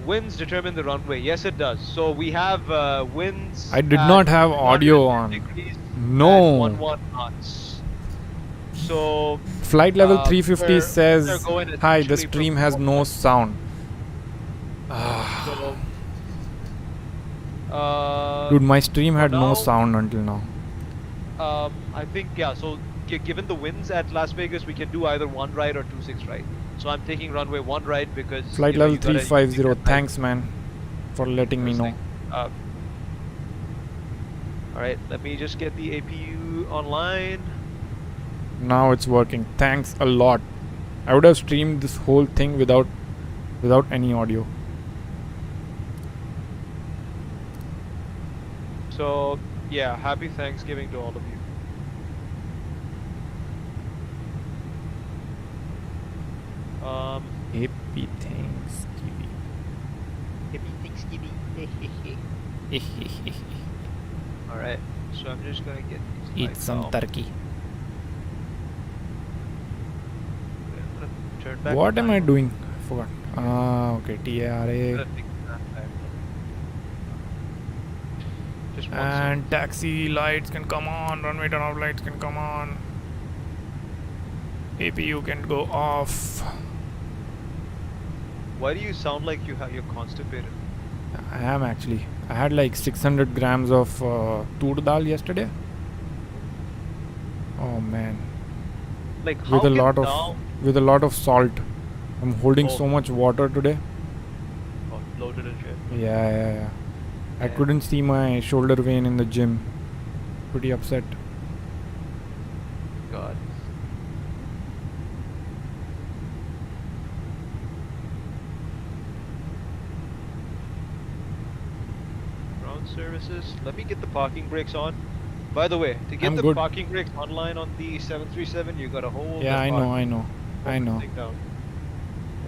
Winds determine the runway. Yes, it does. So we have winds. I did at not have audio 210 on. degrees No. at 11 knots. So Flight level 350 they're says, going hi, the essentially stream from has no sound. So, Dude, my stream had no now, sound until now. I think, yeah, so given the winds at Las Vegas, we can do either one right or 26 right. So I'm taking runway 1 right because... Flight level you gotta 350, thanks man for letting me know. Alright, let me just get the APU online. Now it's working. Thanks a lot. I would have streamed this whole thing without any audio. So, yeah, happy Thanksgiving to all of you. Happy Thanksgiving. Happy Thanksgiving. Alright, so I'm just gonna get these Eat lights some off. turkey. I'm gonna turn back What the am I timer. doing? I forgot. Okay, TRA. Just one And taxi lights can come on. Runway turnoff lights can come on. APU can go off. Why do you sound like you're constipated? I am actually. I had like 600 grams of tur dal yesterday. Oh man. Like how With a can lot of salt. I'm holding so much water today. Loaded and shit. Yeah. I couldn't see my shoulder vein in the gym. Pretty upset. God. Ground services. Let me get the parking brakes on. By the way, to get the parking brakes online on the 737, you gotta hold. Yeah, I know.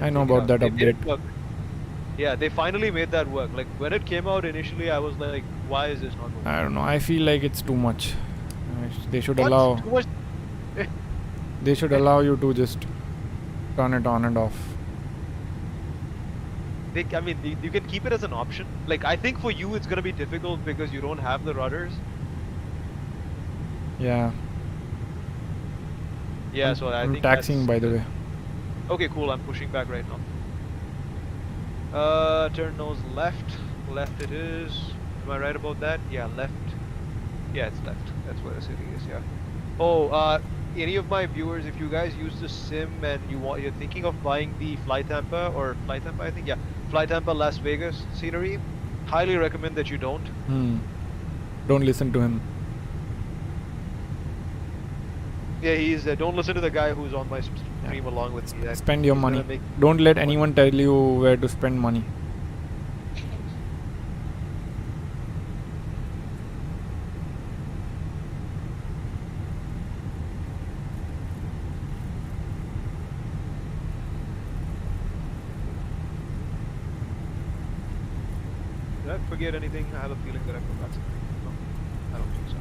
I know about that update. Yeah, they finally made that work. Like when it came out initially, I was like, why is this not working? I don't know. I feel like it's too much. They should What's allow. too much? They should allow you to just turn it on and off. I mean, you can keep it as an option. Like I think for you, it's gonna be difficult because you don't have the rudders. Yeah. Yeah, so I think taxiing, by the way. Okay, cool. I'm pushing back right now. Turn nose left. Left it is. Am I right about that? Yeah, left. Yeah, it's left. That's where the city is. Yeah. Oh, any of my viewers, if you guys use the sim and you're thinking of buying the Fly Tampa, I think, yeah, Fly Tampa Las Vegas scenery, highly recommend that you don't. Don't listen to him. Yeah, he's. Don't listen to the guy who's on my stream along with me. Spend your money. Don't let anyone tell you where to spend money. Did I forget anything? I have a feeling that I forgot something. No, I don't think so.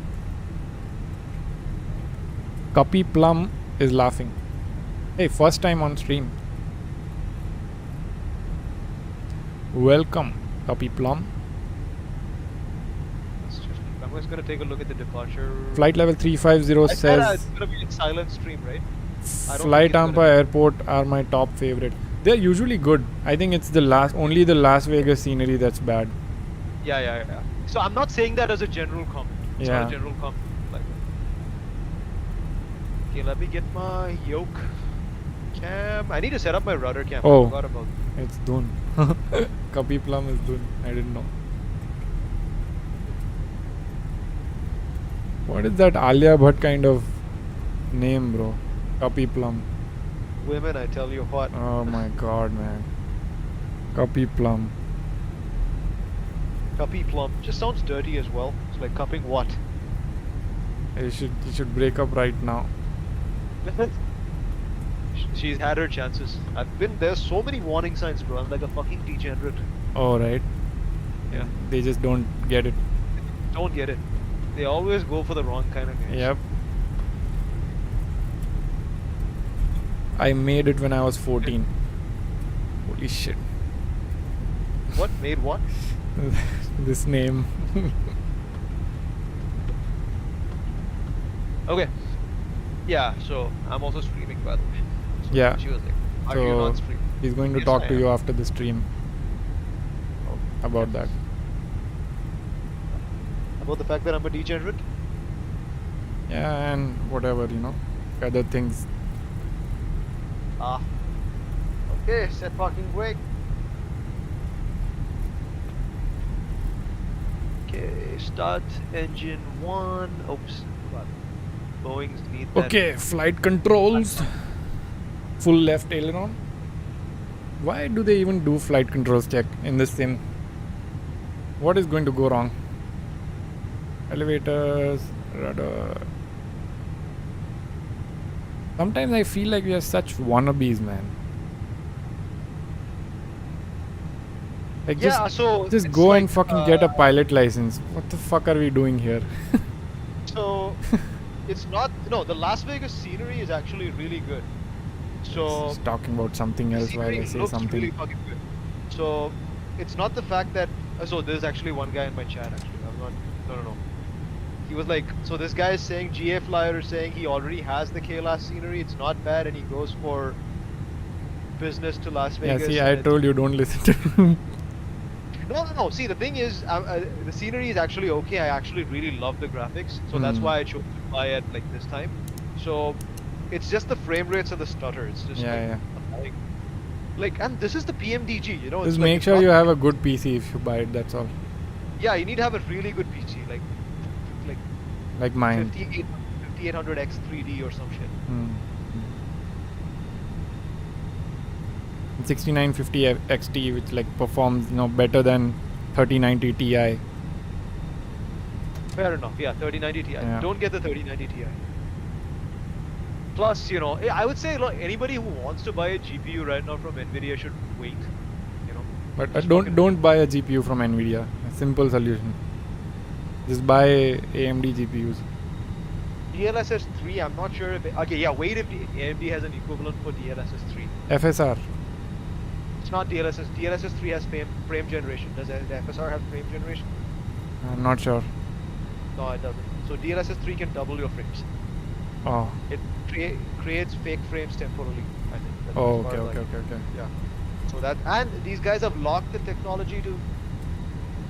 Cuppy Plum is laughing. Hey, first time on stream. Welcome, Cuppy Plum. I'm just gonna take a look at the departure. Flight level 350 says it's gonna be a silent stream, right? Fly Tampa Airport are my top favorite. They're usually good. I think it's only the Las Vegas scenery that's bad. Yeah. So I'm not saying that as a general comment. It's not a general comment. Like okay, let me get my yoke cam. I need to set up my rudder cam. Oh, I forgot about it. It's done. Cuppy Plum is done. I didn't know. What is that Alia Bhatt kind of name, bro? Cuppy Plum. Women, I tell you what. Oh my god, man. Cuppy Plum. Cuppy Plum. Just sounds dirty as well. It's like cupping what? You should break up right now. She's had her chances. There's so many warning signs, bro. I'm like a fucking degenerate. Oh, right. Yeah. They just don't get it. Don't get it. They always go for the wrong kind of games. Yep. I made it when I was 14. Holy shit. What? Made what? This name. Okay. Yeah, so I'm also streaming, by the way. So Yeah. she was like, are you So not streaming? he's going to Yes, talk I to am. you after the stream Oh, about yes. that. About the fact that I'm a degenerate? Yeah, and whatever, other things. Ah. Okay, set parking brake. Okay, start engine 1. Oops. What? Boeing's need that. Okay, flight controls. Full left aileron. Why do they even do flight controls check in this sim? What is going to go wrong? Elevators, rudder. Sometimes I feel like we are such wannabes, man. Like Yeah, so just it's go like, and fucking get a pilot license. What the fuck are we doing here? So it's not, no, the Las Vegas scenery is actually really good. So Just talking about something else while I scenery say looks something. really fucking good. So it's not the fact that, so there's actually one guy in my chat actually. I'm not, no. He was like, so this guy is saying, GA Flyer is saying he already has the KLAS scenery. It's not bad, and he goes for business to Las Yeah, Vegas. see, I told you don't listen to him. No. See, the thing is, the scenery is actually okay. I actually really love the graphics, so that's why I chose to buy it like this time. So it's just the frame rates and the stutter. It's just annoying. Like, and this is the PMDG, you know. Just It's make it's sure not you have a good PC if you buy it, that's all. Yeah, you need to have a really good PC, like Like mine. 5800X 3D or some shit. 6950 XT, which like performs better than 3090 Ti. Fair enough. Yeah, 3090 Ti. Yeah. Don't get the 3090 Ti. Plus, I would say look, anybody who wants to buy a GPU right now from NVIDIA should wait. But Just don't buy a GPU from NVIDIA. A simple solution. Just buy AMD GPUs. DLSS 3, I'm not sure if okay, yeah, wait if AMD has an equivalent for DLSS 3. FSR. It's not DLSS. DLSS 3 has frame generation. Does the FSR have frame generation? I'm not sure. No, it doesn't. So DLSS 3 can double your frames. Oh. It creates fake frames temporarily, I think. That's Oh, as far okay. as yeah. So that, and these guys have locked the technology to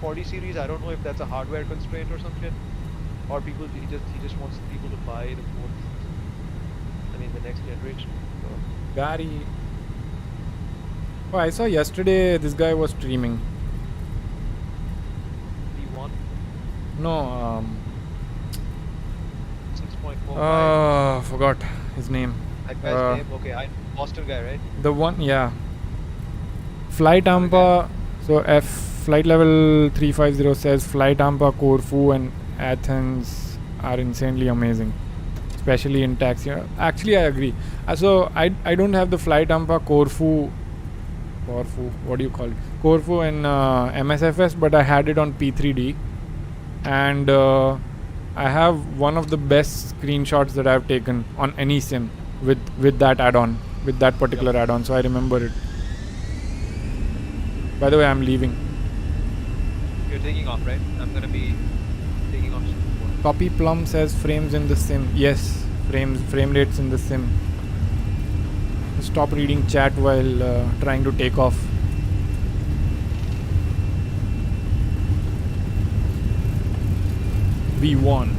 40 series. I don't know if that's a hardware constraint or some shit, or he just wants people to buy the the next generation. So. Gary. Oh, I saw yesterday this guy was streaming. D1 No, 6.4. forgot his name. That guy's name. Okay, Boston guy, right? The one, yeah. Flight AMPA. So flight level 350 says Flight AMPA, Corfu, and Athens are insanely amazing, especially in taxi. Actually, I agree. So I don't have the Flight AMPA Corfu. What do you call it? Corfu and MSFS, but I had it on P3D, and I have one of the best screenshots that I've taken on any sim with that add-on, with that particular add-on. So I remember it. By the way, I'm leaving. You're taking off, right? I'm gonna be taking off soon. Copy Plum says frames in the sim. Yes, frame rates in the sim. Stop reading chat while trying to take off. V1.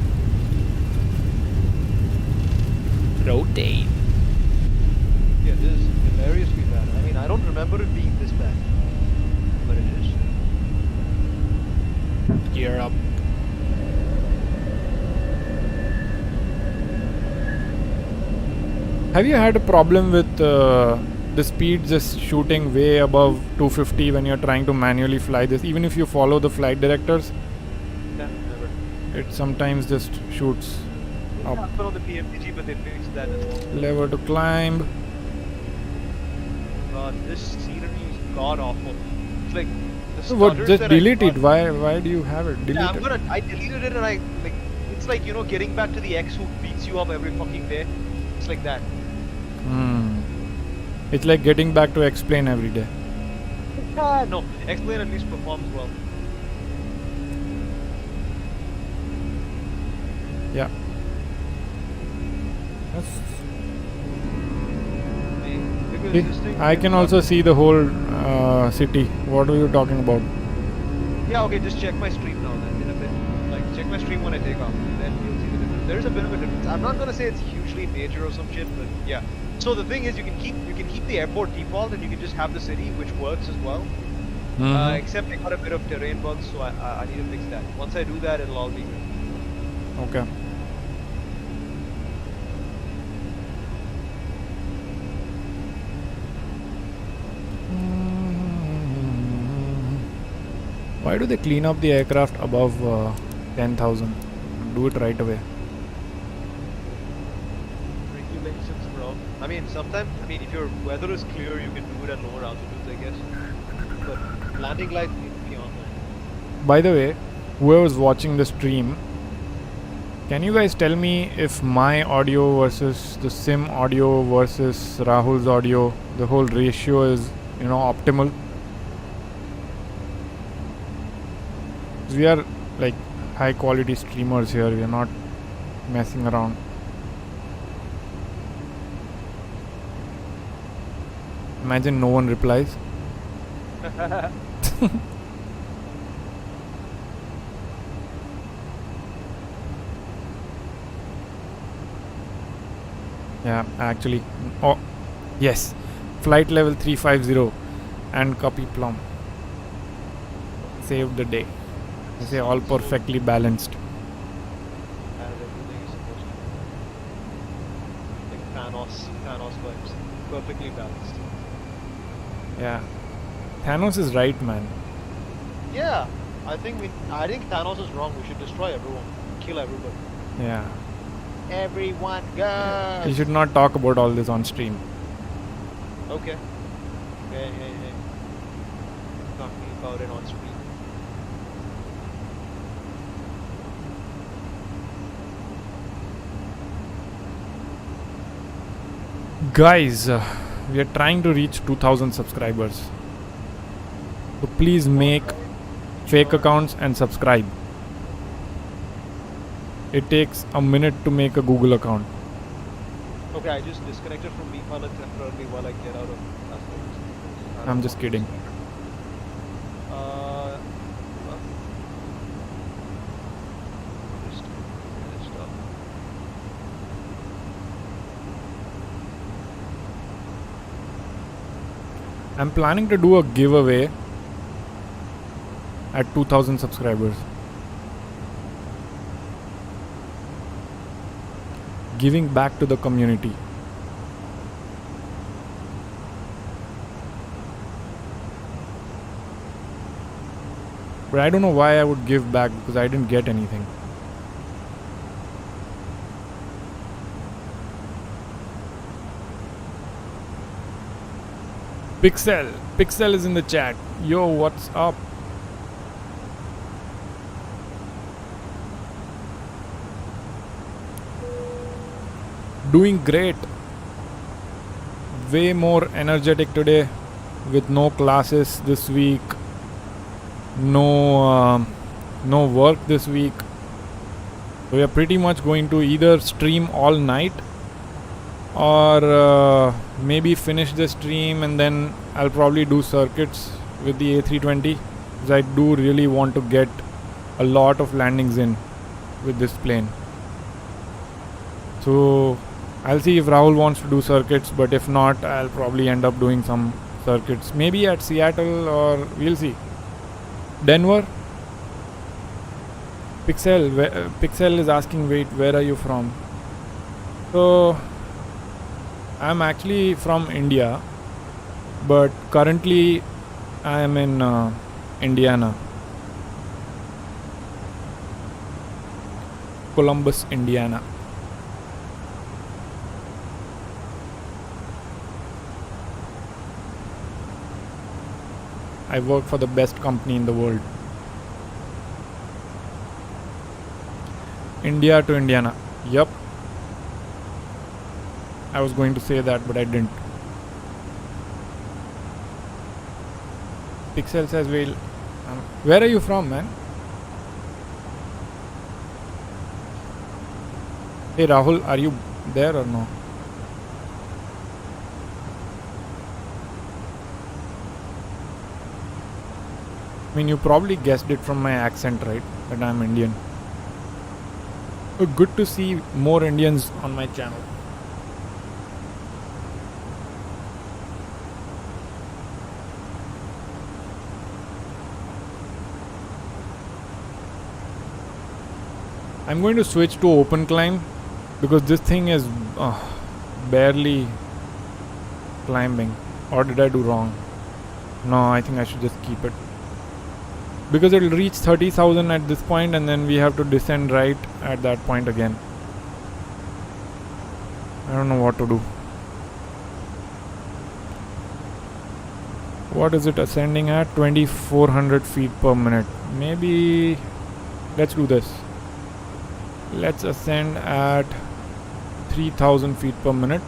Rotate. Yeah, this is hilariously bad. I mean, I don't remember it being this bad, but it is. Gear up. Have you had a problem with the speed just shooting way above 250 when you're trying to manually fly this? Even if you follow the flight directors, Yeah, never. it sometimes just shoots It up. happened on the PMDG, but they fixed that as well. Lever to climb. God, this scenery is god awful. It's like the So what? stutters Just that delete I it. Why do you have it? Delete Yeah, it. I deleted it and it's like, getting back to the ex who beats you up every fucking day. It's like that. It's like getting back to explain every day. No, X-Plane at least performs well. Yeah. That's Because See, this thing I gets can up- also see the whole city. What are you talking about? Yeah, okay, just check my stream now then in a bit. Like, check my stream when I take off, then you'll see the difference. There's a bit of a difference. I'm not gonna say it's hugely major or some shit, but yeah. So the thing is, you can keep the airport default, and you can just have the city, which works as well. Except I got a bit of terrain bugs, so I need to fix that. Once I do that, it'll all be good. Okay. Why do they clean up the aircraft above 10,000? Do it right away. Regulations, bro. I mean, sometimes, if your weather is clear, you can do it at lower altitudes, I guess. But landing lights need to be on there. By the way, whoever's watching the stream, can you guys tell me if my audio versus the sim audio versus Rahul's audio, the whole ratio is, optimal? We are like high quality streamers here. We are not messing around. Imagine no one replies. Yeah, actually. Oh, yes. Flight level 350 and copy plum. Saved the day. They say all perfectly balanced. As everything is supposed to be. Like Thanos vibes. Perfectly balanced. Yeah. Thanos is right, man. Yeah, I think Thanos is wrong. We should destroy everyone. Kill everybody. Yeah. Everyone goes! You should not talk about all this on stream. Okay. Hey. Talking about it on screen. Guys, we are trying to reach 2000 subscribers. So please make fake accounts and subscribe. It takes a minute to make a Google account. Okay, I just disconnected from Bpilot temporarily while I get out of Fast. I'm just kidding. What? Just finished up. I'm planning to do a giveaway at 2000 subscribers. Giving back to the community. But I don't know why I would give back, because I didn't get anything. Pixel is in the chat. Yo, what's up? Doing great. Way more energetic today, with no classes this week, no work this week. We are pretty much going to either stream all night or maybe finish the stream and then I'll probably do circuits with the A320, because I do really want to get a lot of landings in with this plane. So I'll see if Rahul wants to do circuits, but if not, I'll probably end up doing some circuits, maybe at Seattle, or we'll see. Denver. Pixel is asking, wait, where are you from? So I'm actually from India, but currently I am in Indiana, Columbus, Indiana. I work for the best company in the world. India to Indiana. Yup. I was going to say that, but I didn't. Pixel says we'll. Where are you from, man? Hey Rahul, are you there or no? I mean, you probably guessed it from my accent, right? That I'm Indian. Good to see more Indians on my channel. I'm going to switch to open climb because this thing is barely climbing. Or did I do wrong? No, I think I should just keep it. Because it will reach 30,000 at this point and then we have to descend right at that point again. I don't know what to do. What is it ascending at? 2400 feet per minute. Maybe let's do this. Let's ascend at 3000 feet per minute.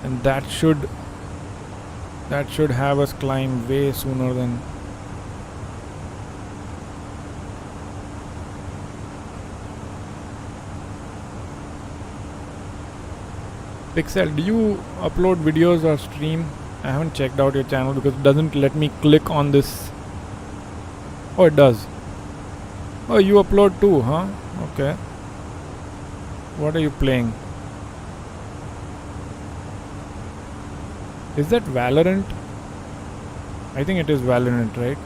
And that should have us climb way sooner than. Pixel, do you upload videos or stream? I haven't checked out your channel because it doesn't let me click on this. Oh, it does. Oh, you upload too, huh? Okay. What are you playing? Is that Valorant? I think it is Valorant, right?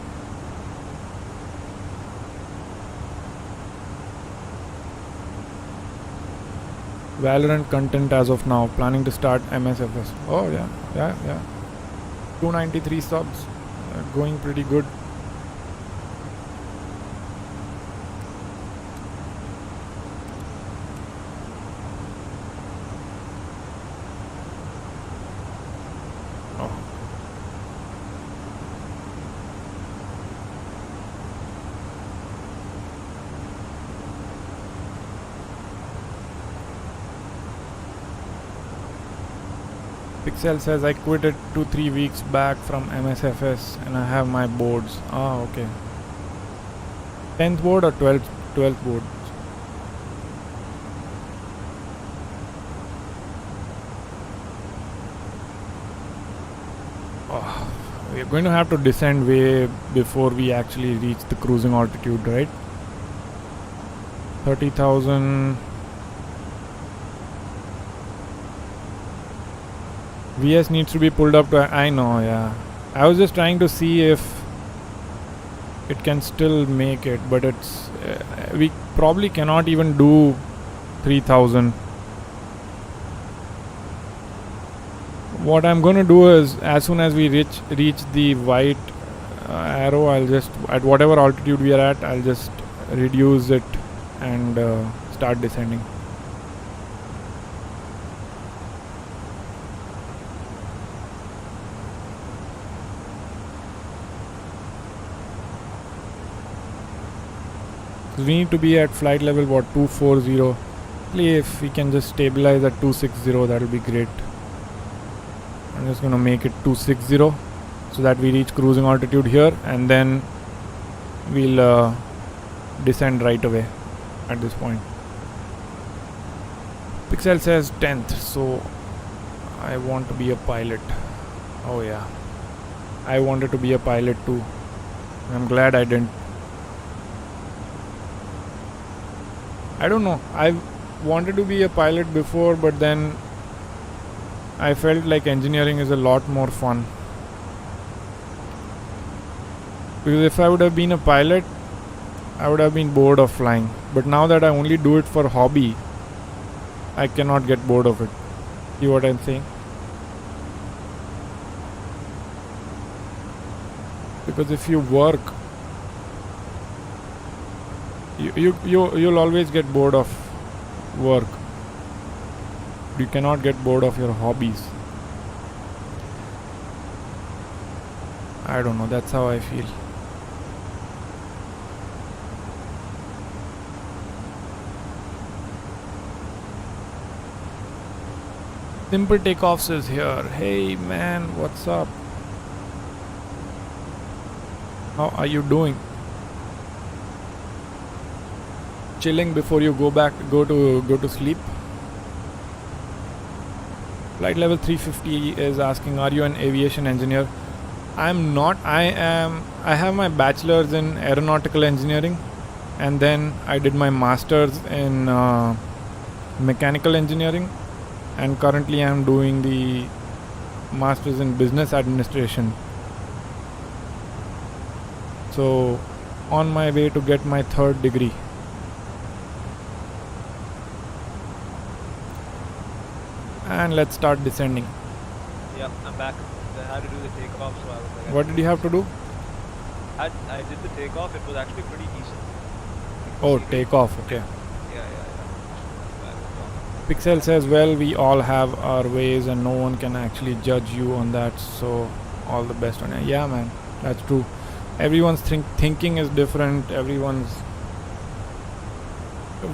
Valorant content as of now. Planning to start msfs. Oh yeah. 293 subs. Going pretty good. Pixel says I quit it 2-3 weeks back from msfs and I have my boards. Ah, okay. 10th board or 12th board? Oh, we're going to have to descend way before we actually reach the cruising altitude, right? 30,000. VS needs to be pulled up to. I know, yeah. I was just trying to see if it can still make it, but it's we probably cannot even do 3000. What I'm going to do is, as soon as we reach the white arrow, I'll just, at whatever altitude we are at, I'll just reduce it and start descending. We need to be at flight level 240. If we can just stabilize at 260, that will be great. I'm just gonna make it 260 so that we reach cruising altitude here, and then we'll descend right away at this point. Pixel says 10th, so I want to be a pilot. Oh yeah, I wanted to be a pilot too. I'm glad I didn't. I don't know, I wanted to be a pilot before, but then I felt like engineering is a lot more fun. Because if I would have been a pilot, I would have been bored of flying. But now that I only do it for hobby, I cannot get bored of it. See what I'm saying? Because if you work, you'll always get bored of work. You cannot get bored of your hobbies. I don't know, that's how I feel. Simple Takeoffs is here. Hey man, what's up? How are you doing? Chilling before you go to sleep. Flight level 350 is asking, are you an aviation engineer? I'm not. I have my bachelor's in aeronautical engineering, and then I did my master's in mechanical engineering, and currently I'm doing the master's in business administration. So on my way to get my third degree. And let's start descending. Yep, I'm back. I had to do the takeoff, so I was like... What did you have to do? I did the takeoff. It was actually pretty decent. Oh, takeoff. Okay. Yeah. Pixel says, well, we all have our ways and no one can actually judge you on that, so all the best on it. Yeah, man, that's true. Everyone's thinking is different. Everyone's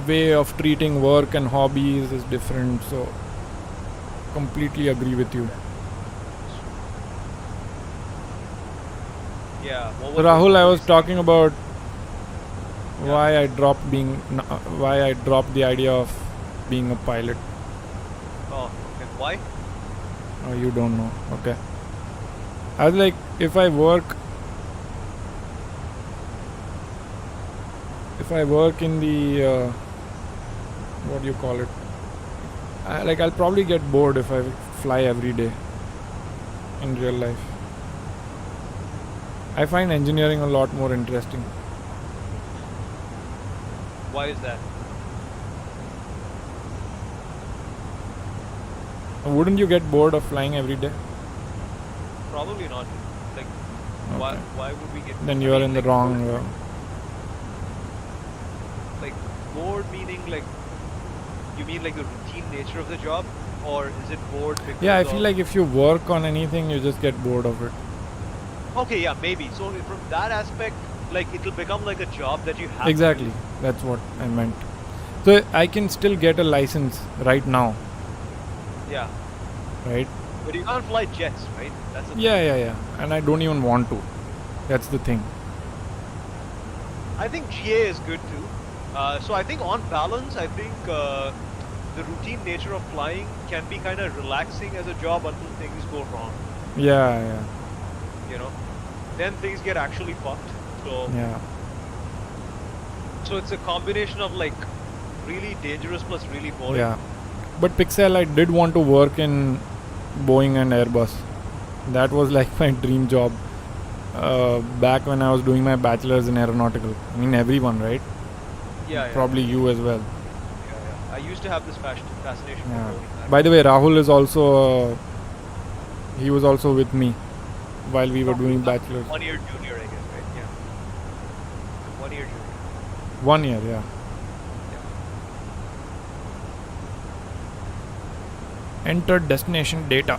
way of treating work and hobbies is different, so completely agree with you. Yeah. Rahul, I was talking about why I dropped the idea of being a pilot. Oh, okay. Why? Oh, you don't know. Okay. I was like, if I work in the what do you call it? I'll probably get bored if I fly every day in real life. I find engineering a lot more interesting. Why is that? Wouldn't you get bored of flying every day? Probably not. Like, okay. Why would we get? Then you are in the wrong. Like bored meaning like, you mean like the routine nature of the job, or is it bored because? Yeah, I feel like if you work on anything, you just get bored of it. Okay, yeah, maybe. So from that aspect, like it'll become like a job that you have. Exactly, that's what I meant. So I can still get a license right now. Yeah. Right. But you can't fly jets, right? That's the thing. Yeah. And I don't even want to. That's the thing. I think GA is good too. So I think on balance, I think the routine nature of flying can be kind of relaxing as a job until things go wrong. Yeah. You know, then things get actually fucked. So yeah. So it's a combination of like really dangerous plus really boring. Yeah. But Pixel, I did want to work in Boeing and Airbus. That was like my dream job. Back when I was doing my bachelor's in aeronautical. I mean, everyone, right? Yeah. Probably you as well. Yeah. I used to have this fascination for Boeing. By the way, Rahul is also. He was also with me while we were doing bachelor's. 1 year junior, I guess, right? Yeah. 1 year junior. 1 year, yeah. Enter destination data.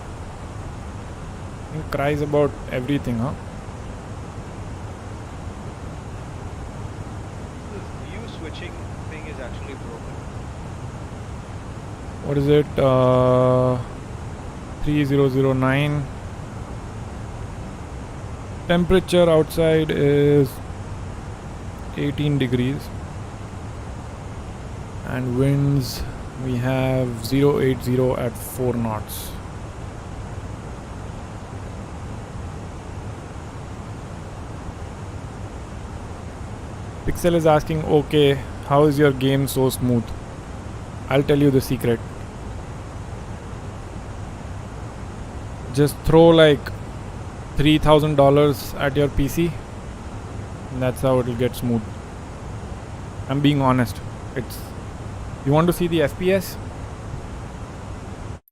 It cries about everything, huh? This view switching thing is actually broken. What is it? 3009. Temperature outside is 18 degrees. And winds, we have 080 at 4 knots. Pixel is asking, okay, how is your game so smooth? I'll tell you the secret. Just throw like $3,000 at your PC, and that's how it'll get smooth. I'm being honest. You want to see the FPS?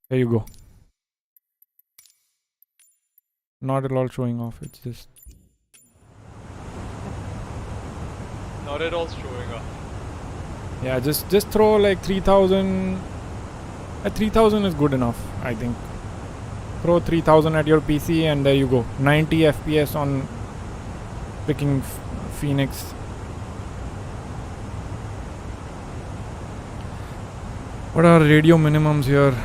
There you go. Not at all showing off, it's just... Not at all showing off. Yeah, just throw like 3,000. 3,000 is good enough, I think. Throw 3,000 at your PC and there you go. 90 FPS on freaking Phoenix. What are radio minimums here?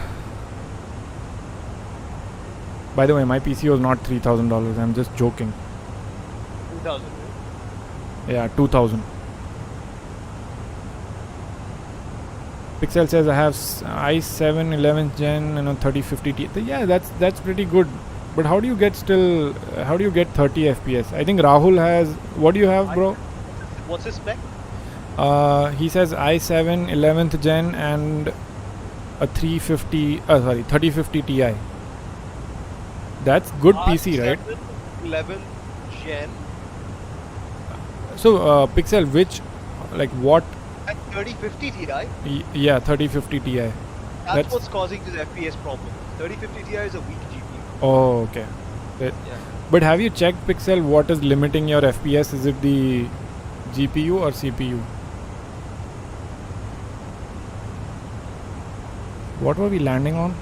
By the way, my PC was not $3,000. I'm just joking. 2000. Yeah, 2000. Pixel says I have i7 11th gen and a 3050 Ti. Yeah, that's pretty good. But how do you get 30 FPS? I think Rahul has. What do you have, bro? What's his spec? He says i7 11th gen and a 3050 Ti. That's good PC, right? 11th gen. So Pixel, which, like what? At 3050 Ti. Yeah, 3050 Ti. That's what's causing this FPS problem. 3050 Ti is a weak GPU. Oh, okay. Yeah. But have you checked, Pixel, what is limiting your FPS? Is it the GPU or CPU? What were we landing on?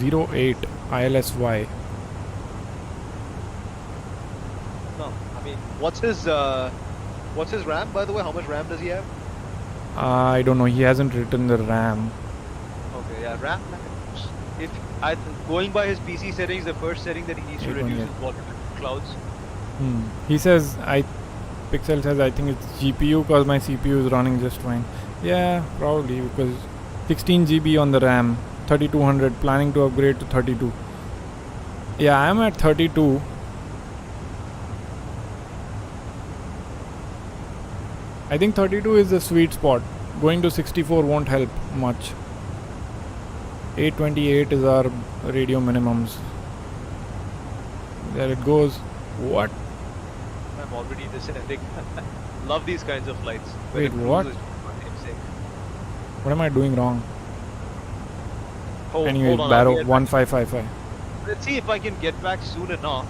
08 ILSY. No, I mean, what's his RAM, by the way? How much RAM does he have? I don't know. He hasn't written the RAM. Okay, yeah, RAM. Going by his PC settings, the first setting that he needs to reduce is what? Clouds. He says Pixel says I think it's GPU because my CPU is running just fine. Yeah, probably because 16 GB on the RAM, 3200. Planning to upgrade to 32. Yeah, I'm at 32. I think 32 is the sweet spot. Going to 64 won't help much. 828 is our radio minimums. There it goes. What? I'm already descending. Love these kinds of flights. Wait, what? What am I doing wrong? Anyway, Barrow 1555. Let's see if I can get back soon enough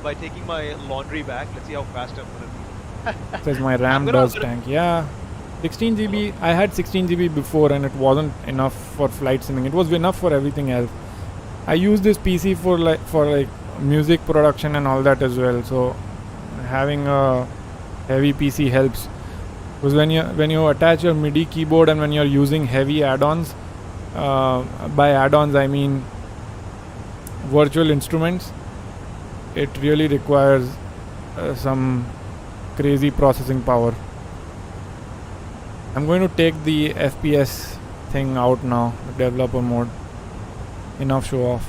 by taking my laundry back. Let's see how fast I'm gonna be. Says my RAM does tank. Yeah. 16 GB. I had 16 GB before and it wasn't enough for flight simming. It was enough for everything else. I use this PC for like music production and all that as well. So having a heavy PC helps. Because when you attach your MIDI keyboard and when you're using heavy add-ons, by add-ons I mean virtual instruments, it really requires some crazy processing power. I'm going to take the FPS thing out now, the developer mode. Enough show off.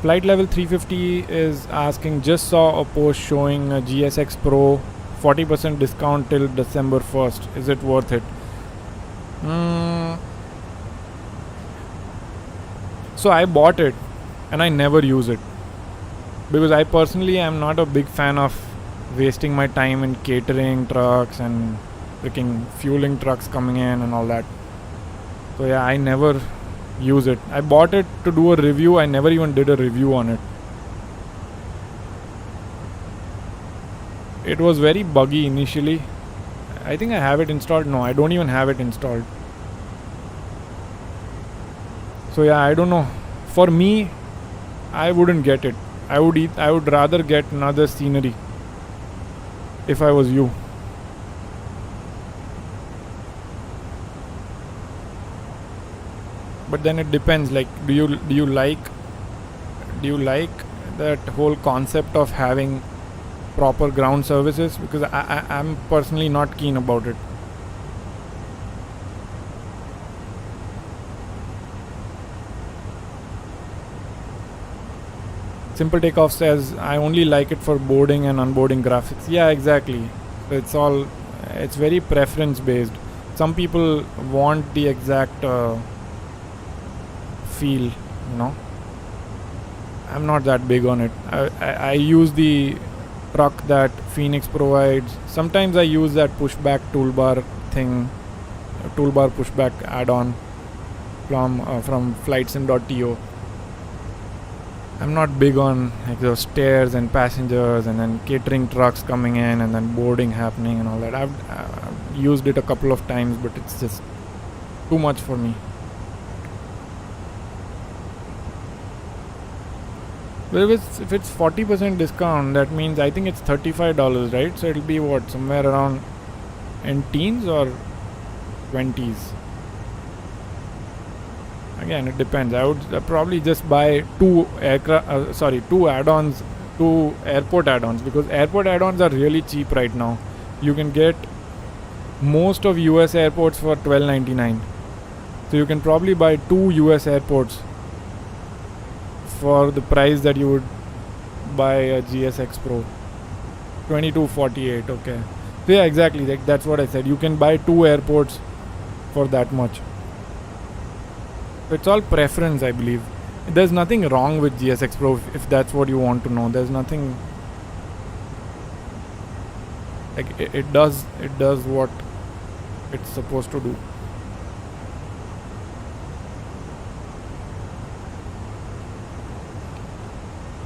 Flight level 350 is asking, just saw a post showing a GSX Pro 40% discount till December 1st. Is it worth it? So I bought it and I never use it. Because I personally am not a big fan of wasting my time in catering trucks and freaking fueling trucks coming in and all that. So yeah, I never use it. I bought it to do a review. I never even did a review on it. It was very buggy initially. I think I have it installed. No, I don't even have it installed. So yeah, I don't know. For me, I wouldn't get it. I would rather get another scenery if I was you. But then it depends. Like, do you like that whole concept of having proper ground services? Because I'm personally not keen about it. Simple Takeoff says, I only like it for boarding and unboarding graphics. Yeah, exactly. It's very preference based. Some people want the exact feel, you know. I'm not that big on it. I use the truck that Fenix provides. Sometimes I use that pushback toolbar thing, toolbar pushback add-on from flightsim.to. I'm not big on like those stairs and passengers and then catering trucks coming in and then boarding happening and all that. I've used it a couple of times, but it's just too much for me. But if it's 40% discount, that means I think it's $35, right? So it'll be what, somewhere around in teens or 20s. Again, it depends. I would probably just buy two add-ons, two airport add-ons, because airport add-ons are really cheap right now. You can get most of US airports for $12.99. So you can probably buy two US airports for the price that you would buy a GSX Pro. $22.48. Okay. So yeah, exactly. That's what I said. You can buy two airports for that much. It's all preference, I believe. There's nothing wrong with GSX Pro if that's what you want to know. There's nothing. Like it does what it's supposed to do.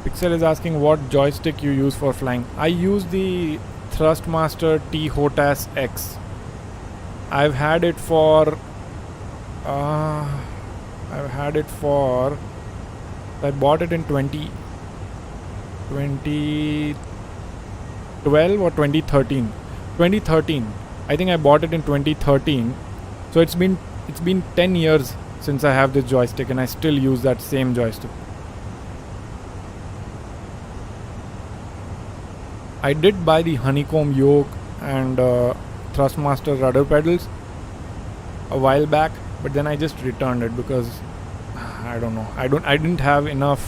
Pixel is asking what joystick you use for flying. I use the Thurstmaster T Hotas X. I've had it for I bought it in 2012 or 2013. 2013. I think I bought it in 2013. So it's been 10 years since I have this joystick, and I still use that same joystick. I did buy the honeycomb yoke and Thurstmaster rudder pedals a while back, but then I just returned it because I don't know. I didn't have enough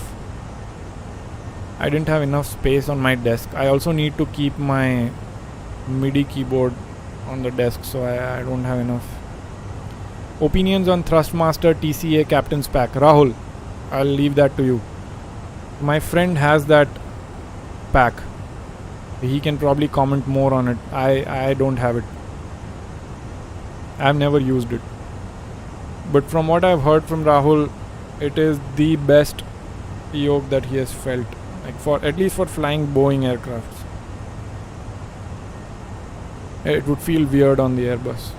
space on my desk. I also need to keep my MIDI keyboard on the desk, so I don't have enough. Opinions on Thurstmaster TCA Captain's Pack. Rahul, I'll leave that to you. My friend has that pack. He can probably comment more on it. I don't have it. I've never used it. But from what I've heard from Rahul, it is the best yoke that he has felt. Like at least for flying Boeing aircrafts. It would feel weird on the Airbus.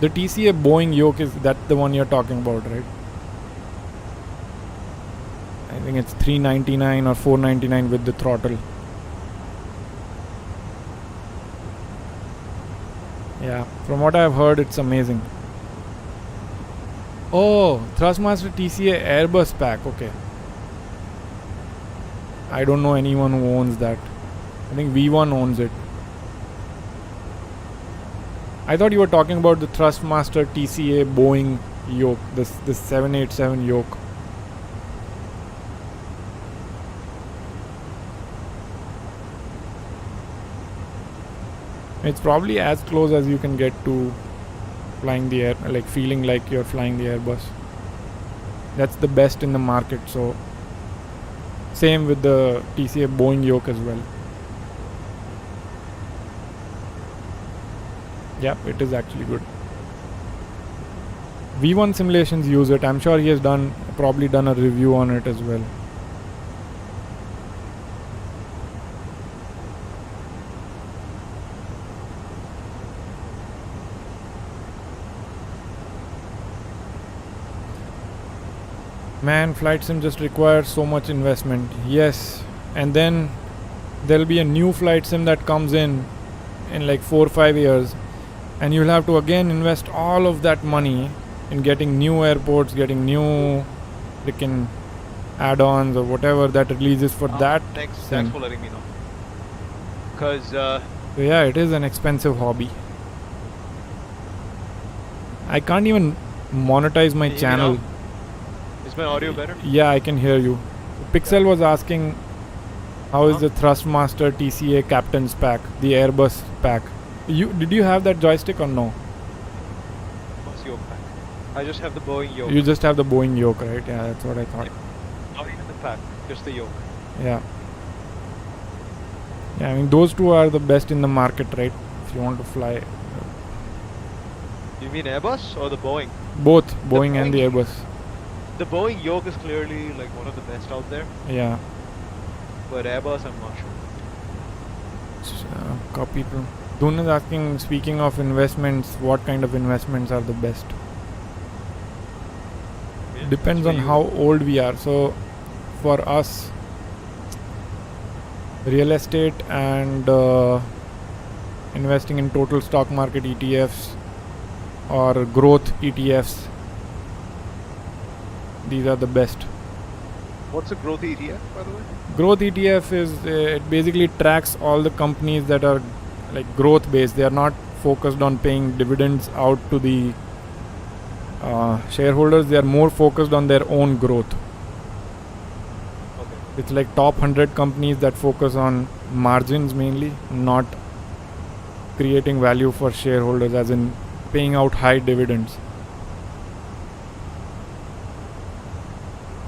The TCA Boeing yoke, that's the one you're talking about, right? I think it's $399 or $499 with the throttle. Yeah, from what I've heard, it's amazing. Oh, Thurstmaster TCA Airbus pack. Okay. I don't know anyone who owns that. I think V1 owns it. I thought you were talking about the Thurstmaster TCA Boeing yoke, this 787 yoke. It's probably as close as you can get to flying the air, like feeling like you're flying the Airbus. That's the best in the market. So same with the TCA Boeing yoke as well. Yep, it is actually good. V1 Simulations use it. I'm sure he has probably done a review on it as well. Man, flight sim just requires so much investment. Yes, and then there'll be a new flight sim that comes in like 4 or 5 years, and you'll have to again invest all of that money in getting new airports, getting new freaking add-ons or whatever that releases for that. Thanks for letting me know. Because so yeah, it is an expensive hobby. I can't even monetize my channel. Is my audio better? Yeah, I can hear you. Pixel was asking, how is the Thurstmaster TCA Captain's Pack, the Airbus pack? Did you have that joystick or no? What's yoke pack? I just have the Boeing yoke. You just have the Boeing yoke, right? Yeah, that's what I thought. Not even the pack, just the yoke. Yeah. Yeah, I mean those two are the best in the market, right? If you want to fly. You mean Airbus or the Boeing? Both, Boeing and the Airbus. The Boeing yoke is clearly like one of the best out there. Yeah. But Airbus, I'm not sure. Copy. Dun is asking, speaking of investments, what kind of investments are the best? Yeah, depends on how old we are. So for us, real estate and investing in total stock market ETFs or growth ETFs. These are the best. What's a growth ETF, by the way? Growth ETF is it basically tracks all the companies that are like growth based. They are not focused on paying dividends out to the shareholders. They are more focused on their own growth. Okay. It's like top 100 companies that focus on margins mainly, not creating value for shareholders, as in paying out high dividends.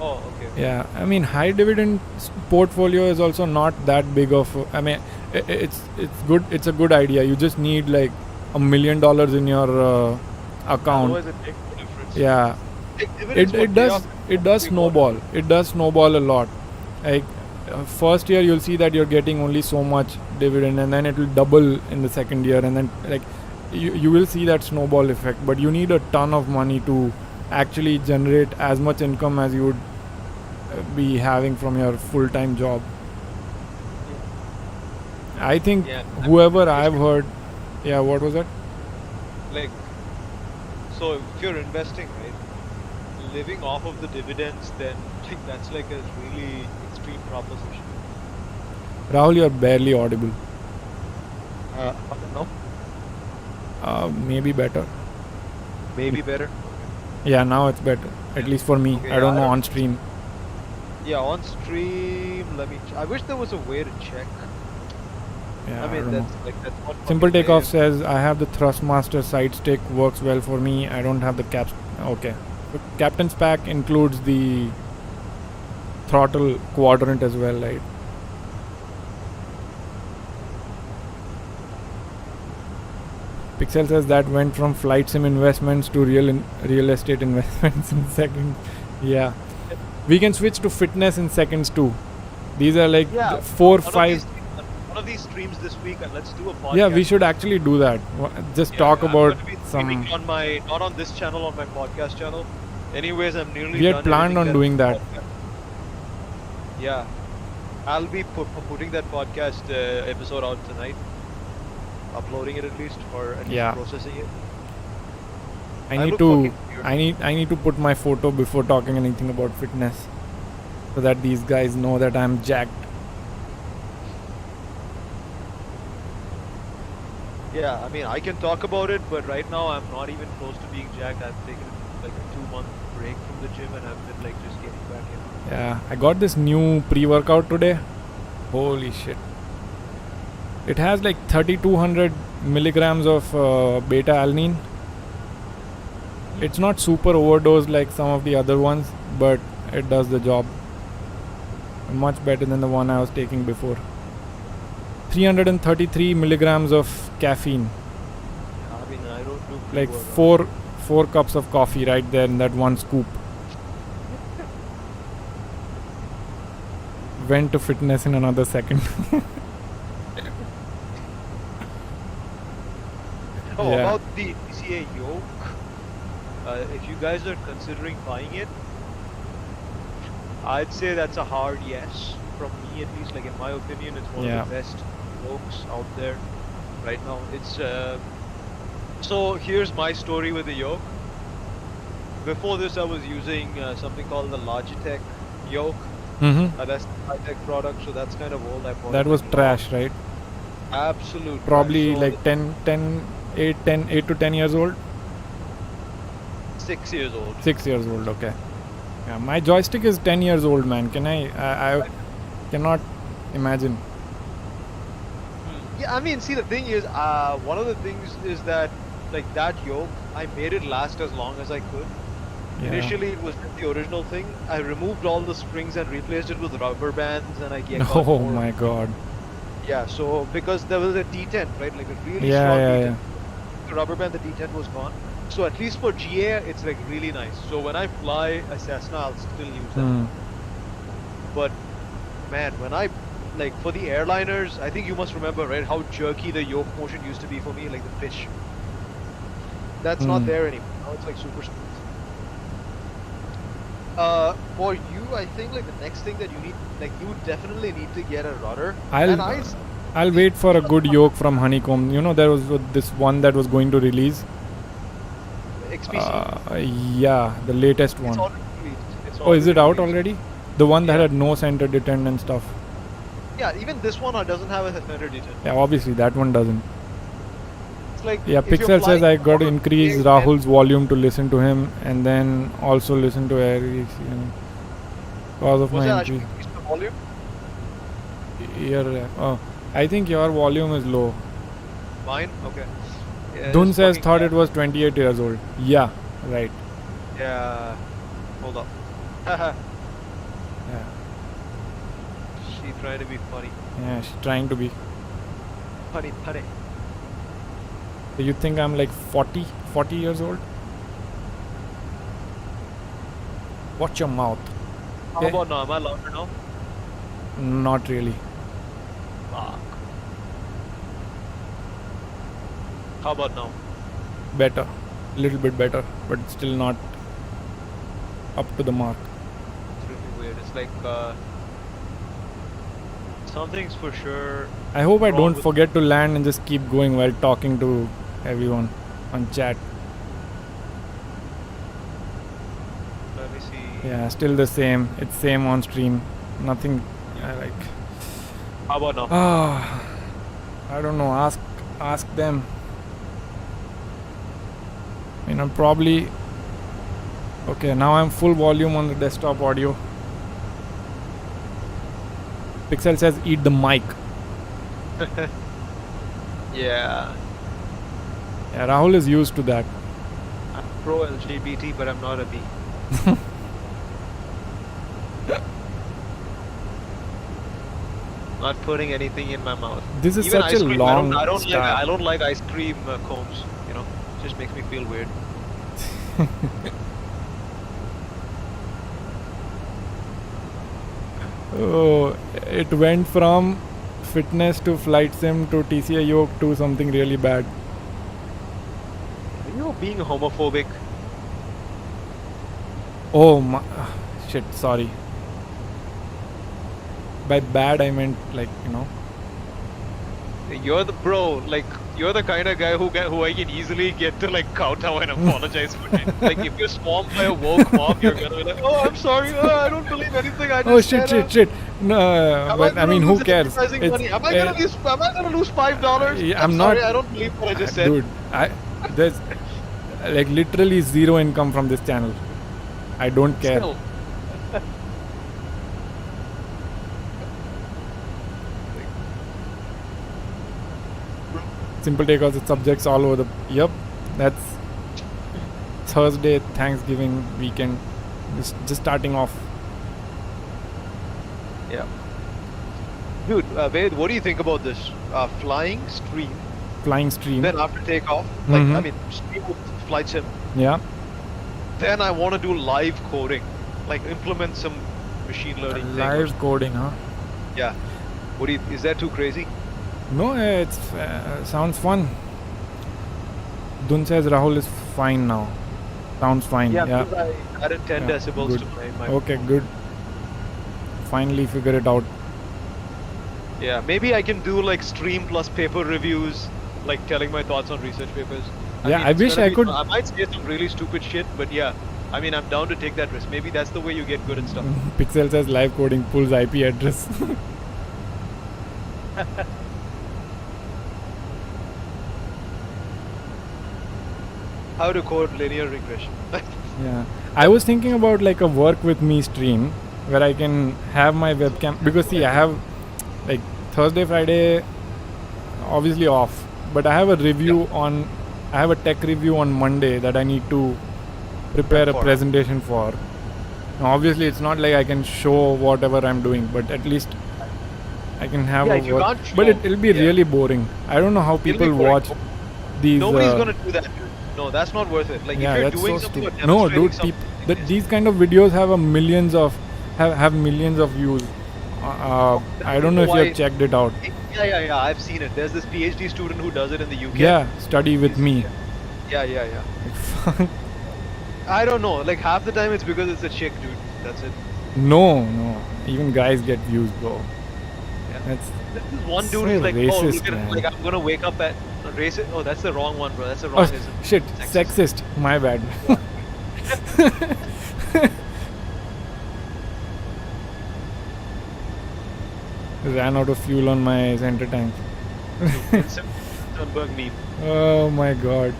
Oh, okay. Yeah, I mean high dividend portfolio is also not that big of. I mean, it's good. It's a good idea. You just need like $1 million in your account. Otherwise, it makes no difference. Yeah, it does snowball. It does snowball a lot. Like first year you'll see that you're getting only so much dividend, and then it will double in the second year, and then like you will see that snowball effect. But you need a ton of money to actually generate as much income as you would be having from your full-time job. I think whoever I've heard, yeah, what was that? Like, so if you're investing, right, living off of the dividends, then like that's like a really extreme proposition. Rahul, you're barely audible. No? Maybe better. Maybe better. Yeah, now it's better. At least for me. Okay, I don't know on stream. Yeah, on stream. I wish there was a way to check. Yeah, I mean, don't know. that's what. Simple fucking Takeoff is. says, I have the Thurstmaster side stick, works well for me. I don't have the caps. Okay. The Captain's Pack includes the throttle quadrant as well, right? Pixel says that went from flight sim investments to real estate investments in seconds. Yeah. We can switch to fitness in seconds too. These are like Yeah, 4, 5. One of these streams this week, and let's do a podcast. Yeah, we should actually do that. Just talk I'm about going to be some. streaming on my, not on this channel, on my podcast channel. Anyways, I'm nearly We had done planned editing on doing that. podcast. Yeah, I'll be putting that podcast episode out tonight. Uploading it at least, or at least processing it. I need to put my photo before talking anything about fitness, so that these guys know that I'm jacked. Yeah, I mean, I can talk about it, but right now I'm not even close to being jacked. I've taken like a 2-month break from the gym, and I've been like just getting back in. Yeah, I got this new pre-workout today. Holy shit. It has like 3200 milligrams of beta alanine. It's not super overdosed like some of the other ones, but it does the job. Much better than the one I was taking before. 333 milligrams of caffeine. I mean, I don't do Like pre-workout. four cups of coffee right there in that one scoop. Went to fitness in another second. Oh, Yeah. about the DCA yoke, if you guys are considering buying it, I'd say that's a hard yes from me, at least. Like in my opinion, it's one of the best yokes out there right now. It's so here's my story with the yoke. Before this, I was using something called the Logitech yoke. Mm-hmm. That's a high-tech product, so that's kind of old. I bought That it was like trash, right? absolute Probably trash. So like 8 to 10 years old. 6 years old. 6 years old, okay. Yeah, my joystick is 10 years old, man. I cannot imagine. Yeah, I mean, see, the thing is, one of the things is that, like, that yoke, I made it last as long as I could. Yeah. Initially, it was the original thing. I removed all the springs and replaced it with rubber bands, and I get Oh my god. Yeah, so because there was a detent, right? Like a really Yeah, strong yeah, detent. The rubber band, the detent was gone. So at least for GA, it's like really nice. So when I fly a Cessna, I'll still use that. But man, when I like for the airliners, I think you must remember, right, how jerky the yoke motion used to be for me, like the fish. That's not there anymore. Now it's like super smooth. For you, I think like the next thing that you need, like you definitely need to get a rudder. I'll wait for a good yoke from Honeycomb. You know, there was this one that was going to release. XPC. Yeah, the latest It's one. already released. It's Oh, is it out released. already? The one that Yeah. had no center detent and stuff. Yeah, even this one doesn't have a center detent. Yeah, obviously that one doesn't. It's like Yeah, if you're Pixel says flying I got to over increase VRAM, Rahul's volume to listen to him and then also listen to Aries, cause of Was my that actually increase. increased the volume? Oh, I think your volume is low. Mine? Okay. Yeah, Dun this says fucking thought cat. it was 28 years old. Yeah, right. Yeah. Hold up. Haha. Yeah, She trying to be funny. yeah, she's trying to be. Funny. So you think I'm like 40 years old? Watch your mouth. How Okay. about now? Am I louder now? Not really. Fuck. How about now? Better. A little bit better, but still not up to the mark. It's really weird. It's like something's for sure. I hope I wrong don't with- forget to land and just keep going while talking to everyone on chat. Let me see. Yeah, still the same. It's same on stream. Nothing I like. How about now? Ah, I don't know. Ask them. Probably. Okay, now I'm full volume on the desktop audio. Pixel says eat the mic. Yeah. Yeah, Rahul is used to that. I'm pro LGBT, but I'm not a B. Not putting anything in my mouth. This is Even such ice a cream, long I don't start. like ice cream cones. It just makes me feel weird. Oh, it went from fitness to flight sim to TCA yoke to something really bad. Are you being homophobic? Oh my, shit, sorry. By bad I meant You're the bro. Like you're the kind of guy who I can easily get to like kowtow and apologize for it. Like if you're swamped by a woke mob, you're gonna be like, oh, I'm sorry. I don't believe anything. I just Oh said, shit. No, Am but I gonna mean, who lose cares? advertising money? Am I gonna lose $5? Yeah, I'm I'm sorry. not- I don't believe what I just said. Dude, there's like literally zero income from this channel. I don't care. Still. Simple takeoffs, it's subjects all over the. Yep, that's Thursday, Thanksgiving weekend. Just starting off. Yeah. Dude, Ved, what do you think about this? Flying stream, Flying stream. then after takeoff, stream with flight sim. Yeah. Then I want to do live coding, like implement some machine learning thing. Live coding, huh? Yeah. Is that too crazy? No, it's sounds fun. Dun says Rahul is fine now. Sounds fine. Yeah. Because I added 10 Yeah, decibels good. to my Okay, good. Finally figure it out. Yeah, maybe I can do like stream plus paper reviews, like telling my thoughts on research papers. Yeah, I it's wish gonna I be- could- I might say some really stupid shit, but yeah, I'm down to take that risk. Maybe that's the way you get good at stuff. Pixel says live coding pulls IP address. How to code linear regression. Yeah, I was thinking about like a work with me stream where I can have my webcam, because see, I have like Thursday, Friday obviously off, but I have a review I have a tech review on Monday that I need to prepare a For. presentation for. Now, obviously it's not like I can show whatever I'm doing, but at least I can have Yeah, a if you work. can't But show- it'll be yeah. really boring. I don't know how It'll be people boring. watch these. Nobody's gonna do that, dude. No, that's not worth it. Like Yeah, if you're that's doing so something or stupid. No, demonstrating dude, something, these kind of videos have have millions of views. I don't know if you why- have checked it out. Yeah. I've seen it. There's this PhD student who does it in the UK. Yeah, study with me. Yeah. I don't know. Like half the time it's because it's a chick, dude. That's it. No, even guys get views, bro. Yeah. That's This one dude so is like, oh, racist, look at man. like I'm gonna wake up at racist. Oh, that's the wrong one, bro. That's the Oh, wrong ism. shit, sexist. My bad. Ran out of fuel on my center tank. Thunberg meme. Oh my god.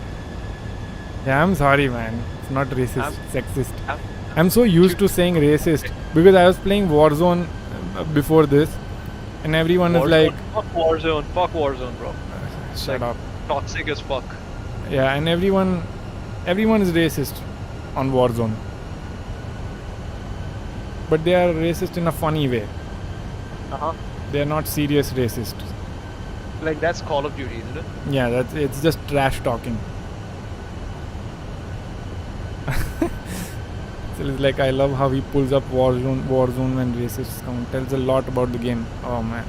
Yeah, I'm sorry, man. It's not racist, sexist. I'm so used to saying racist because I was playing Warzone before this, and everyone is like, fuck Warzone, bro. shut up. Toxic as fuck. Yeah, and everyone is racist on Warzone. But they are racist in a funny way. Uh-huh. They are not serious racist. Like that's Call of Duty, isn't it? Yeah, it's just trash talking. So it's like, I love how he pulls up Warzone when racists come. Tells a lot about the game. Oh man,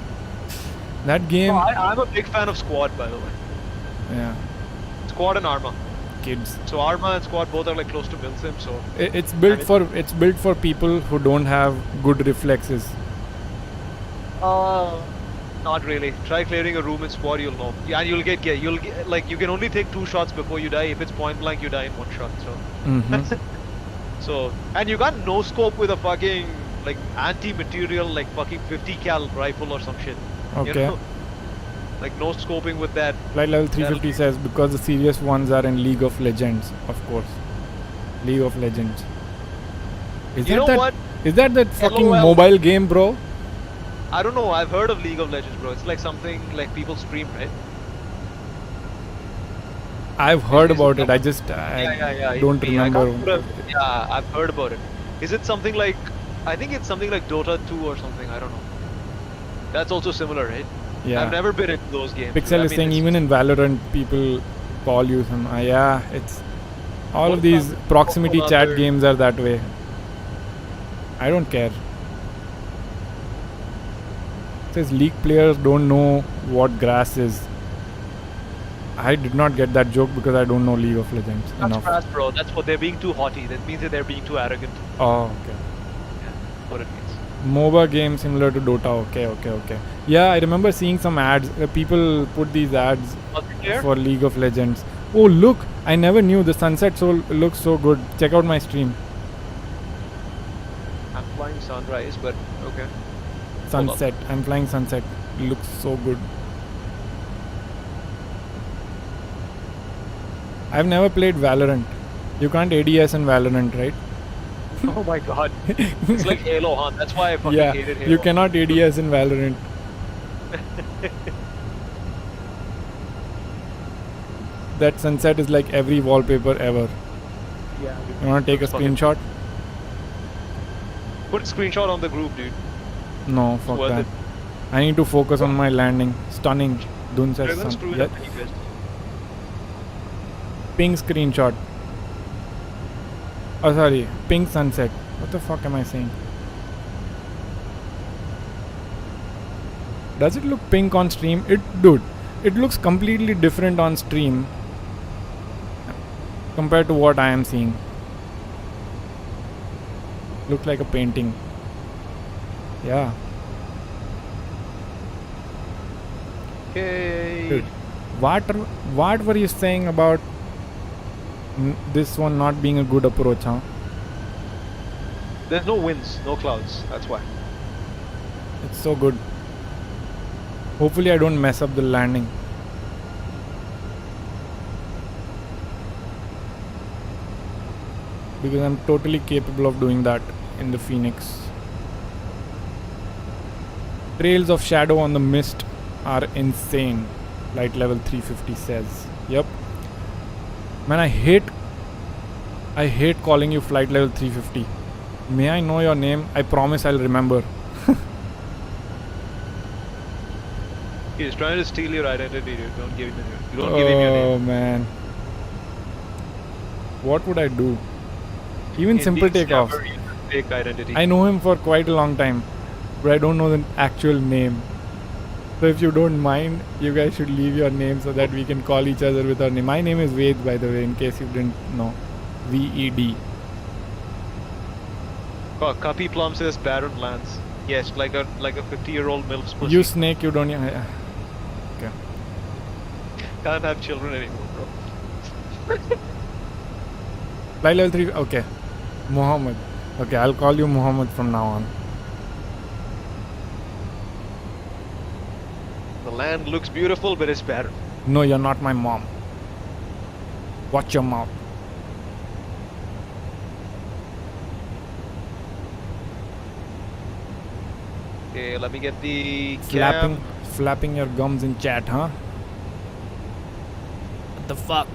that game. No, I'm a big fan of Squad, by the way. Yeah, Squad and Arma. kids. So Arma and Squad both are like close to Milsim, so It's built for people who don't have good reflexes. not really. Try clearing a room in Squad, you'll know. Yeah, and you'll get like you can only take 2 shots before you die. If it's point blank, you die in 1 shot. So. Mm-hmm. So, and you got no scope with a fucking like anti-material like fucking 50 cal rifle or some shit. Okay. You know? Like no scoping with that. Flight level 350 says because the serious ones are in League of Legends, of course. League of Legends. Is that fucking LOL. mobile game, bro? I don't know. I've heard of League of Legends, bro. It's like something like people stream, right? I've heard about it. I don't remember. Yeah, I've heard about it. Is it something like? I think it's something like Dota 2 or something. I don't know. That's also similar, right? Yeah. I've never been into those games. Pixel is saying even in Valorant, people call you some. Yeah, it's all of these proximity chat games are that way. I don't care. It says league players don't know what grass is. I did not get that joke because I don't know League of Legends enough. That's fast, bro. That's what they're being too haughty. That means that they're being too arrogant. Oh, okay. Yeah, that's what it means. MOBA game similar to Dota. Okay. Yeah, I remember seeing some ads. People put these ads for League of Legends. Oh, look! I never knew the sunset looks so good. Check out my stream. I'm flying sunrise, but okay. Sunset. I'm flying sunset. Looks so good. I've never played Valorant. You can't ADS in Valorant, right? Oh my god. It's like Halo, huh? That's why I fucking hated Halo. You cannot ADS in Valorant. That sunset is like every wallpaper ever. Yeah. You wanna take a screenshot? Put a screenshot on the group, dude. No, fuck that. I need to focus on my landing. Stunning. Dun says ping screenshot. Oh sorry, pink sunset. What the fuck am I saying? Does it look pink on stream? Dude, it looks completely different on stream compared to what I am seeing. Looks like a painting. Yeah. Okay. Dude, what were you saying about this one not being a good approach, huh? There's no winds, no clouds. That's why. It's so good. Hopefully I don't mess up the landing. Because I'm totally capable of doing that in the Phoenix. Trails of shadow on the mist are insane. Light level 350 says. Yep. Man, I hate calling you flight level 350. May I know your name? I promise I'll remember. He's trying to steal your identity, dude. Don't give him your name. Oh man. What would I do? Even simple takeoff. Fake identity. I know him for quite a long time, but I don't know the actual name. So if you don't mind, you guys should leave your name so that we can call each other with our name. My name is Ved, by the way, in case you didn't know. VED. Cuppy Plum says Baron Lance. Yes, like a 50-year-old MILF's pussy. You snake, you don't. Okay. Can't have children anymore, bro. Flight level 3. Okay. Muhammad. Okay, I'll call you Muhammad from now on. The land looks beautiful, but it's better. No, you're not my mom. Watch your mouth. Okay, let me get the Flapping your gums in chat, huh? What the fuck?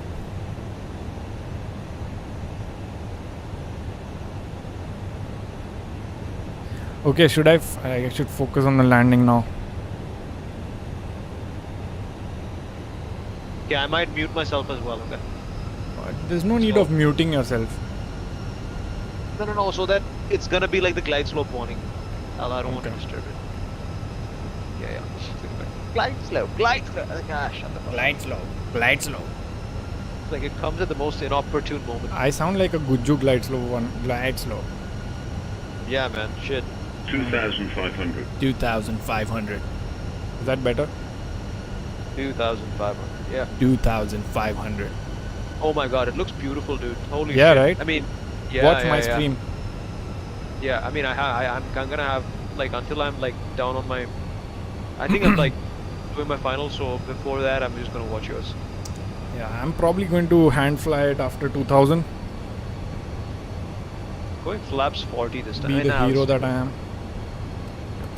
Okay, I should focus on the landing now. Okay, I might mute myself as well, okay? There's no need of muting yourself. No, so that it's gonna be like the glide slope warning. I don't want to Okay. disturb it. Yeah. Glide slow. Ah, shut the fuck up. Glide slow. Like it comes at the most inopportune moment. I sound like a Guju glide slow. Yeah, man, shit. 2,500. 2,500. Is that better? 2,500, yeah. 2,500. Oh my god, it looks beautiful, dude. Holy Yeah, shit. right? I mean, yeah. Watch my yeah. stream. Yeah, I mean, I'm gonna have, like, until I'm, like, down on my... I think I'm, like, doing my finals, so before that, I'm just gonna watch yours. Yeah, I'm probably going to hand fly it after 2,000. Going flaps 40 this time. Be the hero that I am.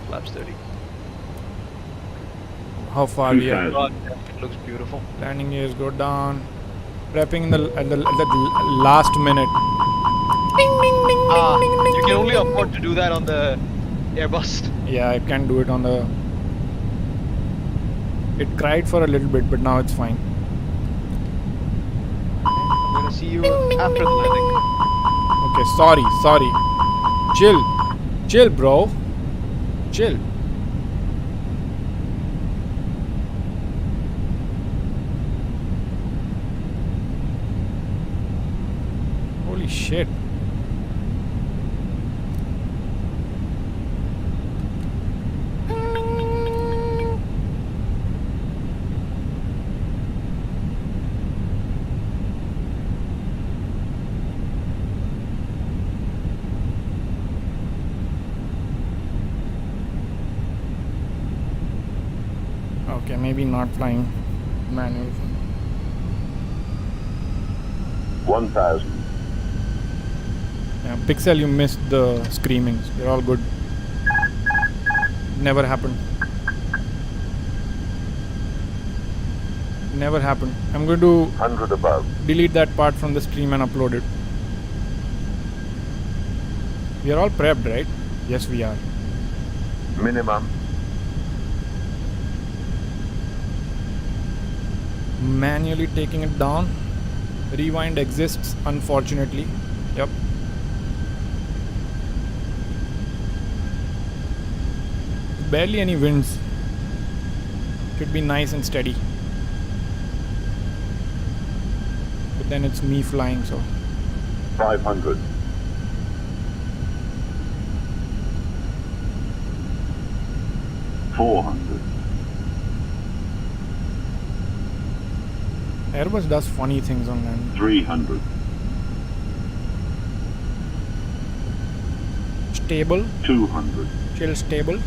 Flaps 30. How far we are? 2,000. God, it looks beautiful. Landing gears go down. Prepping at the last minute. You can only afford to do that on the Airbus. Yeah, I can do it on the... It cried for a little bit, but now it's fine. I'm gonna see you after the landing. Okay, sorry. Chill, bro. Chill. Holy shit. Okay, maybe not flying manual. 1,000. Yeah, Pixel, you missed the screamings. You're all good. Never happened. I'm going to 100 above. delete that part from the stream and upload it. We are all prepped, right? Yes, we are. Minimum. Manually taking it down. Rewind exists, unfortunately. Yep. Barely any winds. Should be nice and steady. But then it's me flying, so 500. 400. Airbus does funny things on land. 300. Stable, 200. chill, stable.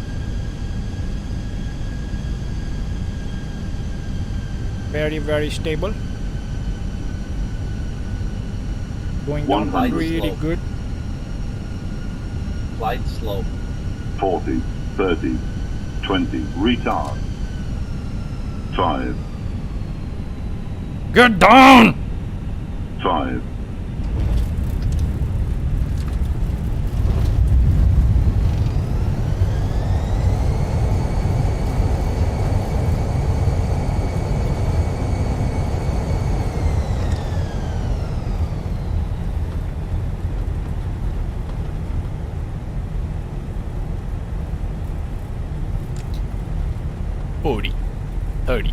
Very, very stable. Going down 100. really Slow. good. Flight slow. 40. 30. 20. Retard. 5. Get down! 5. $40, $30,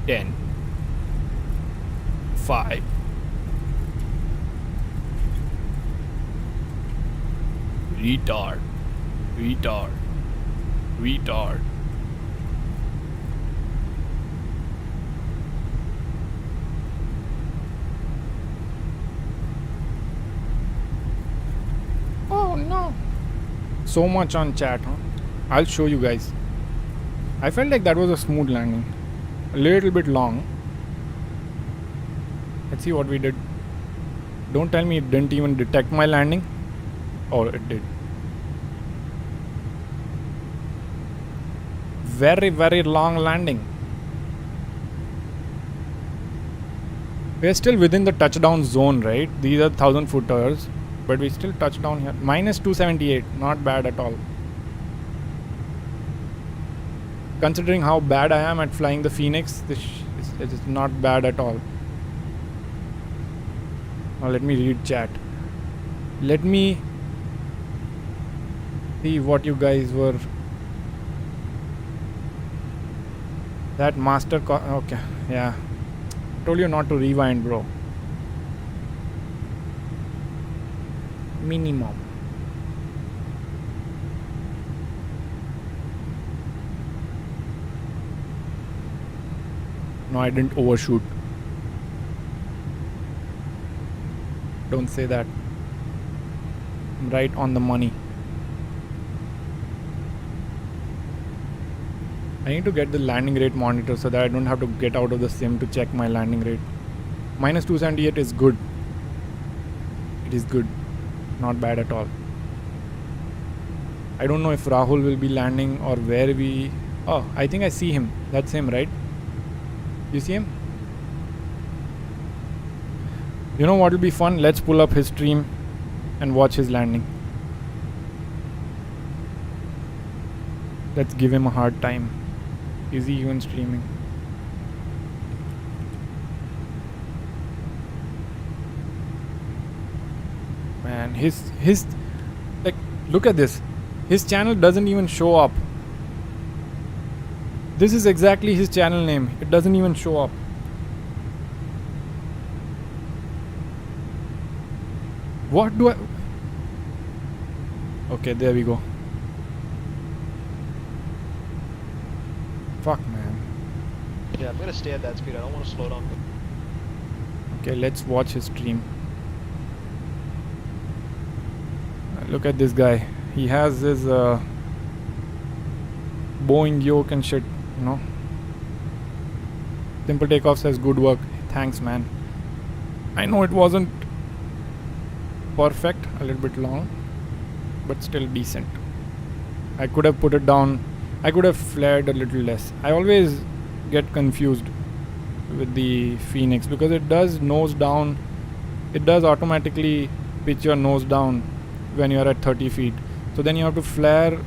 $10, $5. Retard. Retard. Retard. Oh no. So much on chat, huh? I'll show you guys. I felt like that was a smooth landing. A little bit long. Let's see what we did. Don't tell me it didn't even detect my landing. Or it did. Very, very long landing. We're still within the touchdown zone, right? These are 1000 footers. But we still touch down here. Minus 278. Not bad at all. Considering how bad I am at flying the Phoenix, this is not bad at all. Now let me read chat. Let me see what you guys were. That master okay, yeah. Told you not to rewind, bro. Minimum. No, I didn't overshoot. Don't say that. I'm right on the money. I need to get the landing rate monitor so that I don't have to get out of the sim to check my landing rate. Minus 278 is good. It is good. Not bad at all. I don't know if Rahul will be landing or where we... Oh, I think I see him. That's him, right? You see him? You know what will be fun? Let's pull up his stream and watch his landing. Let's give him a hard time. Is he even streaming? Man, his like, look at this. His channel doesn't even show up. This is exactly his channel name. It doesn't even show up. What do I... Okay, there we go. Fuck, man. Yeah, I'm gonna stay at that speed. I don't want to slow down. Okay, let's watch his stream. Look at this guy. He has his Boeing yoke and shit, you know. Simple Takeoff says good work. Thanks, man. I know it wasn't perfect, a little bit long, but still decent. I could have put it down. I could have flared a little less. I always get confused with the Phoenix because it does nose down. It does automatically pitch your nose down when you are at 30 feet. So then you have to flare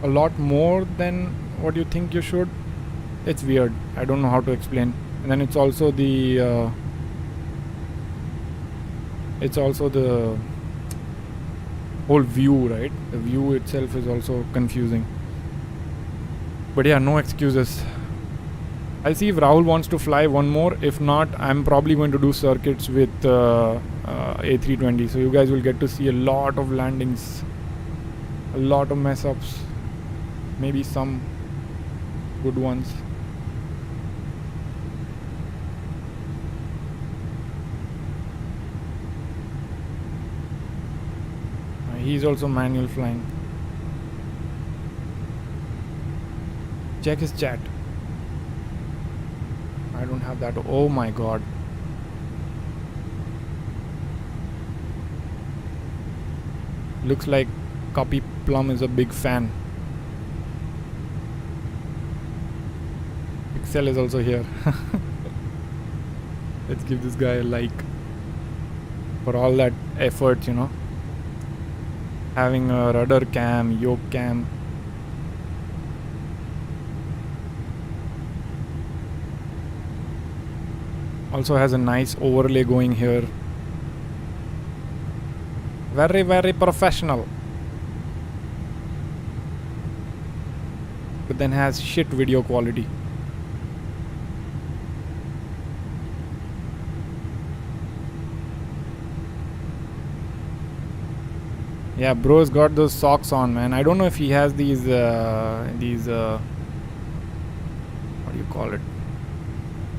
a lot more than what you think you should. It's weird. I don't know how to explain. And then it's also the whole view, right? The view itself is also confusing. But yeah, no excuses. I'll see if Rahul wants to fly one more. If not, I'm probably going to do circuits with A320. So you guys will get to see a lot of landings, a lot of mess ups, maybe some good ones. He's also manual flying. Check his chat. I don't have that. Oh my god. Looks like Copy Plum is a big fan. Excel is also here. Let's give this guy a like for all that effort, you know. Having a rudder cam, yoke cam. Also has a nice overlay going here. Very, very professional. But then has shit video quality. Yeah, bro's got those socks on, man. I don't know if he has these what do you call it?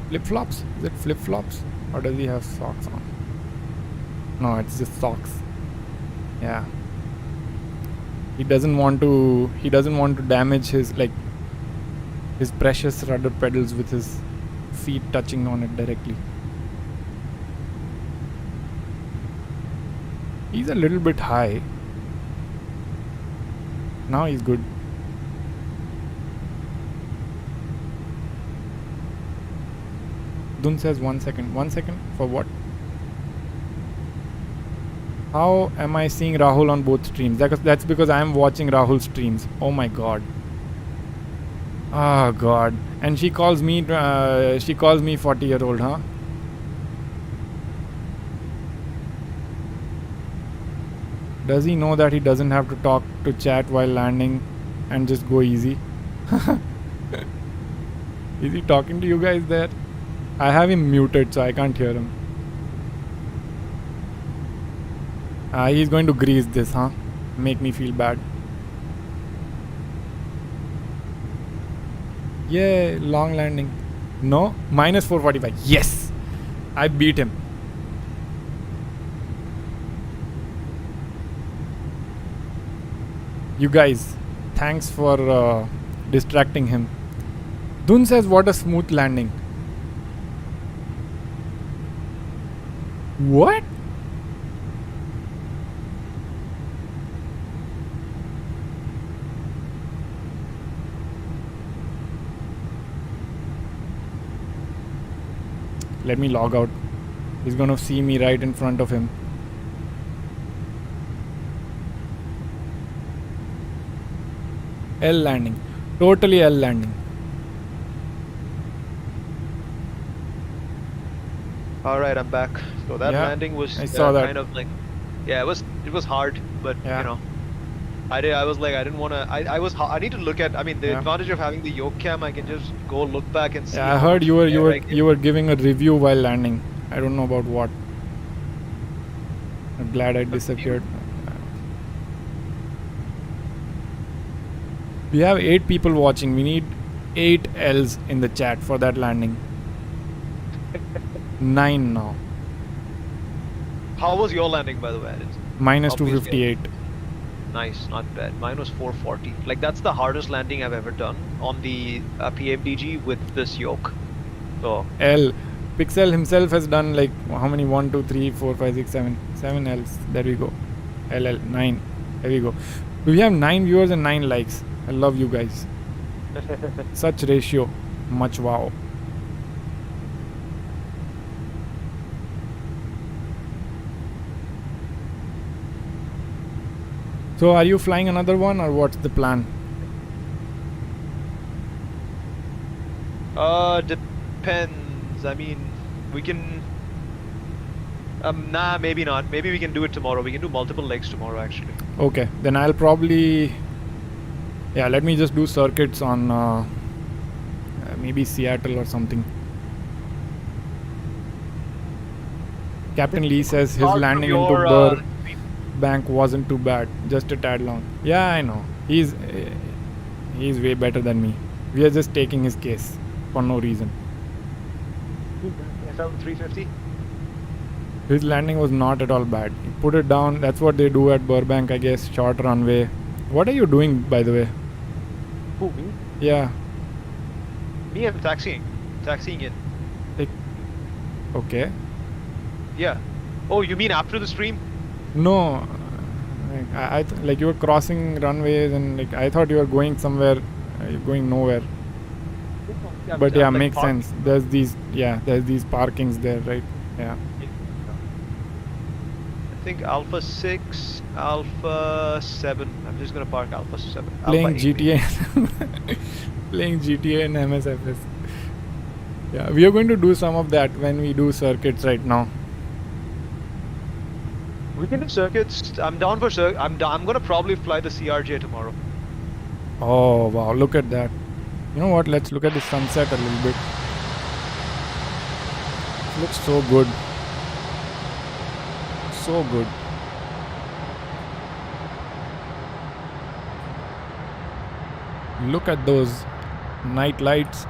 Flip-flops? Is it flip-flops? Or does he have socks on? No, it's just socks. Yeah. He doesn't want to damage his his precious rudder pedals with his feet touching on it directly. He's a little bit high. Now he's good. Dun says 1 second. 1 second? For what? How am I seeing Rahul on both streams? That's because I am watching Rahul's streams. Oh my god. Oh god. And she calls me 40-year-old, huh? Does he know that he doesn't have to talk to chat while landing and just go easy? Is he talking to you guys there? I have him muted so I can't hear him. He's going to grease this, huh? Make me feel bad. Yay, long landing. No, minus 445. Yes! I beat him. You guys, thanks for distracting him. Dun says, what a smooth landing. What? Let me log out. He's gonna see me right in front of him. L landing. Totally L landing. Alright, I'm back. So that landing was I saw that. kind of like, yeah, it was hard, but Yeah. you know, I didn't want to. I need to look at. I mean, the advantage of having the yoke cam, I can just go look back and see. Yeah, I heard you were giving a review while landing. I don't know about what. I'm glad I disappeared. We have 8 people watching. We need 8 L's in the chat for that landing. 9 now. How was your landing, by the way? Minus Obviously. 258. Nice, not bad. Mine was 440. Like, that's the hardest landing I've ever done on the PMDG with this yoke. So L. Pixel himself has done like how many? 1, 2, 3, 4, 5, 6, 7. 7 L's. There we go. LL 9. There we go. We have 9 viewers and 9 likes. I love you guys. Such ratio. Much wow. So are you flying another one or what's the plan? Depends. I mean, we can. Nah, maybe not. Maybe we can do it tomorrow. We can do multiple legs tomorrow, actually. Okay, then I'll probably. Yeah, let me just do circuits on maybe Seattle or something. Captain Lee says his landing into Burbank wasn't too bad, just a tad long. Yeah, I know. He's way better than me. We are just taking his case for no reason. FL350? His landing was not at all bad. He put it down. That's what they do at Burbank, I guess. Short runway. What are you doing, by the way? Who, me? Yeah. Me, I'm taxiing. Taxiing in. Like, okay. Yeah. Oh, you mean after the stream? No. Like you were crossing runways and like I thought you were going somewhere. You're going nowhere. But yeah, makes sense. There's these parkings there, right? Yeah. I think Alpha 6, Alpha 7. I'm just gonna park Alpha 7. Playing Alpha GTA. Playing GTA and MSFS. Yeah, we are going to do some of that when we do circuits right now. We can do circuits. I'm down for circuits. I'm gonna probably fly the CRJ tomorrow. Oh wow, look at that. You know what, let's look at the sunset a little bit. It looks so good. So good. Look at those night lights.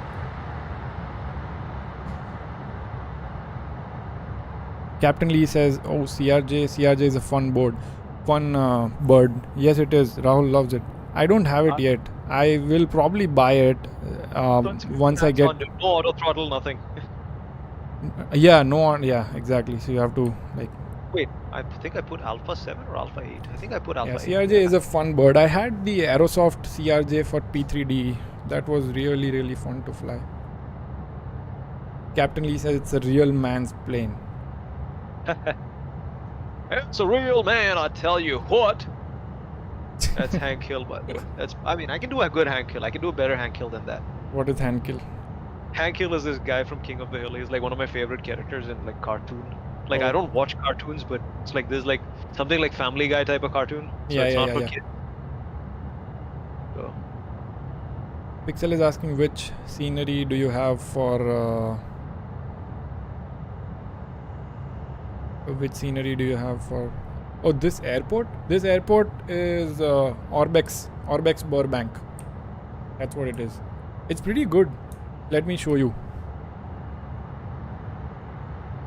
Captain Lee says, "Oh, CRJ is a fun bird. Yes, it is. Rahul loves it. I don't have it yet. I will probably buy it once I get. No auto throttle, nothing. Yeah, exactly. So you have to like. Wait, I think I put Alpha 7 or Alpha 8. I think I put Alpha 8. CRJ is a fun bird. I had the Aerosoft CRJ for P3D. That was really, really fun to fly. Captain Lee says it's a real man's plane. It's a real man, I tell you what. That's Hank Hill, but I can do a good Hank Hill. I can do a better Hank Hill than that. What is Hank Hill? Hank Hill is this guy from King of the Hill. He's like one of my favorite characters in like cartoon. Like Oh. I don't watch cartoons, but it's like there's like something like Family Guy type of cartoon. So Yeah, it's yeah, not for yeah. kids. So Pixel is asking which scenery do you have for oh, this airport? This airport is Orbex Burbank. That's what it is. It's pretty good. Let me show you.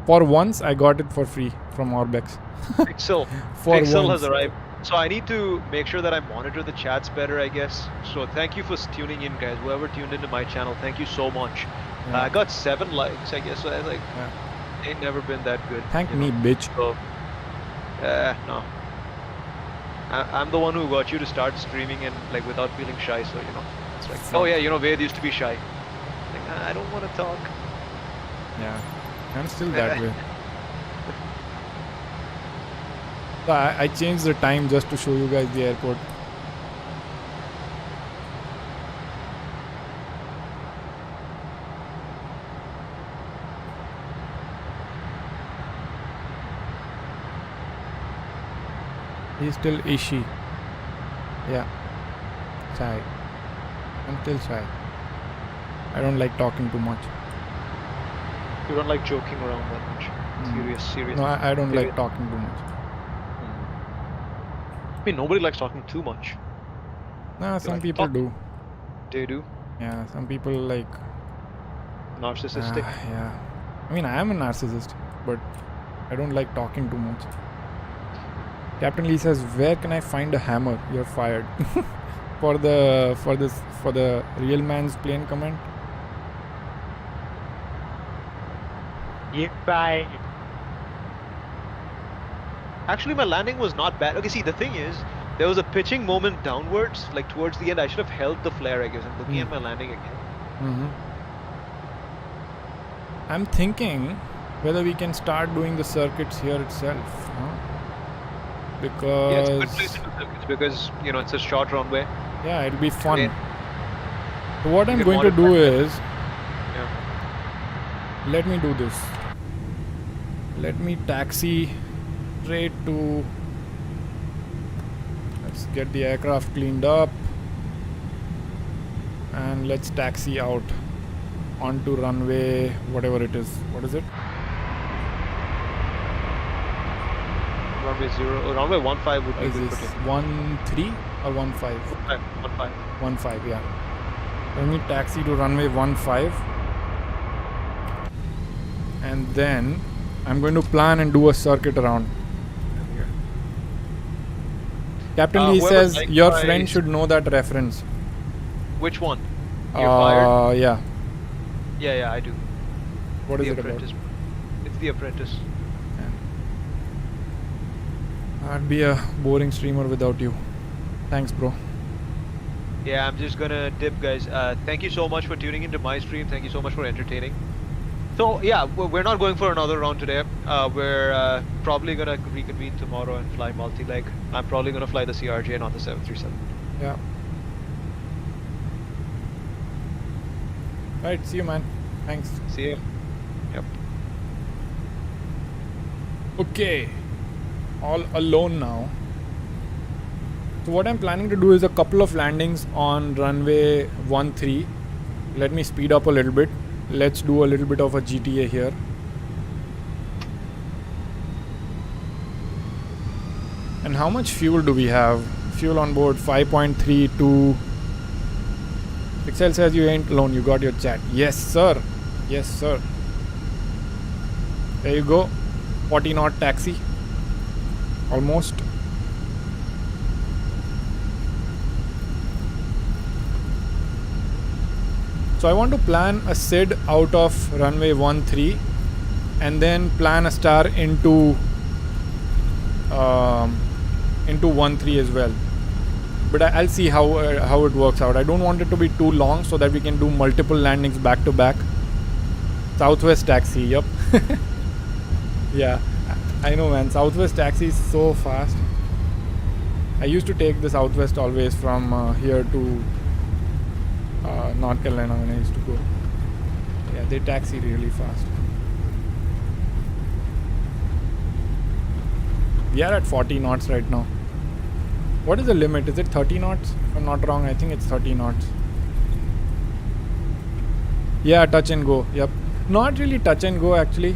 For once I got it for free from Orbex. Pixel For Pixel once. has arrived. So I need to make sure that I monitor the chats better, I guess. So thank you for tuning in, guys. Whoever tuned into my channel, thank you so much. Yeah. I got 7 likes, I guess. So I like Yeah. ain't never been that good. Thank you me, know. bitch. So, no. I'm the one who got you to start streaming and like without feeling shy. So it's like, oh yeah, Ved used to be shy. Like, I don't want to talk. Yeah, I'm still that way. So I changed the time just to show you guys the airport. He's still Ishi. Yeah. Shy. I'm still shy. I don't like talking too much. You don't like joking around that much. Serious. No, I don't like Serious. talking too much. I mean, nobody likes talking too much. Nah, some like, people talk. do. They do. Yeah, some people like. Narcissistic. Yeah. I mean, I am a narcissist, but I don't like talking too much. Captain Lee says, "Where can I find a hammer?" You're fired. for the real man's plane comment. You're right. Actually, my landing was not bad. Okay, see, the thing is, there was a pitching moment downwards, like towards the end. I should have held the flare, I guess. I'm looking at my landing again. Mm-hmm. I'm thinking whether we can start doing the circuits here itself, huh? Because Yeah, it's a good place to do circuits because, it's a short runway. yeah, it'll be fun. Yeah. So what I'm can going to do modify is, Yeah. let me do this. Let me taxi straight to. Let's get the aircraft cleaned up, and let's taxi out onto runway, whatever it is. What is it? Runway 0, runway 15 would be Is good this for 13 or 15? 15. 15, yeah. Let me taxi to runway 15, and then I'm going to plan and do a circuit around. Captain Lee whoever says likes your my- friend should know that reference. Which one? You're fired? Yeah. Yeah, I do. What is The it about? Apprentice. It's The Apprentice. I'd be a boring streamer without you. Thanks, bro. Yeah, I'm just gonna dip, guys. Thank you so much for tuning into my stream. Thank you so much for entertaining. So yeah, we're not going for another round today. We're probably gonna reconvene tomorrow and fly multi-leg. I'm probably gonna fly the CRJ, not the 737. Yeah. Right, see you, man. Thanks. See ya. Yep. Okay. All alone now. So what I'm planning to do is a couple of landings on runway 13. Let me speed up a little bit. Let's do a little bit of a GTA here. And how much fuel do we have? Fuel on board 5.32. Pixel says you ain't alone, you got your chat. Yes sir, yes sir. There you go, 40 knot taxi, almost. So I want to plan a SID out of runway 13 and then plan a star into 13 as well. But I'll see how it works out. I don't want it to be too long so that we can do multiple landings back to back. Southwest taxi, yep. Yeah, I know man, Southwest taxi is so fast. I used to take the Southwest always from here to North Carolina when I used to go. Yeah, they taxi really fast. We are at 40 knots right now. What is the limit? Is it 30 knots? If I'm not wrong, I think it's 30 knots. Yeah, touch and go. Yep. Not really touch and go actually.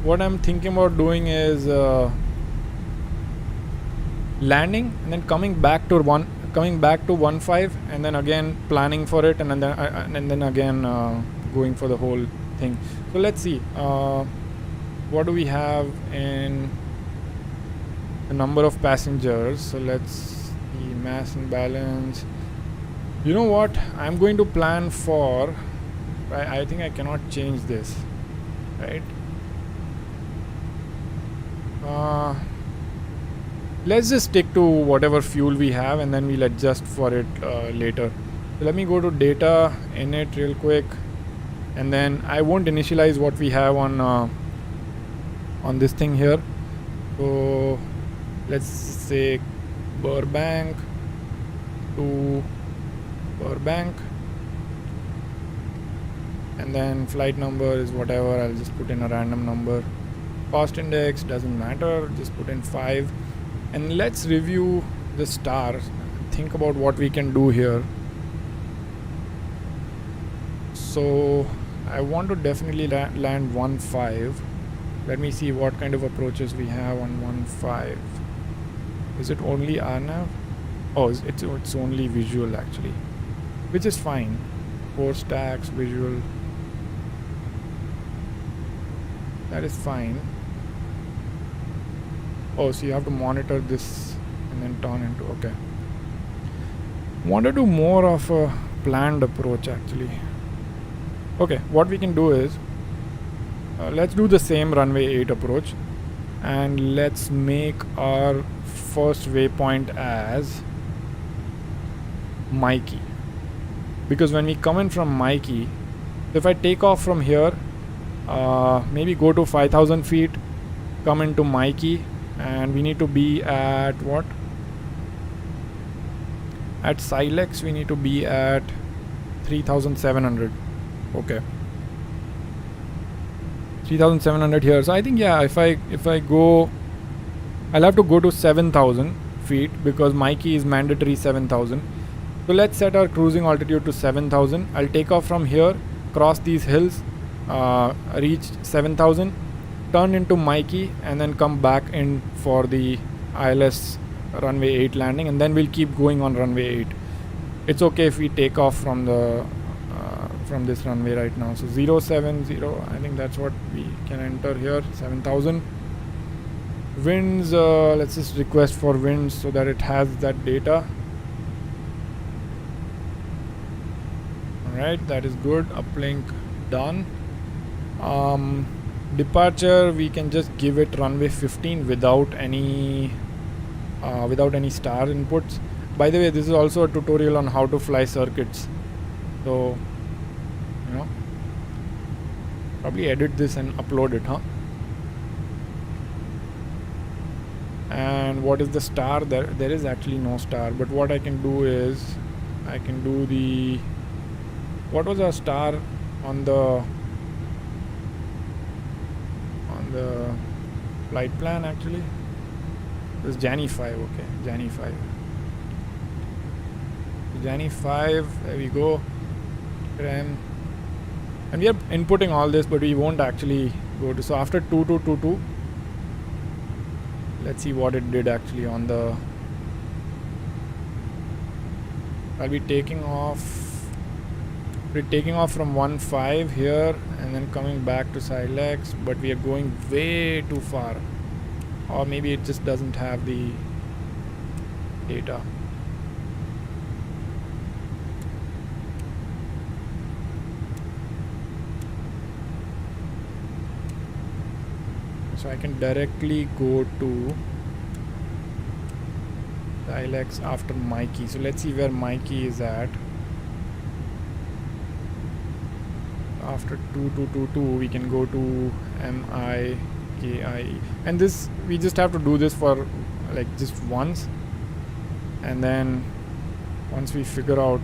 What I'm thinking about doing is landing and then coming back to 1.5 and then again planning for it and then again going for the whole thing. So let's see. What do we have in the number of passengers? So let's see, mass and balance. You know what? I'm going to plan for. I think I cannot change this, right? Let's just stick to whatever fuel we have and then we'll adjust for it later. So let me go to data init real quick, and then I won't initialize what we have on this thing here. So let's say Burbank to Burbank, and then flight number is whatever. I'll just put in a random number. Cost index doesn't matter, just put in 5. And let's review the stars. Think about what we can do here. So I want to definitely land 1.5. Let me see what kind of approaches we have on 1.5. Is it only RNAV? Oh, it's only visual actually, which is fine. 4 stacks, visual. That is fine. Oh, so you have to monitor this and then turn into, okay. Want to do more of a planned approach actually. Okay, what we can do is, let's do the same runway 8 approach and let's make our first waypoint as Mikey. Because when we come in from Mikey, if I take off from here, maybe go to 5,000 feet, come into Mikey, and we need to be at what? At Silex we need to be at 3,700. Okay, 3,700 here. So I think yeah, if I go, I'll have to go to 7,000 feet because Mikey is mandatory 7,000. So let's set our cruising altitude to 7,000. I'll take off from here, cross these hills, reach 7,000, turn into Mikey, and then come back in for the ILS runway 8 landing, and then we'll keep going on runway 8. It's okay if we take off from the from this runway right now. So 070, I think that's what we can enter here. 7,000. Winds, let's just request for winds so that it has that data. Alright, that is good. Uplink done. Departure, we can just give it runway 15 without any star inputs. By the way, this is also a tutorial on how to fly circuits, so you know, probably edit this and upload it, huh? And what is the star? There is actually no star, but what I can do is I can do the, what was our star on the flight plan actually? This is Jani 5. Okay, Jani 5. Jani 5, there we go. RAM. And we are inputting all this, but we won't actually go to, so after 2222, let's see what it did actually on the, I'll be taking off we're taking off from 1.5 here and then coming back to Silex, but we are going way too far, or maybe it just doesn't have the data. So I can directly go to Silex after Mikey. So let's see where Mikey is at. After 2222 we can go to MIKIE, and this we just have to do this for like just once, and then once we figure out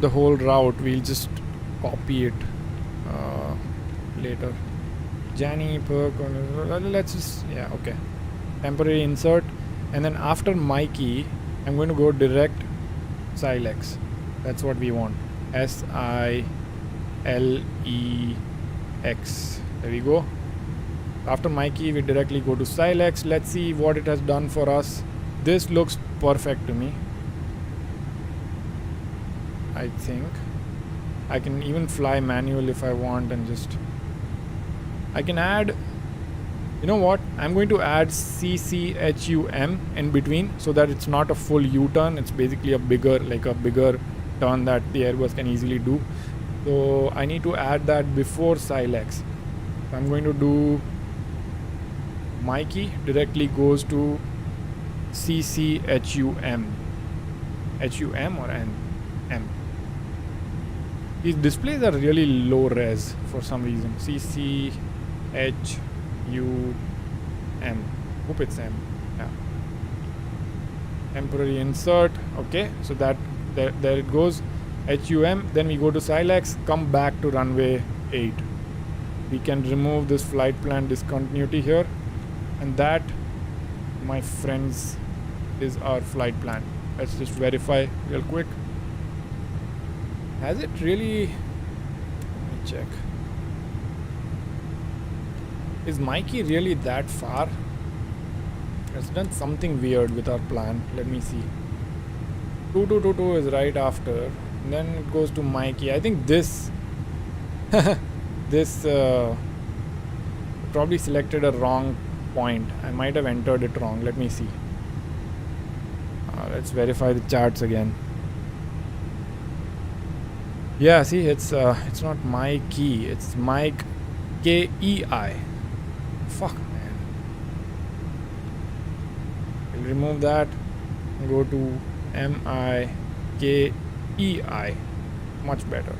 the whole route, we'll just copy it later. Janny perk, let's just, yeah, okay, temporary insert, and then after Mikey I'm going to go direct Silex. That's what we want. SILEX. There we go. After Mikey we directly go to Silex. Let's see what it has done for us. This looks perfect to me. I think I can even fly manual if I want, and just I can add, you know what, I'm going to add CCHUM in between so that it's not a full U-turn. It's basically a bigger turn that the Airbus can easily do. So I need to add that before Silex. So I'm going to do Mikey directly goes to CCHUM. HUM or N? M. These displays are really low res for some reason. CCHUM. Hope it's M. Yeah. Temporary insert. Okay, so that there it goes. HUM. Then we go to Silex. Come back to runway 8. We can remove this flight plan discontinuity here, and that, my friends, is our flight plan. Let's just verify real quick. Has it really? Let me check. Is Mikey really that far? It's done something weird with our plan. Let me see. 2222 is right after. And then it goes to Mikey. I think this this probably selected a wrong point. I might have entered it wrong. Let me see. Let's verify the charts again. Yeah, see, it's not Mikey. It's Mike KEI. Fuck, man. We'll remove that and go to MIKEI. Much better.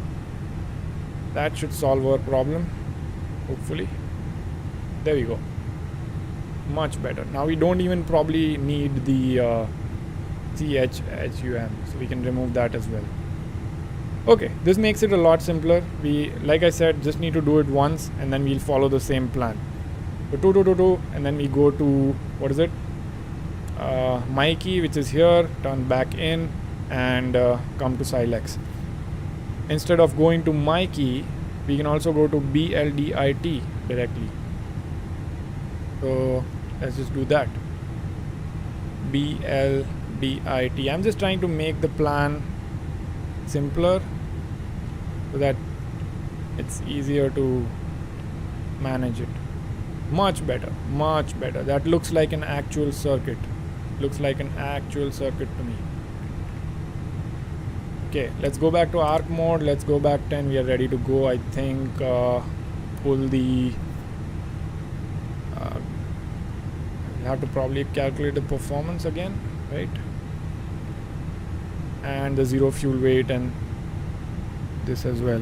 That should solve our problem, hopefully. There we go. Much better. Now we don't even probably need the CHUM, so we can remove that as well. Okay, this makes it a lot simpler. We, like I said, just need to do it once and then we'll follow the same plan. So 2222, and then we go to, what is it? Mikey, which is here, turn back in and come to Silex. Instead of going to Mikey, we can also go to BLDIT directly. So let's just do that. BLDIT. I'm just trying to make the plan simpler so that it's easier to manage it. Much better, much better. That looks like an actual circuit. Looks like an actual circuit to me. Okay, let's go back to arc mode. Let's go back 10. We are ready to go. I think pull the we'll have to probably calculate the performance again, right? And the zero fuel weight and this as well.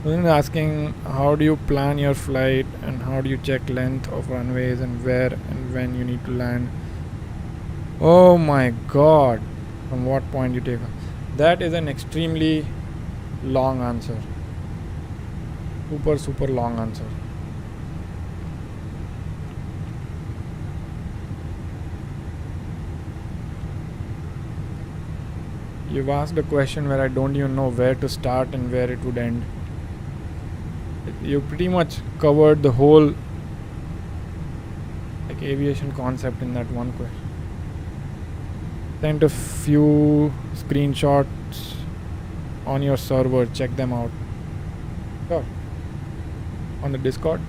Then asking, how do you plan your flight and how do you check length of runways and where and when you need to land? Oh my god, from what point you take off? That is an extremely long answer. Super long answer. You've asked a question where I don't even know where to start and where it would end. You pretty much covered the whole like aviation concept in that one question. Sent a few screenshots on your server, check them out. Sure. On the Discord.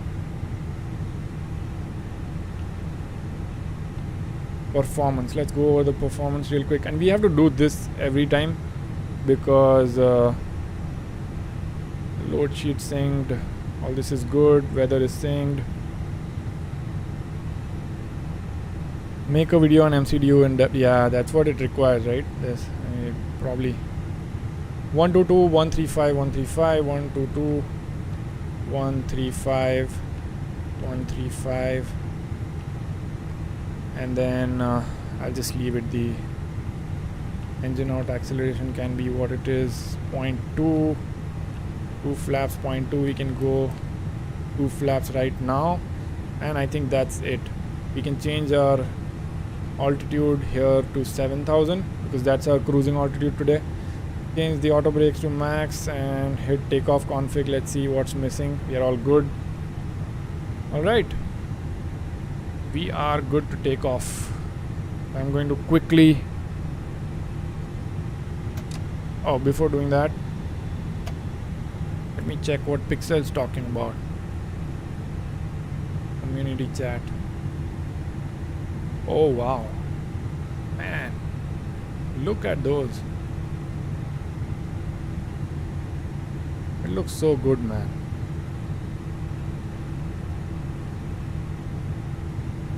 Performance, let's go over the performance real quick, and we have to do this every time because load sheet synced, all this is good, weather is synced. Make a video on MCDU and yeah, that's what it requires, right? This probably 122 135 135 122 135 135, and then I'll just leave it. The engine out acceleration can be what it is, 0.2, 2 flaps, 0.2. We can go 2 flaps right now, and I think that's it. We can change our altitude here to 7,000 because that's our cruising altitude today. Change the auto brakes to max and hit takeoff config. Let's see what's missing. We are all good. All right, we are good to take off. I'm going to quickly, before doing that, let me check what Pixel's talking about. Community chat. Oh wow, man, look at those. It looks so good, man.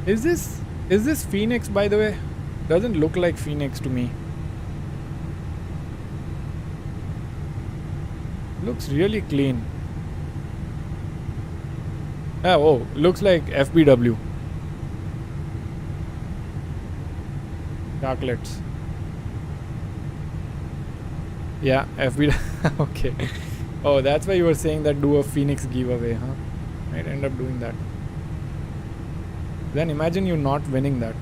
Is this Phoenix, by the way? Doesn't look like Phoenix to me. Looks really clean. Looks like FBW. Darklets. Yeah, FB. Okay. Oh, that's why you were saying that do a Phoenix giveaway, huh? Might end up doing that. Then imagine you not winning that.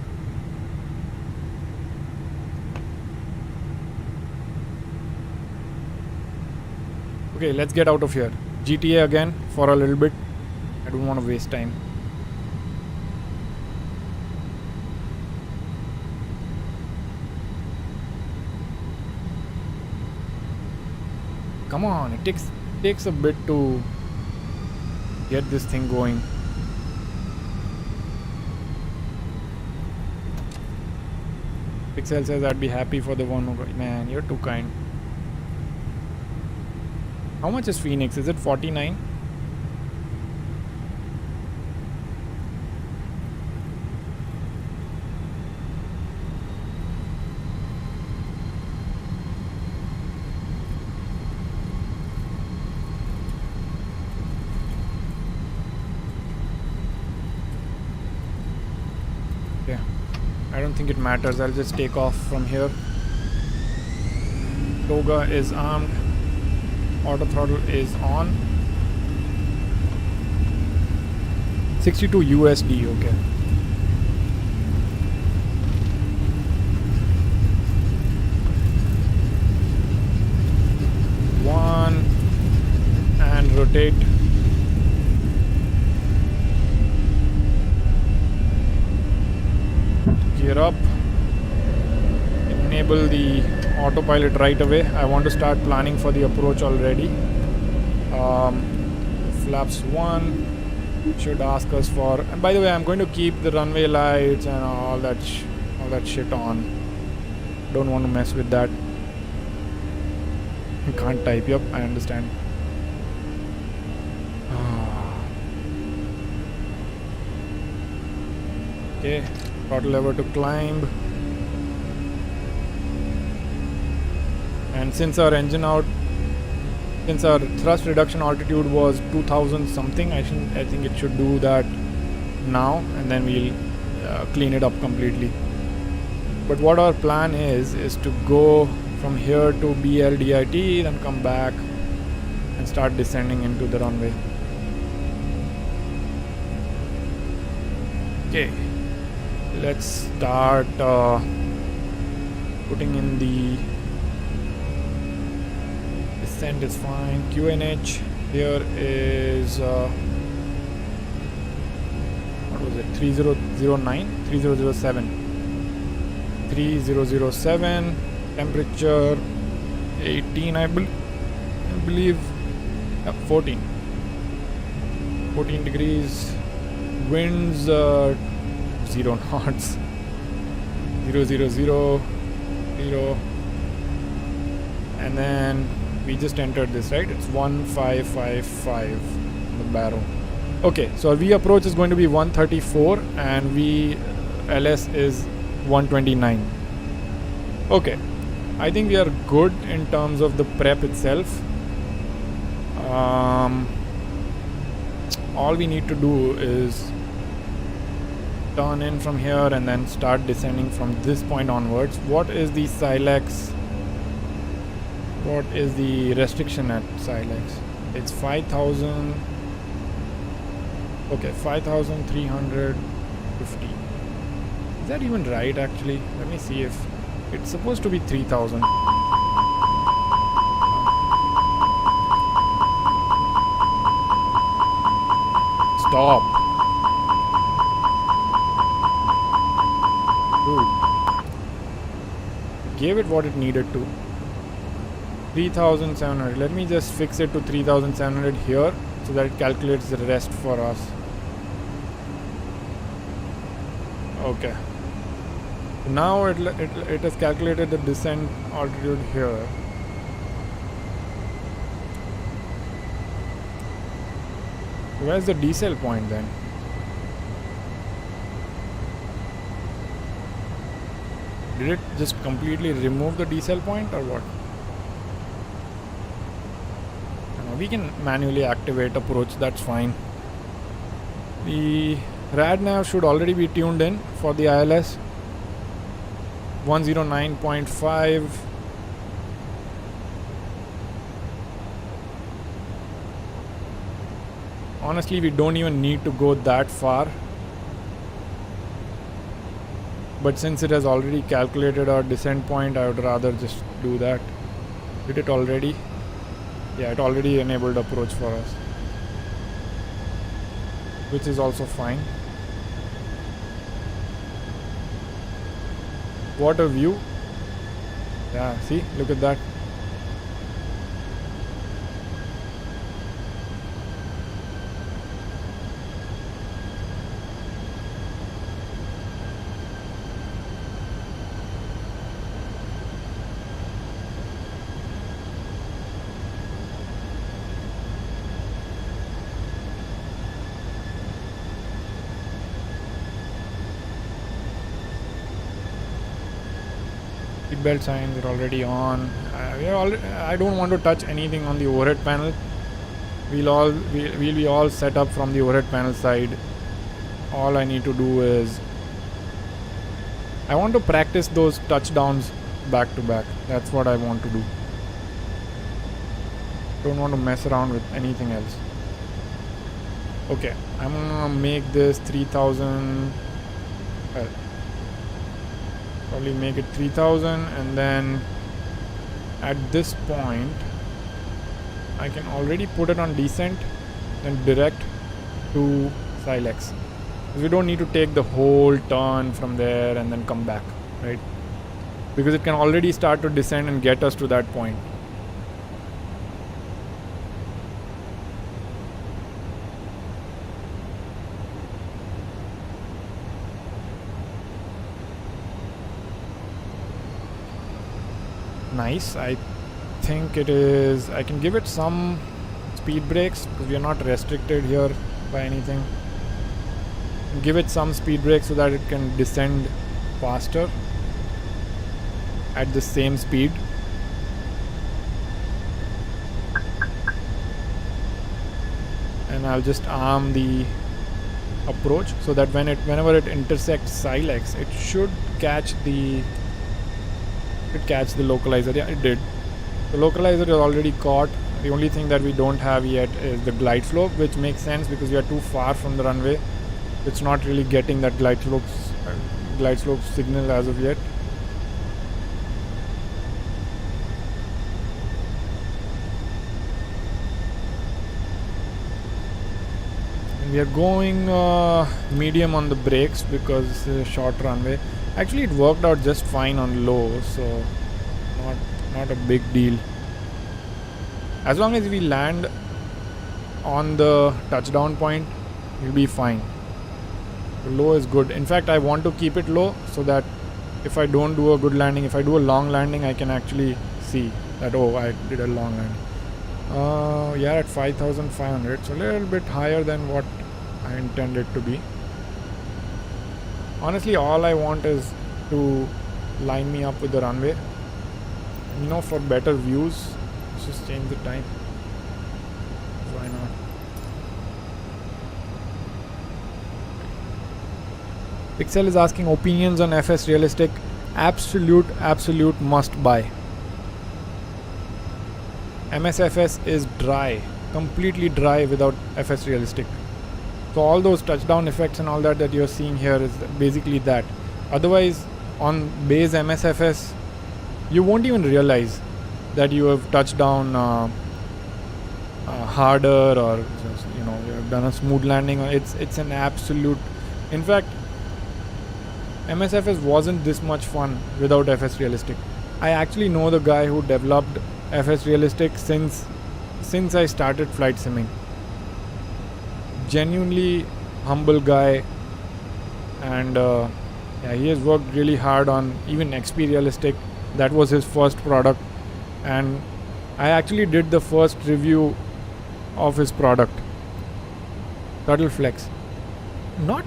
Okay, let's get out of here. GTA again for a little bit. I don't want to waste time. Come on, it takes a bit to get this thing going. Pixel says I'd be happy for the one who... Man, you're too kind. How much is Phoenix? Is it 49? I don't think it matters. I'll just take off from here. Toga is armed. Auto throttle is on. 62 USD, okay. One and rotate. Gear up. Enable the autopilot right away. I want to start planning for the approach already. Flaps 1 should ask us for, and by the way, I'm going to keep the runway lights and all that shit on. Don't want to mess with that. You can't type. Yep, I understand. Okay, throttle lever to climb. And since our thrust reduction altitude was 2000 something, I think it should do that now, and then we'll clean it up completely. But what our plan is to go from here to BLDIT, then come back and start descending into the runway. Okay, let's start putting in the descent is fine. QNH here is what was was it 3009, 3007, 3007, temperature 18, I believe, 14 degrees, winds 0 knots, 000, and then we just entered this, right? It's 1555 on the barrow. Okay, so our V approach is going to be 134 and V LS is 129. Okay, I think we are good in terms of the prep itself. All we need to do is turn in from here and then start descending from this point onwards. What is the Silex? What is the restriction at Silex? It's 5,000. Okay, 5,350. Is that even right actually? Let me see if it's supposed to be 3,000. Stop. Dude. Gave it what it needed to. 3,700. Let me just fix it to 3,700 here so that it calculates the rest for us. Okay. Now it has calculated the descent altitude here. Where's the decel point then? Did it just completely remove the decel point or what? We can manually activate approach, that's fine. The RadNav should already be tuned in for the ILS. 109.5. Honestly, we don't even need to go that far. But since it has already calculated our descent point, I would rather just do that. Did it already? Yeah, it already enabled approach for us, which is also fine. What a view. Yeah, see, look at that. Seatbelt signs are already on. I don't want to touch anything on the overhead panel. We'll be all set up from the overhead panel side. All I need to do is I want to practice those touchdowns back to back. That's what I want to do. Don't want to mess around with anything else. Okay, I'm gonna make this 3,000. Well, probably make it 3,000, and then at this point I can already put it on descent and direct to Silex. We don't need to take the whole turn from there and then come back, right? Because it can already start to descend and get us to that point. Nice. I think it is. I can give it some speed brakes because we are not restricted here by anything. Give it some speed brakes so that it can descend faster at the same speed. And I'll just arm the approach so that whenever it intersects Silex, it should catch the localizer. Yeah, it did. The localizer is already caught. The only thing that we don't have yet is the glide slope, which makes sense because we are too far from the runway. It's not really getting that glide slope signal as of yet. We are going medium on the brakes because it's a short runway. Actually, it worked out just fine on low, so not a big deal. As long as we land on the touchdown point, we'll be fine. The low is good. In fact, I want to keep it low so that if I don't do a good landing, if I do a long landing, I can actually see that, oh, I did a long landing. Yeah, at 5,500, so a little bit higher than what I intended to be. Honestly, all I want is to line me up with the runway. You know, for better views, let's just change the time. Why not? Pixel is asking opinions on FS Realistic. Absolute must buy. MSFS is dry, completely dry without FS Realistic. So all those touchdown effects and all that you're seeing here is basically that. Otherwise, on base MSFS, you won't even realize that you have touched down harder, or just, you know, you have done a smooth landing. It's an absolute. In fact, MSFS wasn't this much fun without FS Realistic. I actually know the guy who developed FS Realistic since I started flight simming. Genuinely humble guy, and yeah, he has worked really hard on even XP Realistic. That was his first product, and I actually did the first review of his product, Subtle Flex. Not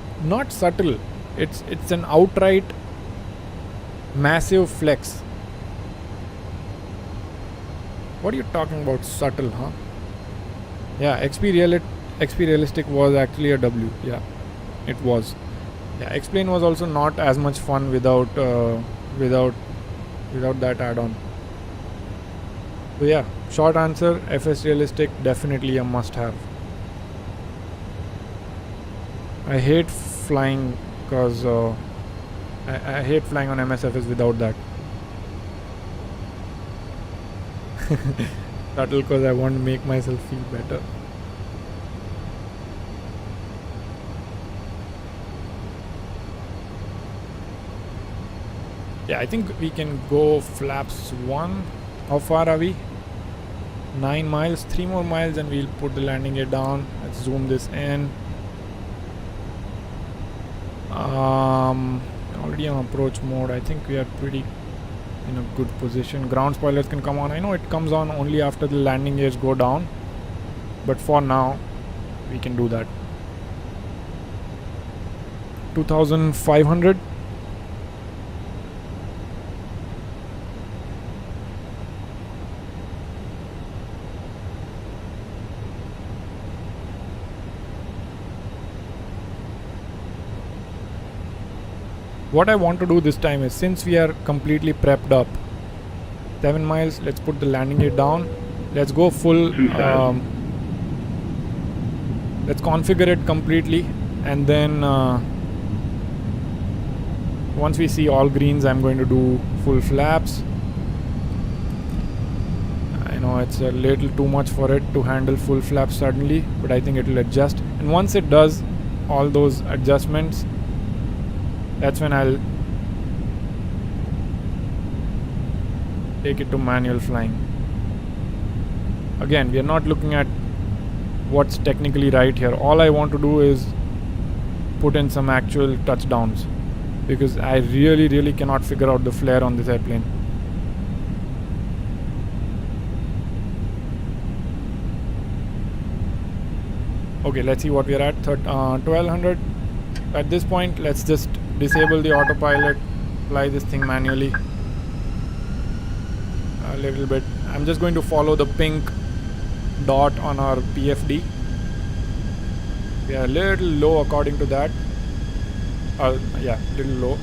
subtle. It's an outright massive flex. What are you talking about, subtle, huh? Yeah, XP Realistic was actually a W. Yeah, it was. Yeah, X-Plane was also not as much fun without that add-on. So yeah, short answer, FS Realistic definitely a must-have. I hate flying because I hate flying on MSFS without that. Subtle because I want to make myself feel better. Yeah, I think we can go flaps 1. How far are we? 9 miles, 3 more miles and we'll put the landing gear down. Let's zoom this in. Already on approach mode. I think we are pretty in a good position. Ground spoilers can come on. I know it comes on only after the landing gears go down, but for now we can do that. 2,500. What I want to do this time is, since we are completely prepped up, 7 miles, let's put the landing gear down. Let's go full, let's configure it completely, and then once we see all greens, I'm going to do full flaps. I know it's a little too much for it to handle full flaps suddenly, but I think it will adjust. And once it does all those adjustments, that's when I'll take it to manual flying. Again, we are not looking at what's technically right here. All I want to do is put in some actual touchdowns, because I really cannot figure out the flare on this airplane. Okay, let's see what we are at. 1200. At this point, let's just disable the autopilot, fly this thing manually a little bit. I'm just going to follow the pink dot on our PFD. We are a little low according to that. Yeah, little low.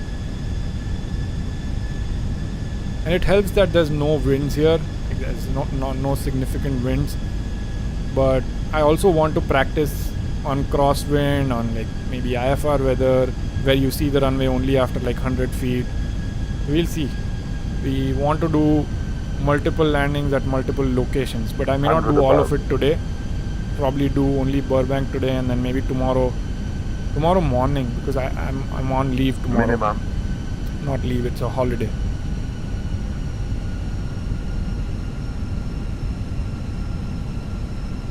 And it helps that there's no winds here. There's no significant winds. But I also want to practice on crosswind, on like maybe IFR weather, where you see the runway only after like 100 feet. We'll see. We want to do multiple landings at multiple locations, but I may not do all of it today. probably do only Burbank today, and then maybe tomorrow morning, because I'm on leave tomorrow. Minimum. Not leave, it's a holiday.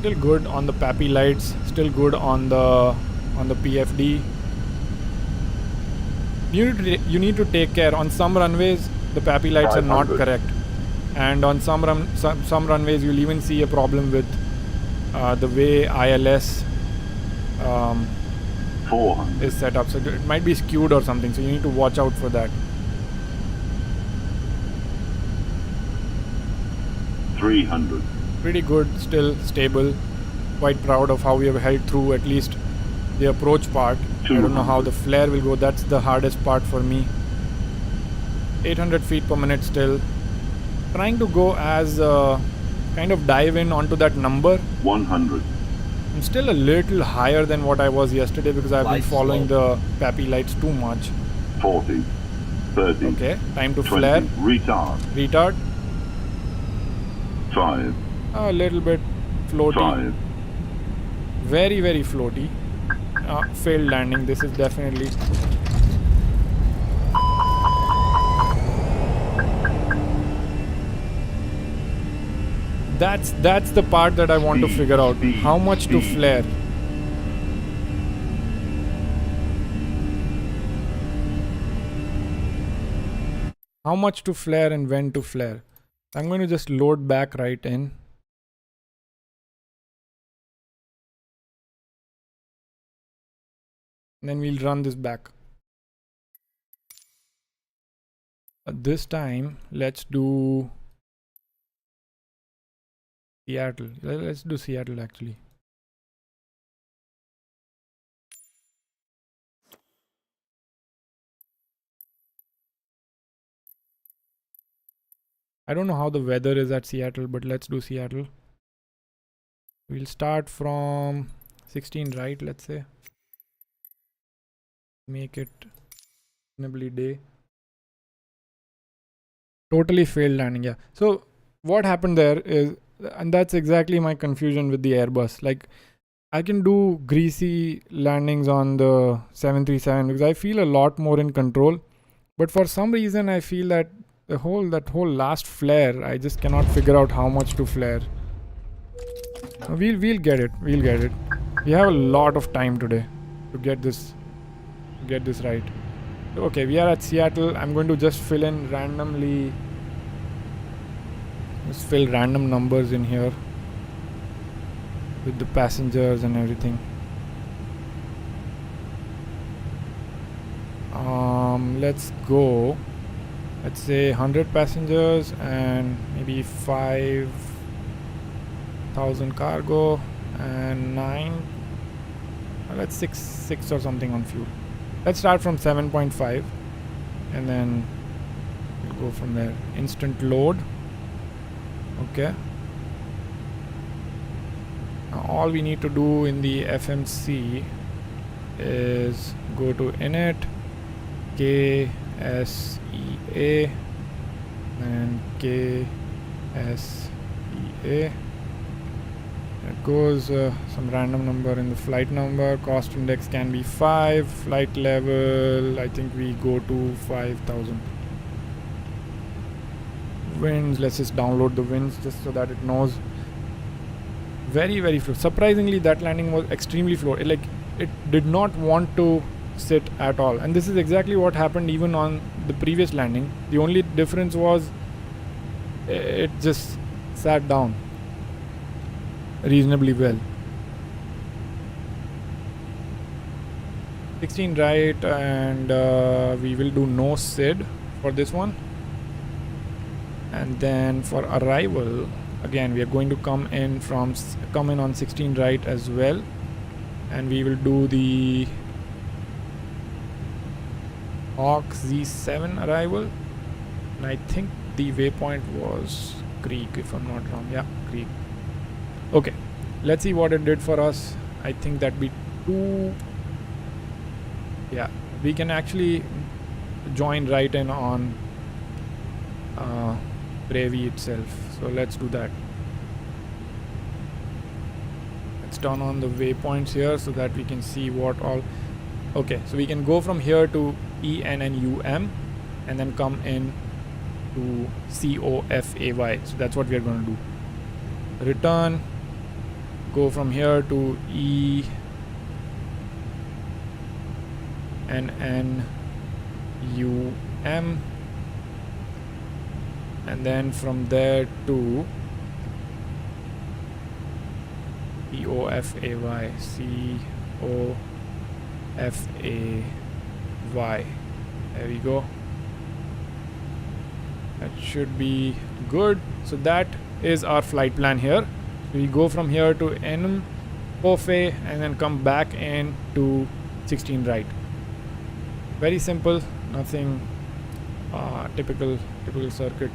Still good on the PAPI lights, still good on the PFD. You need to take care. On some runways the PAPI lights are not 500. correct, and on some runways you'll even see a problem with the way ILS 400. is set up, so it might be skewed or something, so you need to watch out for that. 300. Pretty good, still stable. Quite proud of how we have held through at least the approach part. I don't know how the flare will go. That's the hardest part for me. 800 feet per minute still. Trying to go as kind of dive in onto that number. 100. I'm still a little higher than what I was yesterday because I've been Lights following low. the PAPI lights too much. 40. 30. Okay, time to 20. flare. Retard. Retard. 5. A little bit floaty. 5. Very, very floaty. Failed landing. This is definitely. That's the part that I want to figure out. How much to flare? How much to flare and when to flare? I'm going to just load back right in. Then we'll run this back. This time, let's do Seattle. Let's do Seattle actually. I don't know how the weather is at Seattle, but let's do Seattle. We'll start from 16 right, let's say. Make it reasonably day. Totally failed landing, yeah. So what happened there is, and that's exactly my confusion with the Airbus. Like, I can do greasy landings on the 737 because I feel a lot more in control. But for some reason, I feel that that whole last flare, I just cannot figure out how much to flare. We'll get it. We'll get it. We have a lot of time today to get this right. Okay, we are at Seattle. I'm going to just fill in randomly. Just fill random numbers in here with the passengers and everything. Let's go. Let's say 100 passengers and maybe 5,000 cargo and 9. Let's 6 or something on fuel. Let's start from 7.5 and then we'll go from there. Instant load. Okay. Now all we need to do in the FMC is go to init, KSEA and KSEA. It goes some random number in the flight number. Cost index can be 5. Flight level, I think we go to 5,000. Winds, let's just download the winds just so that it knows. Very, very flow. Surprisingly, that landing was extremely flow. It did not want to sit at all. And this is exactly what happened even on the previous landing. The only difference was it just sat down reasonably well. 16 right, and we will do no SID for this one. And then for arrival, again we are going to come in on 16 right as well, and we will do the Hawk Z7 arrival, and I think the waypoint was Creek if I'm not wrong. Yeah, Creek. Okay, let's see what it did for us. I think that'd be 2. Yeah, we can actually join right in on Bravey itself. So let's do that. Let's turn on the waypoints here so that we can see what all. Okay, so we can go from here to ENNUM and then come in to COFAY. So that's what we are going to do. Return, go from here to ENNUM, and then from there to COFAY. There we go. That should be good. So that is our flight plan here. So we go from here to NM, COFAY, and then come back in to 16 right. Very simple, nothing typical circuit.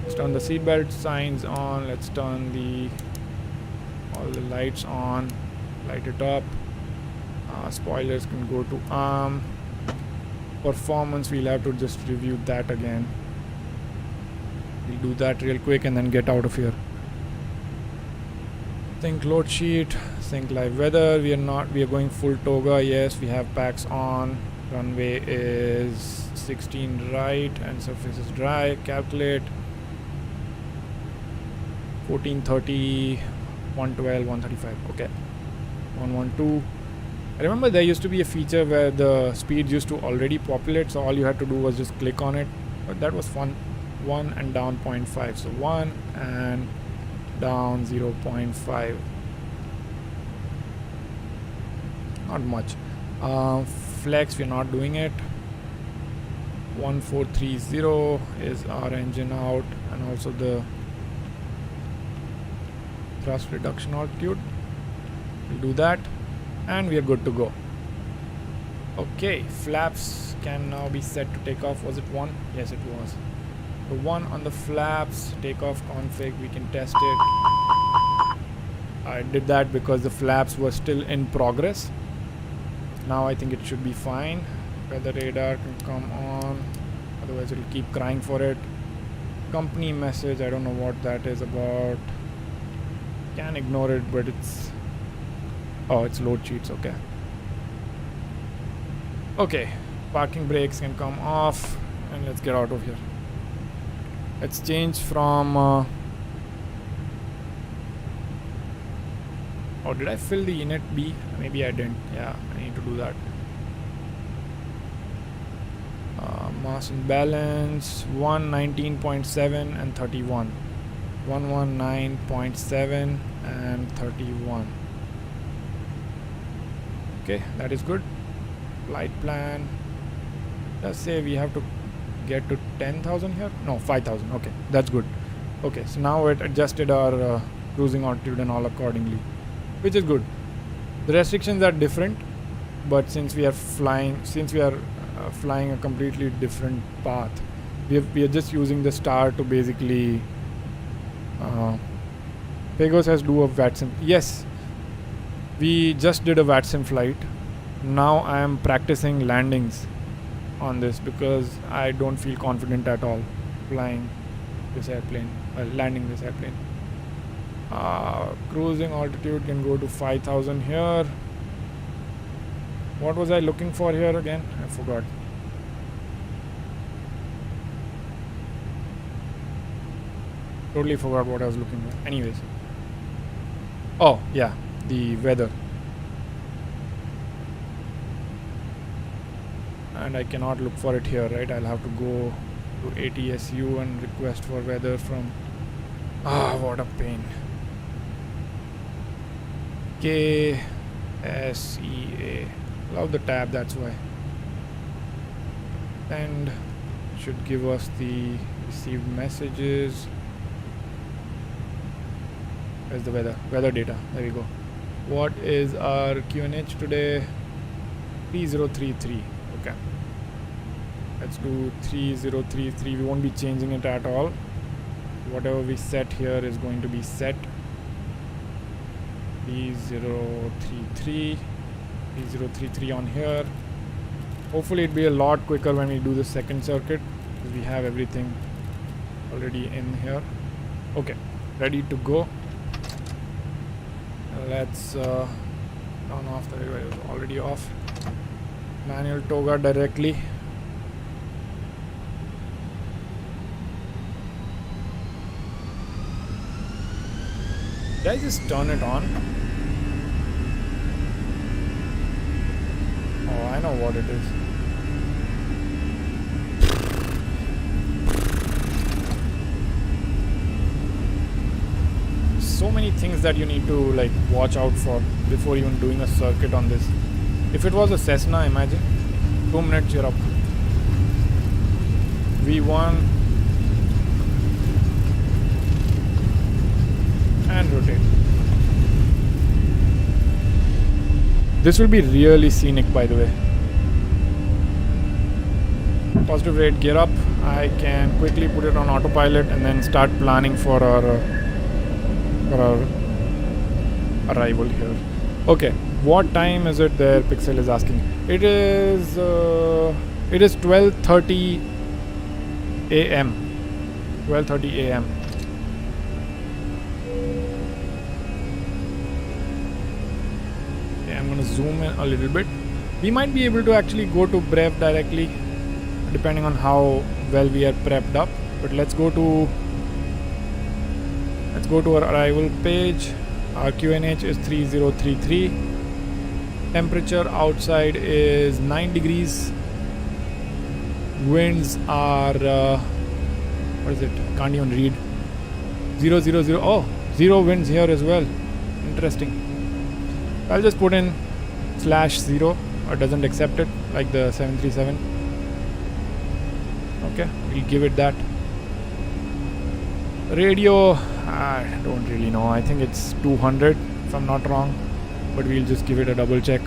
Let's turn the seatbelt signs on. Let's turn all the lights on. Light it up. Spoilers can go to ARM. Performance, we'll have to just review that again. We'll do that real quick and then get out of here. Sync load sheet, sync live weather. We are going full toga. Yes, we have packs on. Runway is 16 right and surface is dry. Calculate 1430, 112, 135. Okay, 112. I remember there used to be a feature where the speeds used to already populate, so all you had to do was just click on it. But that was fun. 1 and down 0.5. So 1 and down 0.5. Not much. Flex, we're not doing it. 1430 is our engine out, and also the thrust reduction altitude. We'll do that, and we are good to go. Okay, flaps can now be set to take off. Was it 1? Yes, it was. The 1 on the flaps, takeoff config, we can test it. I did that because the flaps were still in progress. Now I think it should be fine. Weather radar can come on, otherwise it will keep crying for it. Company message, I don't know what that is about. Can ignore it, but it's load sheets. Okay. Okay, parking brakes can come off, and let's get out of here. Let's change from oh, did I fill the init B? Maybe I didn't. Yeah, I need to do that. Mass and balance 119.7 and 31. 119.7 and 31. Okay, that is good. Flight plan. Let's say we have to get to 10,000 here. No, 5,000. Okay, that's good. Okay, so now it adjusted our cruising altitude and all accordingly, which is good. The restrictions are different, but since we are flying a completely different path, we are just using the star to basically Pagos has do a VATSIM. Yes, we just did a VATSIM flight. Now I am practicing landings on this because I don't feel confident at all flying this airplane, landing this airplane. Cruising altitude can go to 5,000 here. What was I looking for here again? I forgot. Totally forgot what I was looking for. Anyways. Oh, yeah. The weather. And I cannot look for it here, right? I'll have to go to ATSU and request for weather from... what a pain. KSEA. Love the tab, that's why. And should give us the received messages. Where's the weather data? There we go. What is our QNH today? 3033. Okay, let's do 3033. We won't be changing it at all. Whatever we set here is going to be set. 3033 on here. Hopefully it'll be a lot quicker when we do the second circuit because we have everything already in here. Okay, ready to go. Let's turn off the radio. It was already off. Manual toga directly. Did I just turn it on? Oh, I know what it is. So many things that you need to like watch out for before even doing a circuit on this. If it was a Cessna, imagine 2 minutes you're up. V1 and rotate. This will be really scenic, by the way. Positive rate, gear up. I can quickly put it on autopilot and then start planning for our arrival here. Okay, what time is it there? Pixel is asking. It is 12:30 a.m. 12:30 a.m. Okay, I'm gonna zoom in a little bit. We might be able to actually go to Brev directly, depending on how well we are prepped up. But let's go to our arrival page. Our QNH is 3033. Temperature outside is 9 degrees. Winds are what is it? Can't even read. 000. Oh, 0 winds here as well. Interesting. I'll just put in /0. Or doesn't accept it like the 737. Okay, we'll give it that. Radio, I don't really know. I think it's 200 if I'm not wrong, but we'll just give it a double check.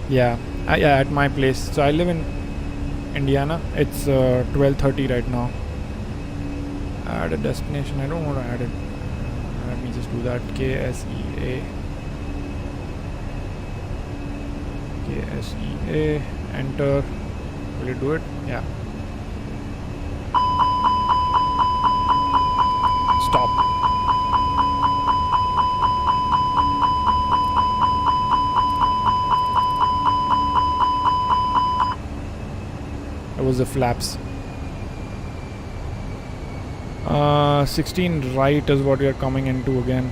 Yeah, at my place. So I live in Indiana. It's 12:30 right now. Add a destination. I don't want to add it. Let me just do that. KSEA. Enter. Will it do it? Yeah. Stop. That was the flaps. 16 right is what we are coming into again.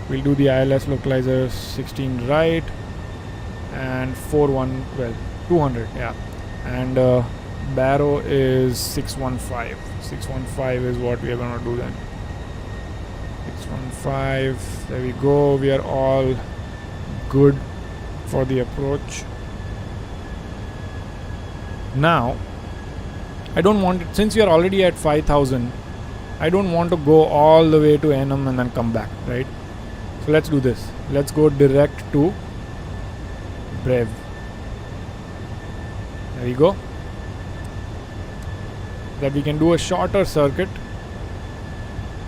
We'll do the ILS localizer. 16 right and 200, yeah. And Barrow is 615. 615 is what we are going to do then. 615. There we go. We are all good for the approach. Now, I don't want it, since we are already at 5000, I don't want to go all the way to NM and then come back, right? So let's do this. Let's go direct to Brev. There you go. That we can do a shorter circuit.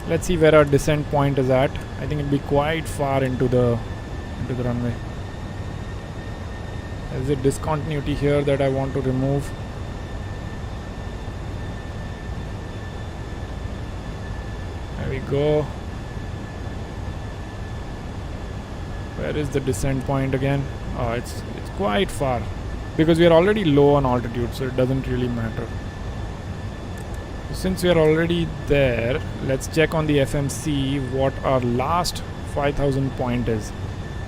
Let's see where our descent point is at. I think it'll be quite far into the runway. There's a discontinuity here that I want to remove. There we go. Where is the descent point again? Oh, it's quite far because we are already low on altitude, so it doesn't really matter. Since we are already there, let's check on the FMC what our last 5000 point is.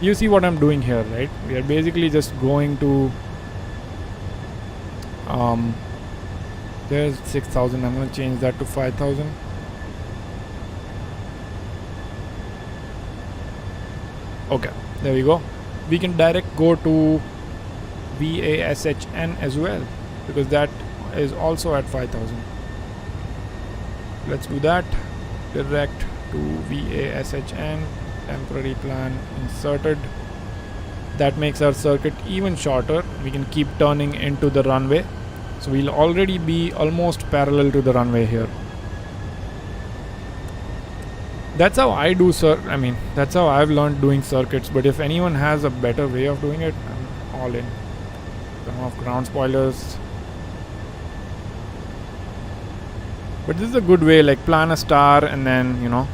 You see what I'm doing here, right? We are basically just going to there's 6000. I'm going to change that to 5000. Okay, there we go. We can direct go to VASHN as well because that is also at 5000. Let's do that. Direct to VASHN. Temporary plan inserted. That makes our circuit even shorter. We can keep turning into the runway. So we'll already be almost parallel to the runway here. That's how I do that's how I've learned doing circuits. But if anyone has a better way of doing it, I'm all in. Turn off ground spoilers. But this is a good way, like plan a star and then, you know.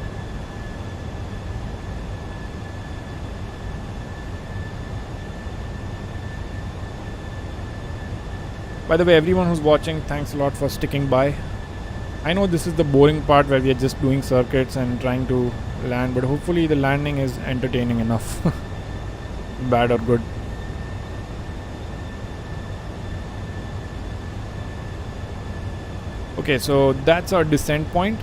By the way, everyone who's watching, thanks a lot for sticking by. I know this is the boring part where we are just doing circuits and trying to land, but hopefully the landing is entertaining enough. Bad or good. Okay, so that's our descent point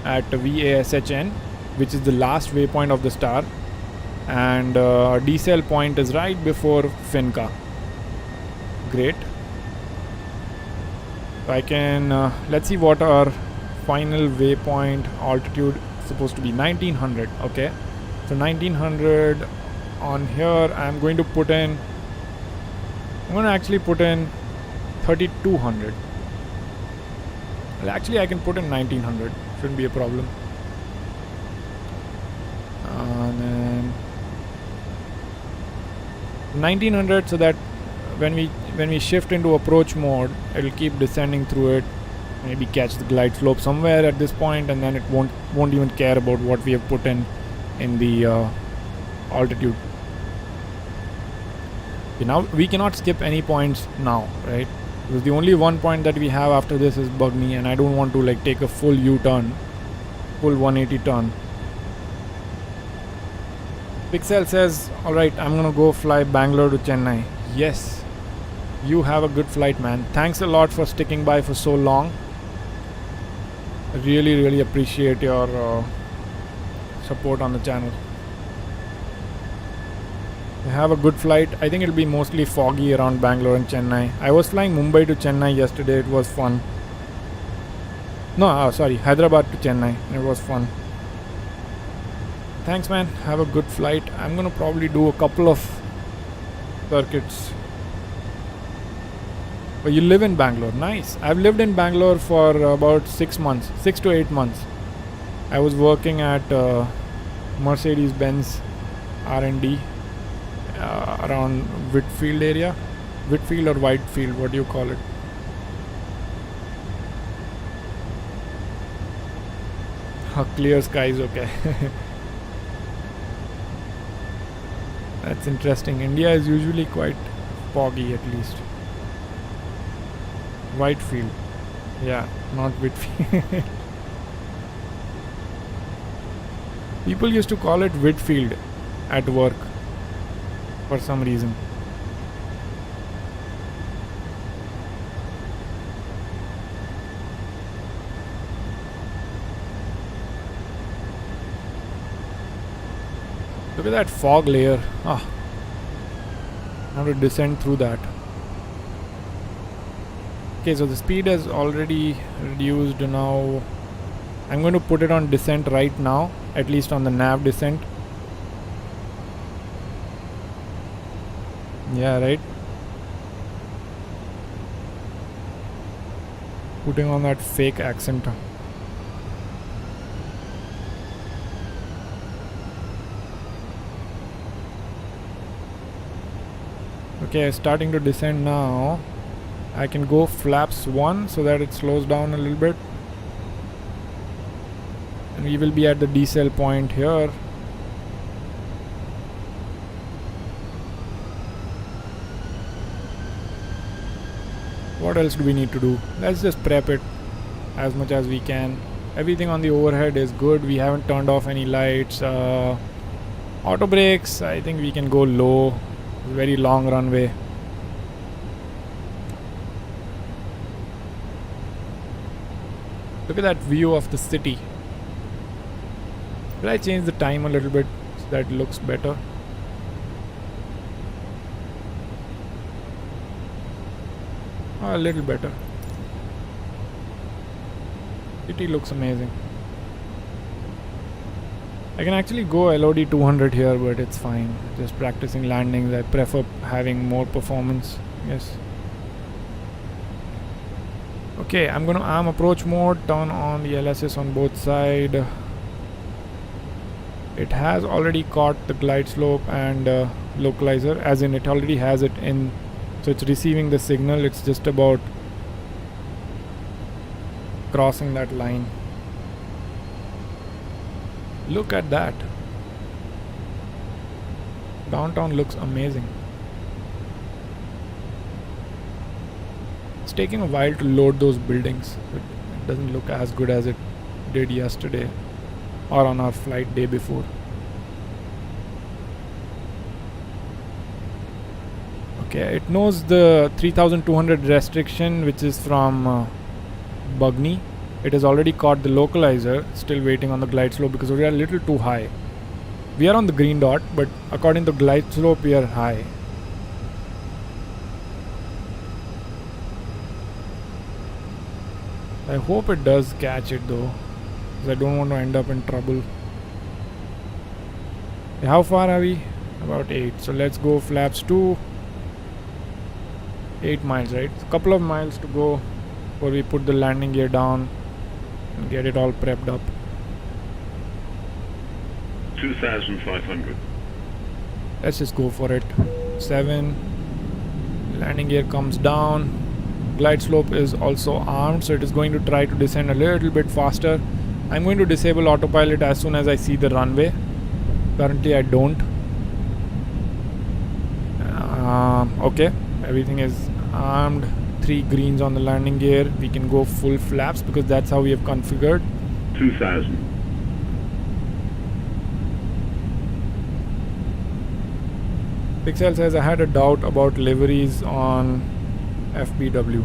at VASHN, which is the last waypoint of the star, and our decel point is right before Finca. Great. I can let's see what our final waypoint altitude is supposed to be. 1900. Okay, so 1900 on here. I'm going to actually put in 3200. Well, actually I can put in 1900, shouldn't be a problem. And then 1900, so that when we shift into approach mode, it'll keep descending through it, maybe catch the glide slope somewhere at this point, and then it won't even care about what we have put in the altitude. Okay, now we cannot skip any points now, right? Because the only one point that we have after this is Bugni, and I don't want to like take a full U-turn, full 180 turn. Pixel says, alright, I'm gonna go fly Bangalore to Chennai. Yes, you have a good flight, man. Thanks a lot for sticking by for so long. I really appreciate your support on the channel. Have a good flight. I think it'll be mostly foggy around Bangalore and Chennai. I was flying Mumbai to Chennai yesterday. It was fun. No, sorry, Hyderabad to Chennai. It was fun. Thanks, man. Have a good flight. I'm gonna probably do a couple of circuits. But you live in Bangalore. Nice. I've lived in Bangalore for about 6 months, 6 to 8 months. I was working at Mercedes-Benz R&D around Whitfield area. Whitfield or Whitefield, what do you call it? Clear skies, okay. That's interesting. India is usually quite foggy, at least. Whitefield. Yeah, not Whitfield. People used to call it Whitfield at work for some reason. Look at that fog layer. I have to descend through that. Okay, so the speed is already reduced now. I'm going to put it on descent right now, at least on the nav descent. Yeah, right. Putting on that fake accent. Okay, starting to descend now. I can go flaps 1 so that it slows down a little bit. And we will be at the decel point here. What else do we need to do? Let's just prep it as much as we can. Everything on the overhead is good. We haven't turned off any lights. Auto brakes, I think we can go low. Very long runway. Look at that view of the city. Will I change the time a little bit so that it looks better? A little better. City looks amazing. I can actually go LOD 200 here, but it's fine. Just practicing landings. I prefer having more performance. Yes. Okay, I'm gonna arm approach mode, turn on the LSS on both sides. It has already caught the glide slope and localizer, as in it already has it in, so it's receiving the signal. It's just about crossing that line. Look at that. Downtown looks amazing. It's taking a while to load those buildings. It doesn't look as good as it did yesterday or on our flight day before. Okay, it knows the 3200 restriction, which is from Bugni. It has already caught the localizer, still waiting on the glide slope because we are a little too high. We are on the green dot, but according to glide slope we are high. I hope it does catch it though, because I don't want to end up in trouble. How far are we? About 8. So let's go flaps 2. 8 miles, right? A couple of miles to go before we put the landing gear down and get it all prepped up. 2,500. Let's just go for it. 7. Landing gear comes down. Glide slope is also armed, so it is going to try to descend a little bit faster. I'm going to disable autopilot as soon as I see the runway. Currently I don't. Okay, everything is armed. 3 greens on the landing gear. We can go full flaps because that's how we have configured. 2,000. Pixel says I had a doubt about liveries on FBW.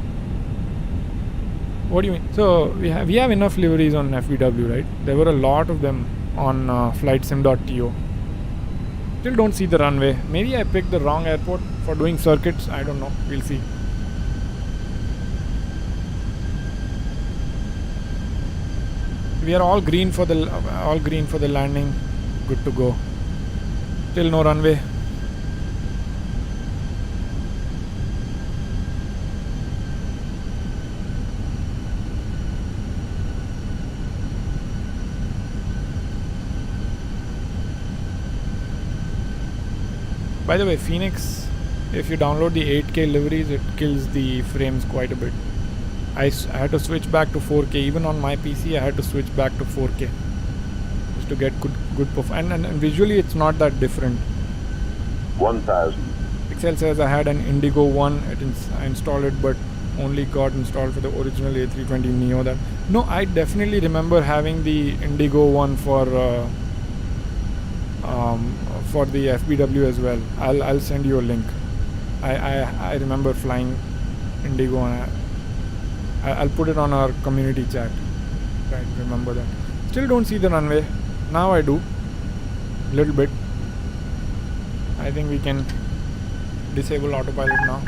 What do you mean? So we have enough liveries on FBW, right? There were a lot of them on flightsim.to. Still don't see the runway. Maybe I picked the wrong airport for doing circuits. I don't know. We'll see. We are all green for the landing. Good to go. Still no runway. By the way, Fenix, if you download the 8K liveries, it kills the frames quite a bit. I had to switch back to 4K. Even on my PC, I had to switch back to 4K just to get good performance. And visually, it's not that different. 1,000. Pixel says I had an Indigo 1. I installed it, but only got installed for the original A320 Neo. No, I definitely remember having the Indigo 1 for the FBW as well. I'll send you a link. I remember flying Indigo, and I'll put it on our community chat. Right, remember that. Still don't see the runway. Now I do. Little bit. I think we can disable autopilot now.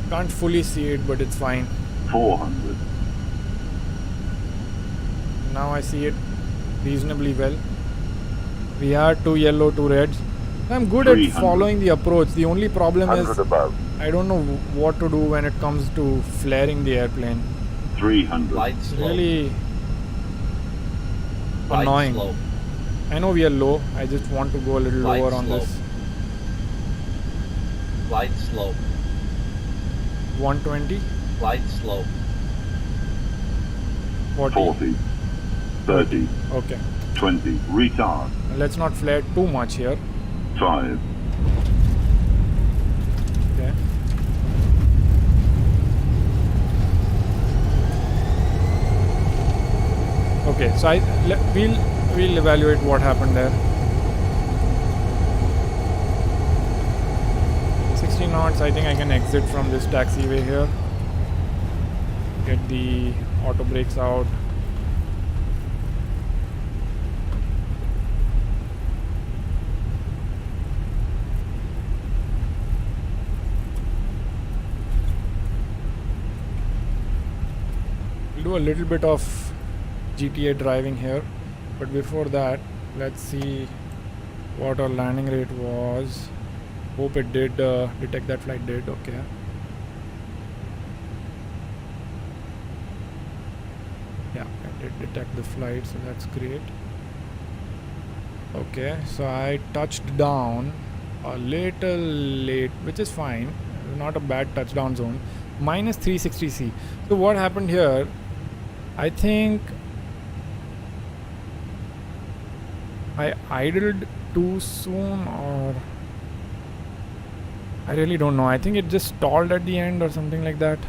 Can't fully see it, but it's fine. 400. Now I see it reasonably well. We are 2 yellow, 2 reds. I'm good at following the approach. The only problem is above. I don't know what to do when it comes to flaring the airplane. 300. Light slow. Really Light annoying. slow. I know we are low. I just want to go a little Light lower on slow. this. Light slow. 120, Light slow. 40. 40. 30. Okay. 20. Retard. Let's not flare too much here. 5. Okay. Okay, so we'll evaluate what happened there. 60 knots. I think I can exit from this taxiway here. Get the auto brakes out. We'll do a little bit of GTA driving here, but before that, let's see what our landing rate was. Hope it did detect that flight did. Okay. Yeah, it did detect the flight, so that's great. Okay, so I touched down a little late, which is fine. not a bad touchdown zone. Minus 360C. So what happened here, I think I idled too soon, or I really don't know. I think it just stalled at the end or something like that.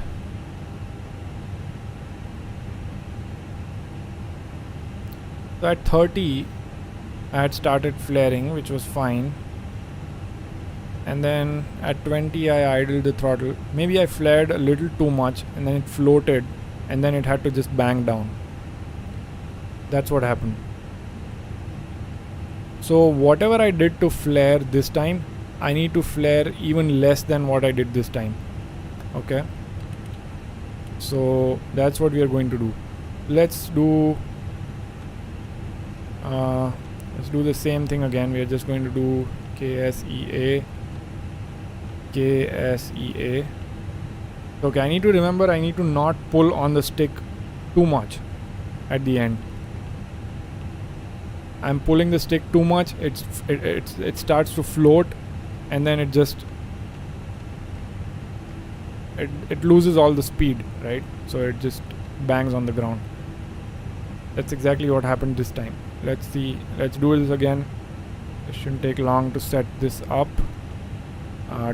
So at 30 I had started flaring, which was fine, and then at 20 I idled the throttle. Maybe I flared a little too much and then it floated and then it had to just bang down. That's what happened. So whatever I did to flare this time, I need to flare even less than what I did this time. Okay, so that's what we are going to do. Let's do the same thing again. We are just going to do KSEA. Okay, I need to remember, I need to not pull on the stick too much at the end. I'm pulling the stick too much, it starts to float, and then it loses all the speed, right? So it just bangs on the ground. That's exactly what happened this time. Let's see, let's do this again. It shouldn't take long to set this up.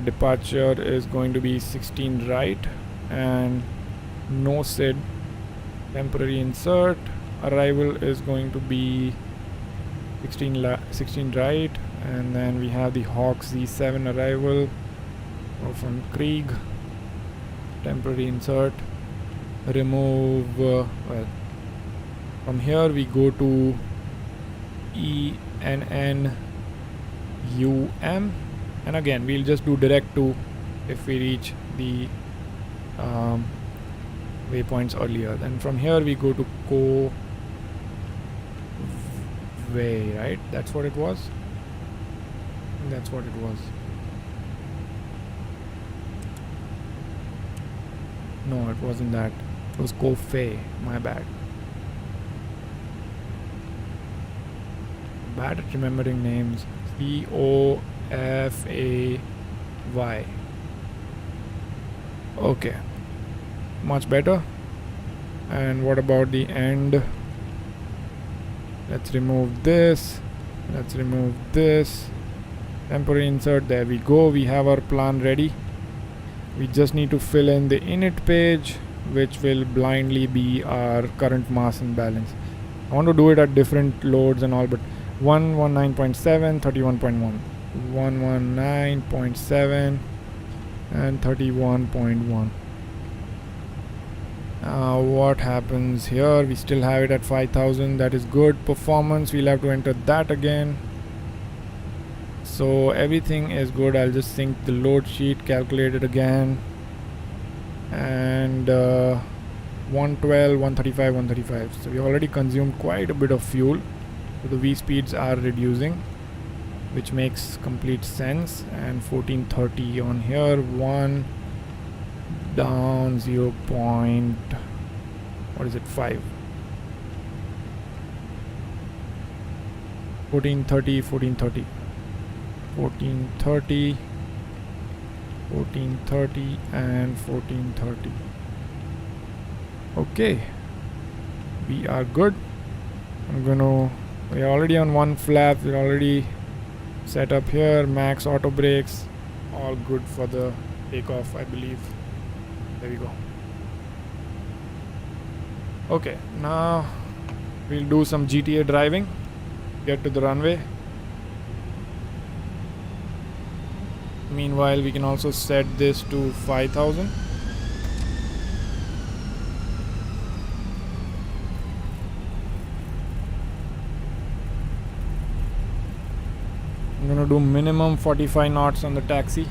Departure is going to be 16 right, and no SID, temporary insert. Arrival is going to be 16 right, and then we have the Hawk Z7 arrival from Krieg. Temporary insert. Remove. Well, from here we go to ENNUM, and again we'll just do direct to if we reach the waypoints earlier. Then from here we go to way, right? That's what it was. That's what it was. No, it wasn't that. It was Kofei. My bad. Bad at remembering names. COFAY. Okay. Much better. And what about the end? Let's remove this. Let's remove this. Temporary insert. There we go. We have our plan ready. We just need to fill in the init page, which will blindly be our current mass and balance. I want to do it at different loads and all, but 119.7, 31.1, 119.7 and 31.1. What happens here? We still have it at 5000. That is good. Performance, we'll have to enter that again. So everything is good. I'll just sync the load sheet, calculate it again, and 112, 135, 135. So we already consumed quite a bit of fuel. So the V speeds are reducing, which makes complete sense. And 1430 on here. 1 down 0. What is it? 5. 1430, 1430. 1430, 1430 and 1430. Okay, we are good. We're already on one flap. We're already set up here. Max auto brakes, all good for the takeoff, I believe. There we go. Okay, now we'll do some GTA driving. Get to the runway. Meanwhile, we can also set this to 5000. I'm gonna do minimum 45 knots on the taxi.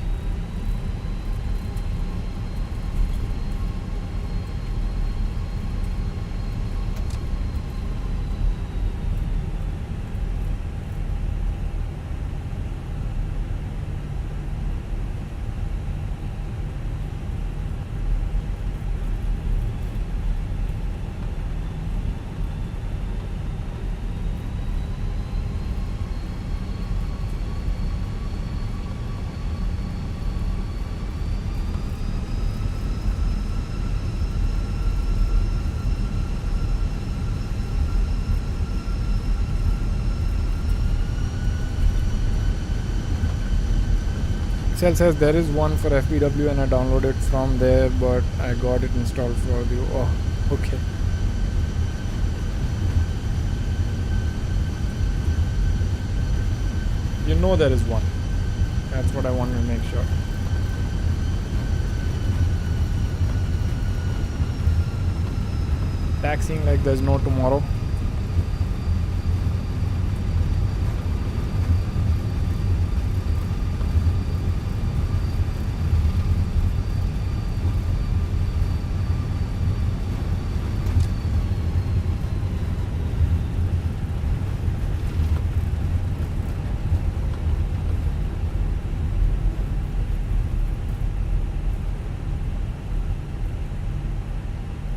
Pixel says there is one for FBW and I downloaded it from there, but I got it installed for the. Oh, okay. You know there is one. That's what I wanted to make sure. Taxiing like there's no tomorrow.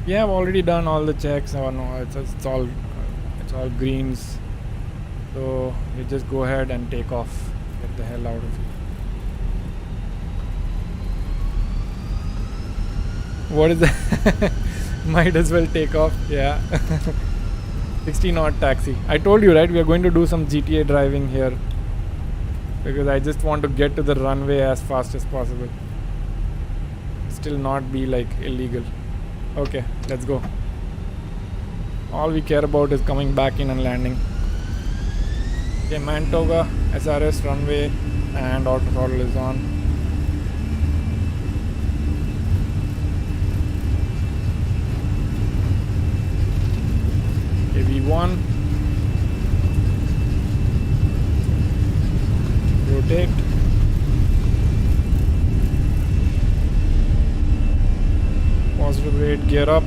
Yeah, I've already done all the checks. Oh no, it's all greens. So you just go ahead and take off. Get the hell out of here. What is that? Might as well take off. Yeah. 60 knot taxi. I told you, right? We are going to do some GTA driving here because I just want to get to the runway as fast as possible. Still not be like illegal. Okay, let's go. All we care about is coming back in and landing. Okay, Mantoga, SRS runway, and auto throttle is on. AV1. Rotate. Positive rate, gear up,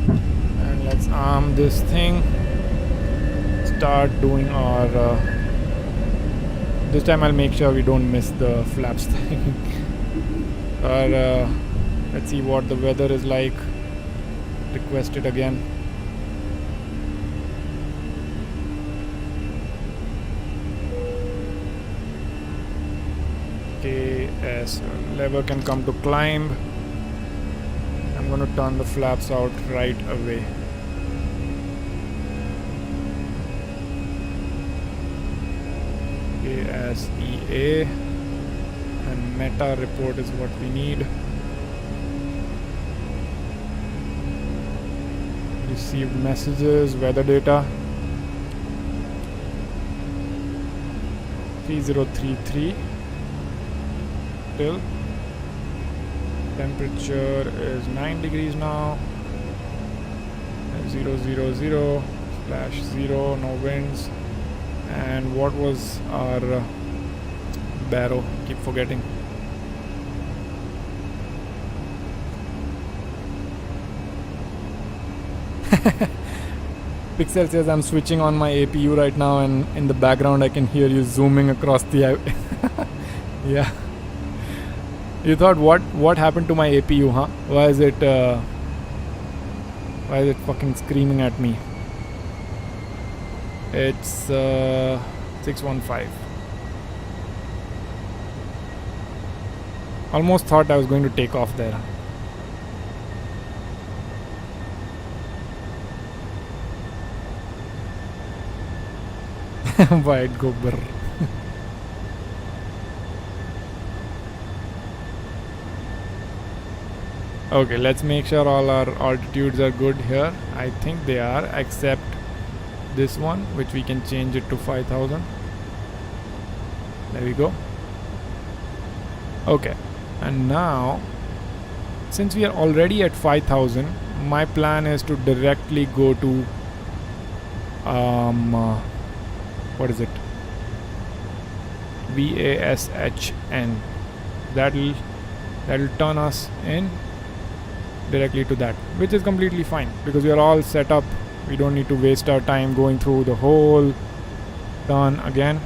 and let's arm this thing. Start doing our this time I'll make sure we don't miss the flaps thing. Let's see what the weather is like. Request it again. KS lever can come to climb. I'm going to turn the flaps out right away. KSEA and meta report is what we need. Received messages, weather data 3033 till. Temperature is 9 degrees now. 000/0, no winds. And what was our barrow? Keep forgetting. Pixel says I'm switching on my APU right now, and in the background I can hear you zooming across the yeah. You thought what happened to my APU, huh? Why is it fucking screaming at me? It's 615. Almost thought I was going to take off there. Wide go brr. Okay, let's make sure all our altitudes are good here. I think they are, except this one, which we can change it to 5000. There we go. Okay, and now since we are already at 5000, my plan is to directly go to what is it, VASHN. That'll turn us in directly to that, which is completely fine because we are all set up. We don't need to waste our time going through the whole turn again.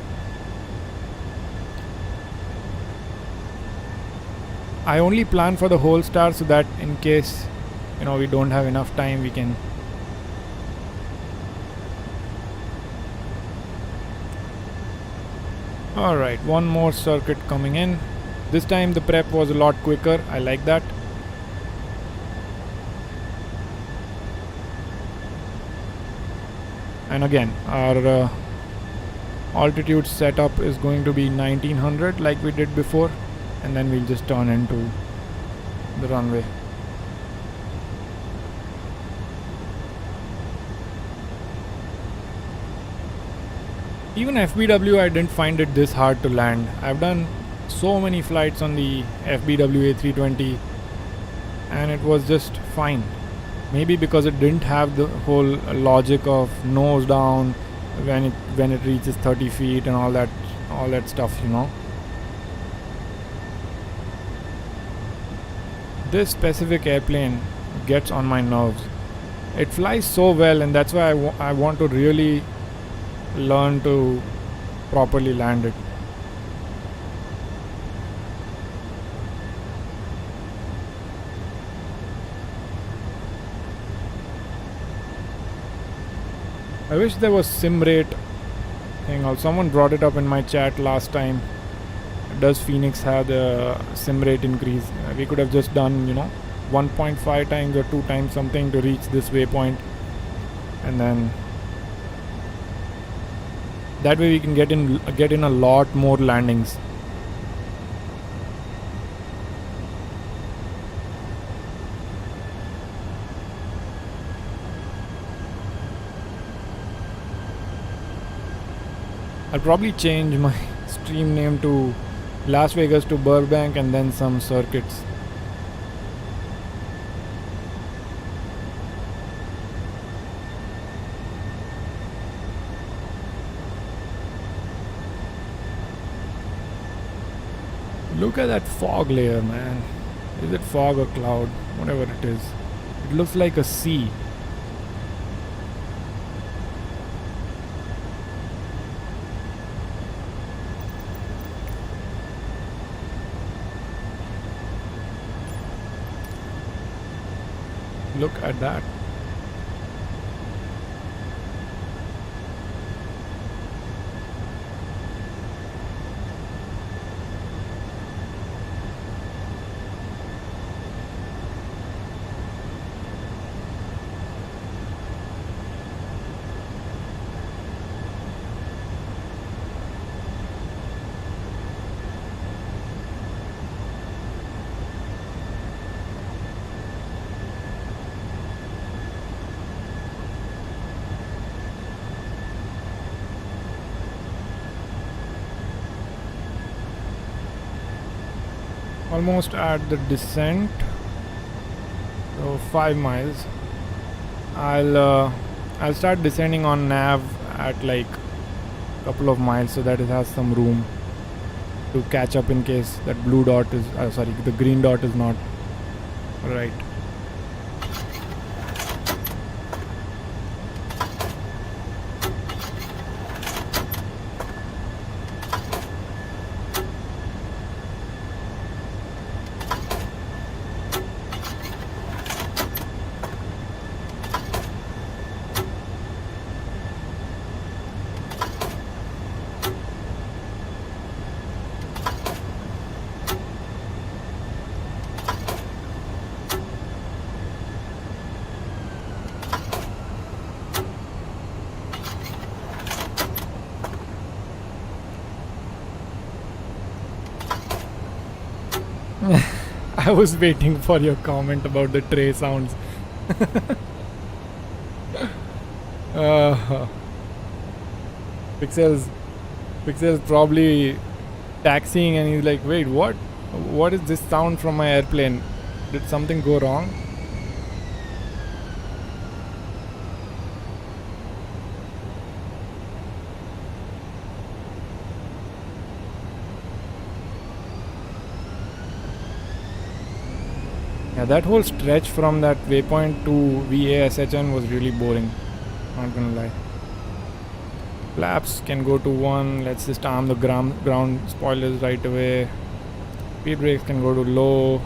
I only plan for the whole star so that in case we don't have enough time, we can alright, one more circuit coming in. This time the prep was a lot quicker. I like that. And again, our altitude setup is going to be 1900 like we did before, and then we'll just turn into the runway. Even FBW, I didn't find it this hard to land. I've done so many flights on the FBW A320 and it was just fine. Maybe because it didn't have the whole logic of nose down when it reaches 30 feet and all that stuff, you know. This specific airplane gets on my nerves. It flies so well, and that's why I want to really learn to properly land it. I wish there was sim rate thing. Or someone brought it up in my chat last time. Does Phoenix have the sim rate increase? We could have just done, 1.5 times or 2 times something to reach this waypoint, and then that way we can get in a lot more landings. I'll probably change my stream name to Las Vegas to Burbank and then some circuits. Look at that fog layer, man. Is it fog or cloud? Whatever it is. It looks like a sea. Look at that. Almost at the descent, so 5 miles. I'll start descending on nav at like a couple of miles so that it has some room to catch up in case that blue dot is the green dot is not right. I was waiting for your comment about the tray sounds. Pixel's probably taxiing and he's like, wait, what is this sound from my airplane? Did something go wrong? Yeah, that whole stretch from that waypoint to VASHN was really boring, not gonna lie. Flaps can go to 1. Let's just arm the ground spoilers right away. Speed brakes can go to low.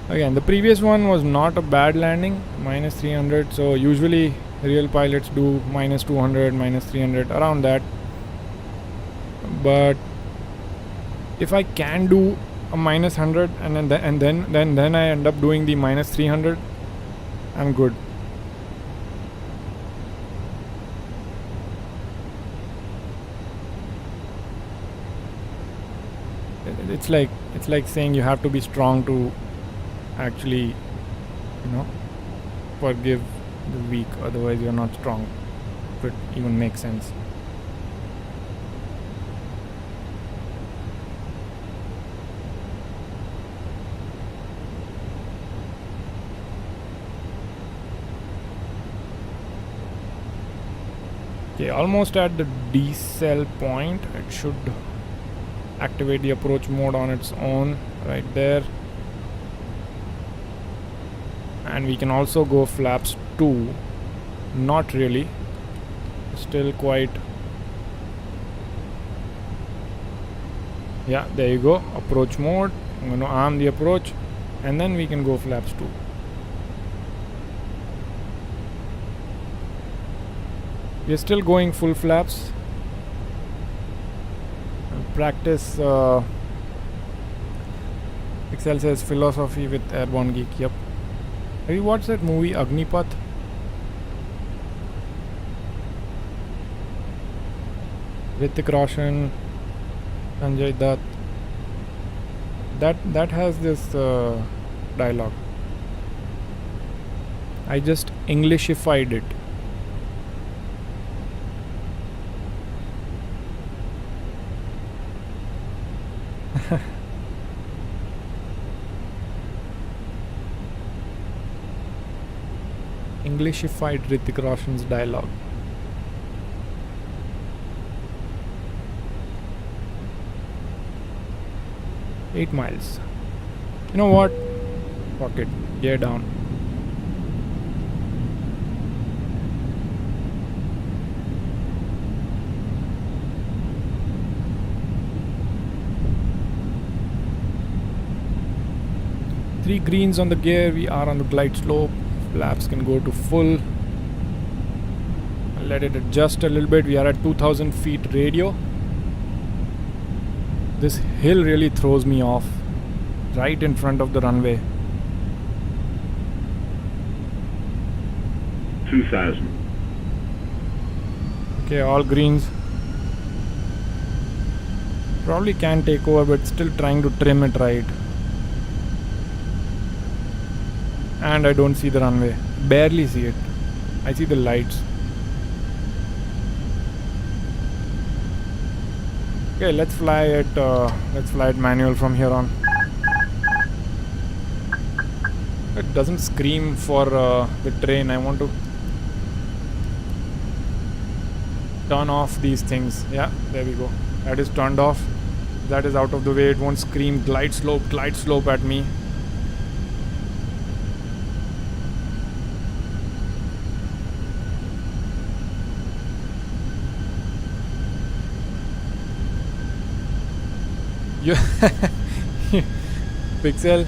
Again, the previous one was not a bad landing, minus 300. So usually real pilots do minus 200, minus 300, around that. But if I can do a minus 100 and then I end up doing the minus 300, I'm good. It's like saying you have to be strong to actually, forgive the weak. Otherwise, you're not strong. If it even makes sense. Okay, almost at the decel point. It should activate the approach mode on its own right there. And we can also go flaps 2. Not really. Still quite. Yeah, there you go. Approach mode. I'm going to arm the approach. And then we can go flaps 2. We are still going full flaps. Practice. Excel says philosophy with Airborne Geek. Yep. Have you watched that movie Agnipath? Hrithik Roshan, Sanjay Dutt. That has this dialogue. I just Englishified it. Englishified Hrithik Roshan's dialogue. Eight miles. You know what? Fuck it. Gear down. Three greens on the gear. We are on the glide slope. Flaps can go to full. I'll let it adjust a little bit. We are at 2000 feet radio. This hill really throws me off. Right in front of the runway. 2000. Okay, all greens. Probably can take over, but still trying to trim it right. And I don't see the runway. Barely see it. I see the lights. Okay, let's fly it manual from here on. It doesn't scream for the train. I want to turn off these things. Yeah, there we go. That is turned off. That is out of the way. It won't scream glide slope at me. Pixel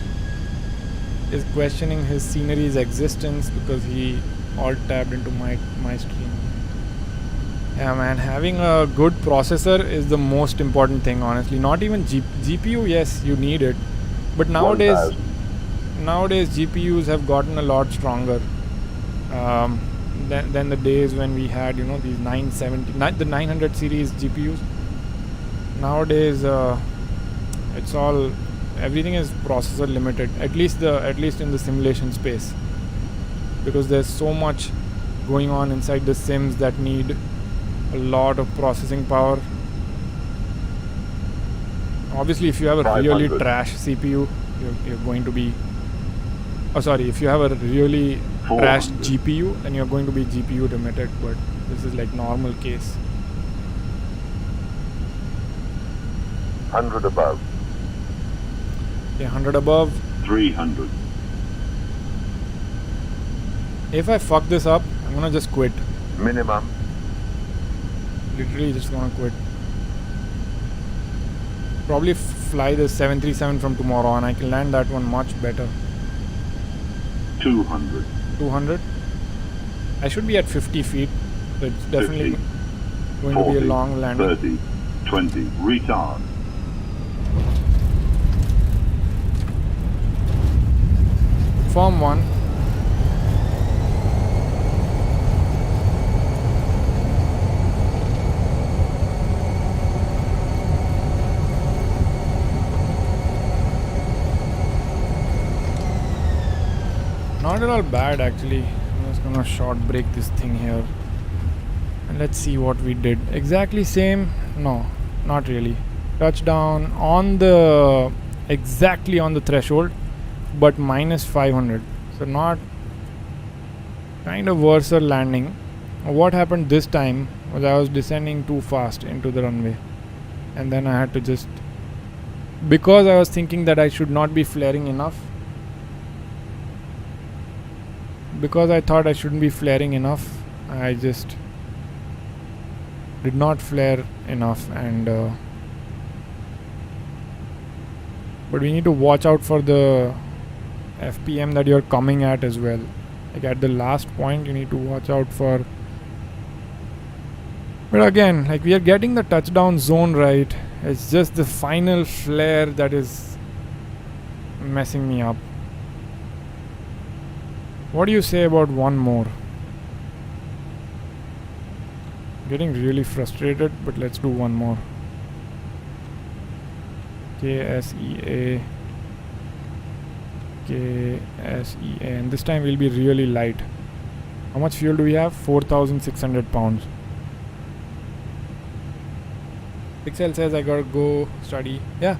is questioning his scenery's existence because he alt-tabbed into my stream. Yeah, man, having a good processor is the most important thing, honestly. Not even GPU, yes, you need it. But nowadays GPUs have gotten a lot stronger than the days when we had, these 970, the 900 series GPUs. Nowadays, everything is processor limited, at least in the simulation space, because there's so much going on inside the sims that need a lot of processing power. Obviously, if you have a really trash CPU, you're going to be if you have a really trash GPU, then you're going to be GPU limited, but this is like normal case. 100 above. Okay, 100 above. 300. If I fuck this up, I'm gonna just quit. Minimum. Literally just gonna quit. Probably fly the 737 from tomorrow and I can land that one much better. 200. 200? I should be at 50 feet. So it's definitely 50, going 40, to be a long landing. 30, 20, retard. Form 1. Not at all bad actually. I'm just gonna short break this thing here. And let's see what we did. Exactly same? No, not really. Touchdown on the exactly on the threshold, but minus 500. So not kind of worse landing. What happened this time was I was descending too fast into the runway, and then I had to just, because I was thinking that I should not be flaring enough, because I thought I shouldn't be flaring enough, I just did not flare enough. And but we need to watch out for the FPM that you're coming at as well. Like at the last point you need to watch out for. But again, like we are getting the touchdown zone right. It's just the final flare that is messing me up. What do you say about one more? Getting really frustrated, but let's do one more. KSEA, and this time we'll be really light. How much fuel do we have? 4,600 pounds. Pixel says I gotta go study. Yeah,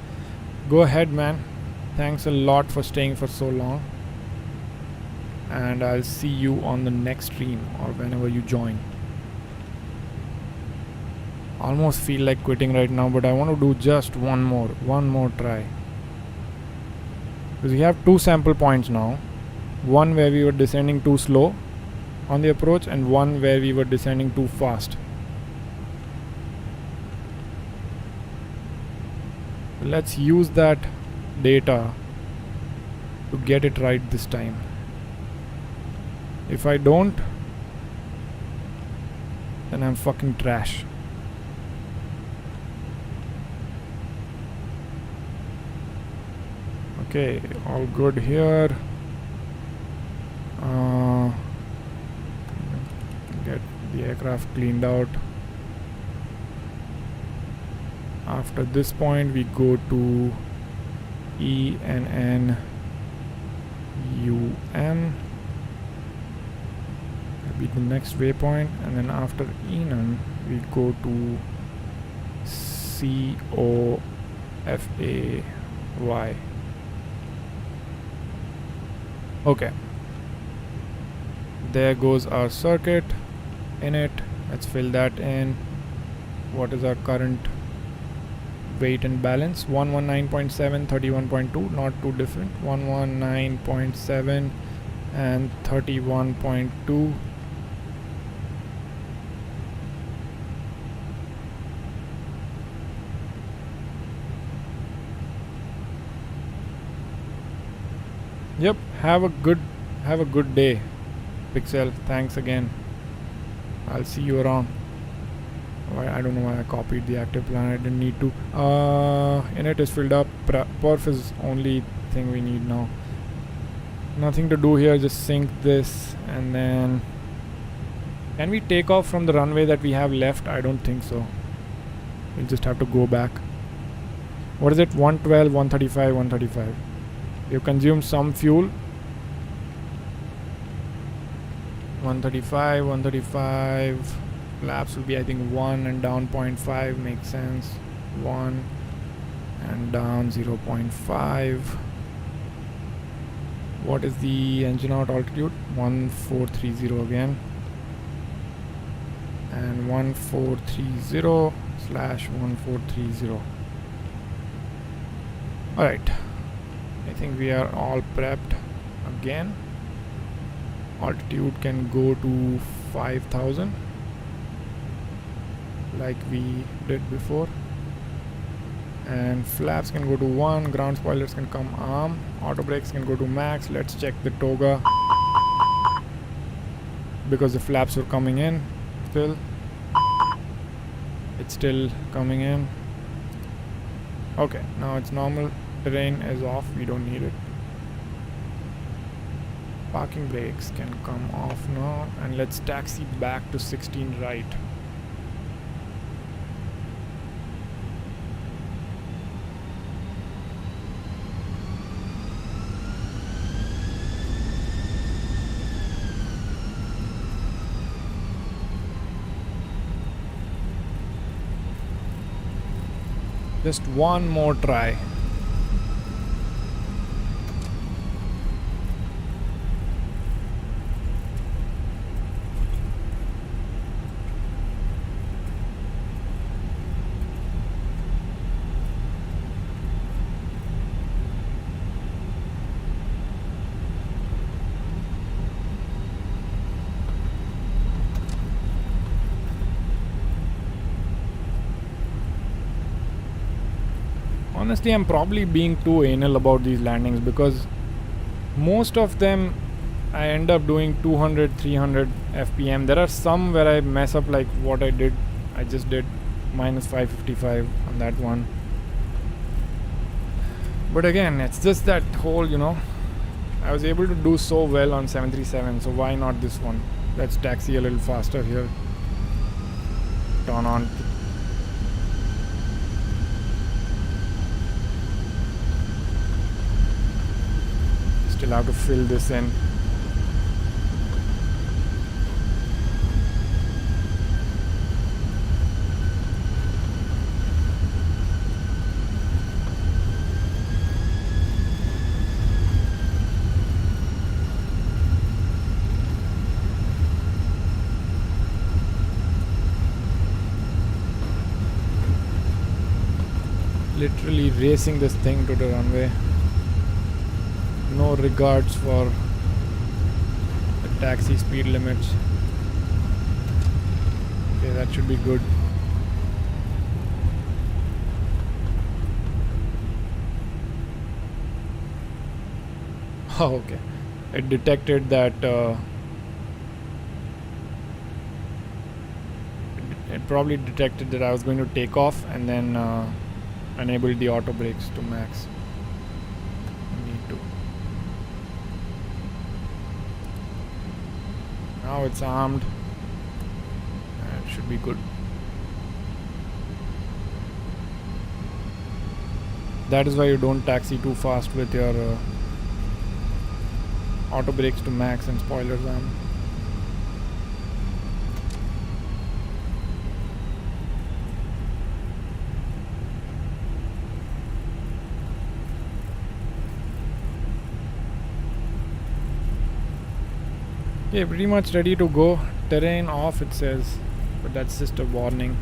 go ahead, man. Thanks a lot for staying for so long, and I'll see you on the next stream or whenever you join. Almost feel like quitting right now, but I want to do just one more try, because we have two sample points now. One where we were descending too slow on the approach, and one where we were descending too fast. Let's use that data to get it right this time. If I don't, then I'm fucking trash. Okay, all good here. Get the aircraft cleaned out. After this point we go to ENNUM. That'll be the next waypoint, and then after ENUM we go to COFAY. Okay, there goes our circuit in it. Let's fill that in. What is our current weight and balance? 119.7, 31.2, not too different. 119.7 and 31.2. Yep, have a good day, Pixel. Thanks again. I'll see you around. I don't know why I copied the active plan. I didn't need to. Init is filled up. Perf is only thing we need now. Nothing to do here. Just sync this, and then can we take off from the runway that we have left? I don't think so. We'll just have to go back. What is it? 112, 135, 135. You consume some fuel. 135, 135. Flaps will be, I think, 1 and down 0.5 makes sense. 1 and down 0.5. What is the engine out altitude? 1430 again. And 1430 slash 1430. Alright. I think we are all prepped again. Altitude can go to 5000 like we did before, and flaps can go to 1, ground spoilers can come arm, auto brakes can go to max. Let's check the toga, because the flaps were coming in still. It's still coming in. Okay, now it's normal. Terrain is off, we don't need it. Parking brakes can come off now, and let's taxi back to 16 right. Just one more try. Honestly, I'm probably being too anal about these landings because most of them I end up doing 200, 300 FPM. There are some where I mess up, like what I just did minus 555 on that one. But again, it's just that whole, I was able to do so well on 737, so why not this one? Let's taxi a little faster here. Turn on. Still have to fill this in. Literally racing this thing to the runway. No regards for the taxi speed limits. Okay, that should be good. Oh, okay. It detected that it probably detected that I was going to take off and then enabled the auto brakes to max. Need to. Now it's armed. It should be good. That is why you don't taxi too fast with your auto brakes to max and spoilers on. Okay, pretty much ready to go. Terrain off, it says, but that's just a warning.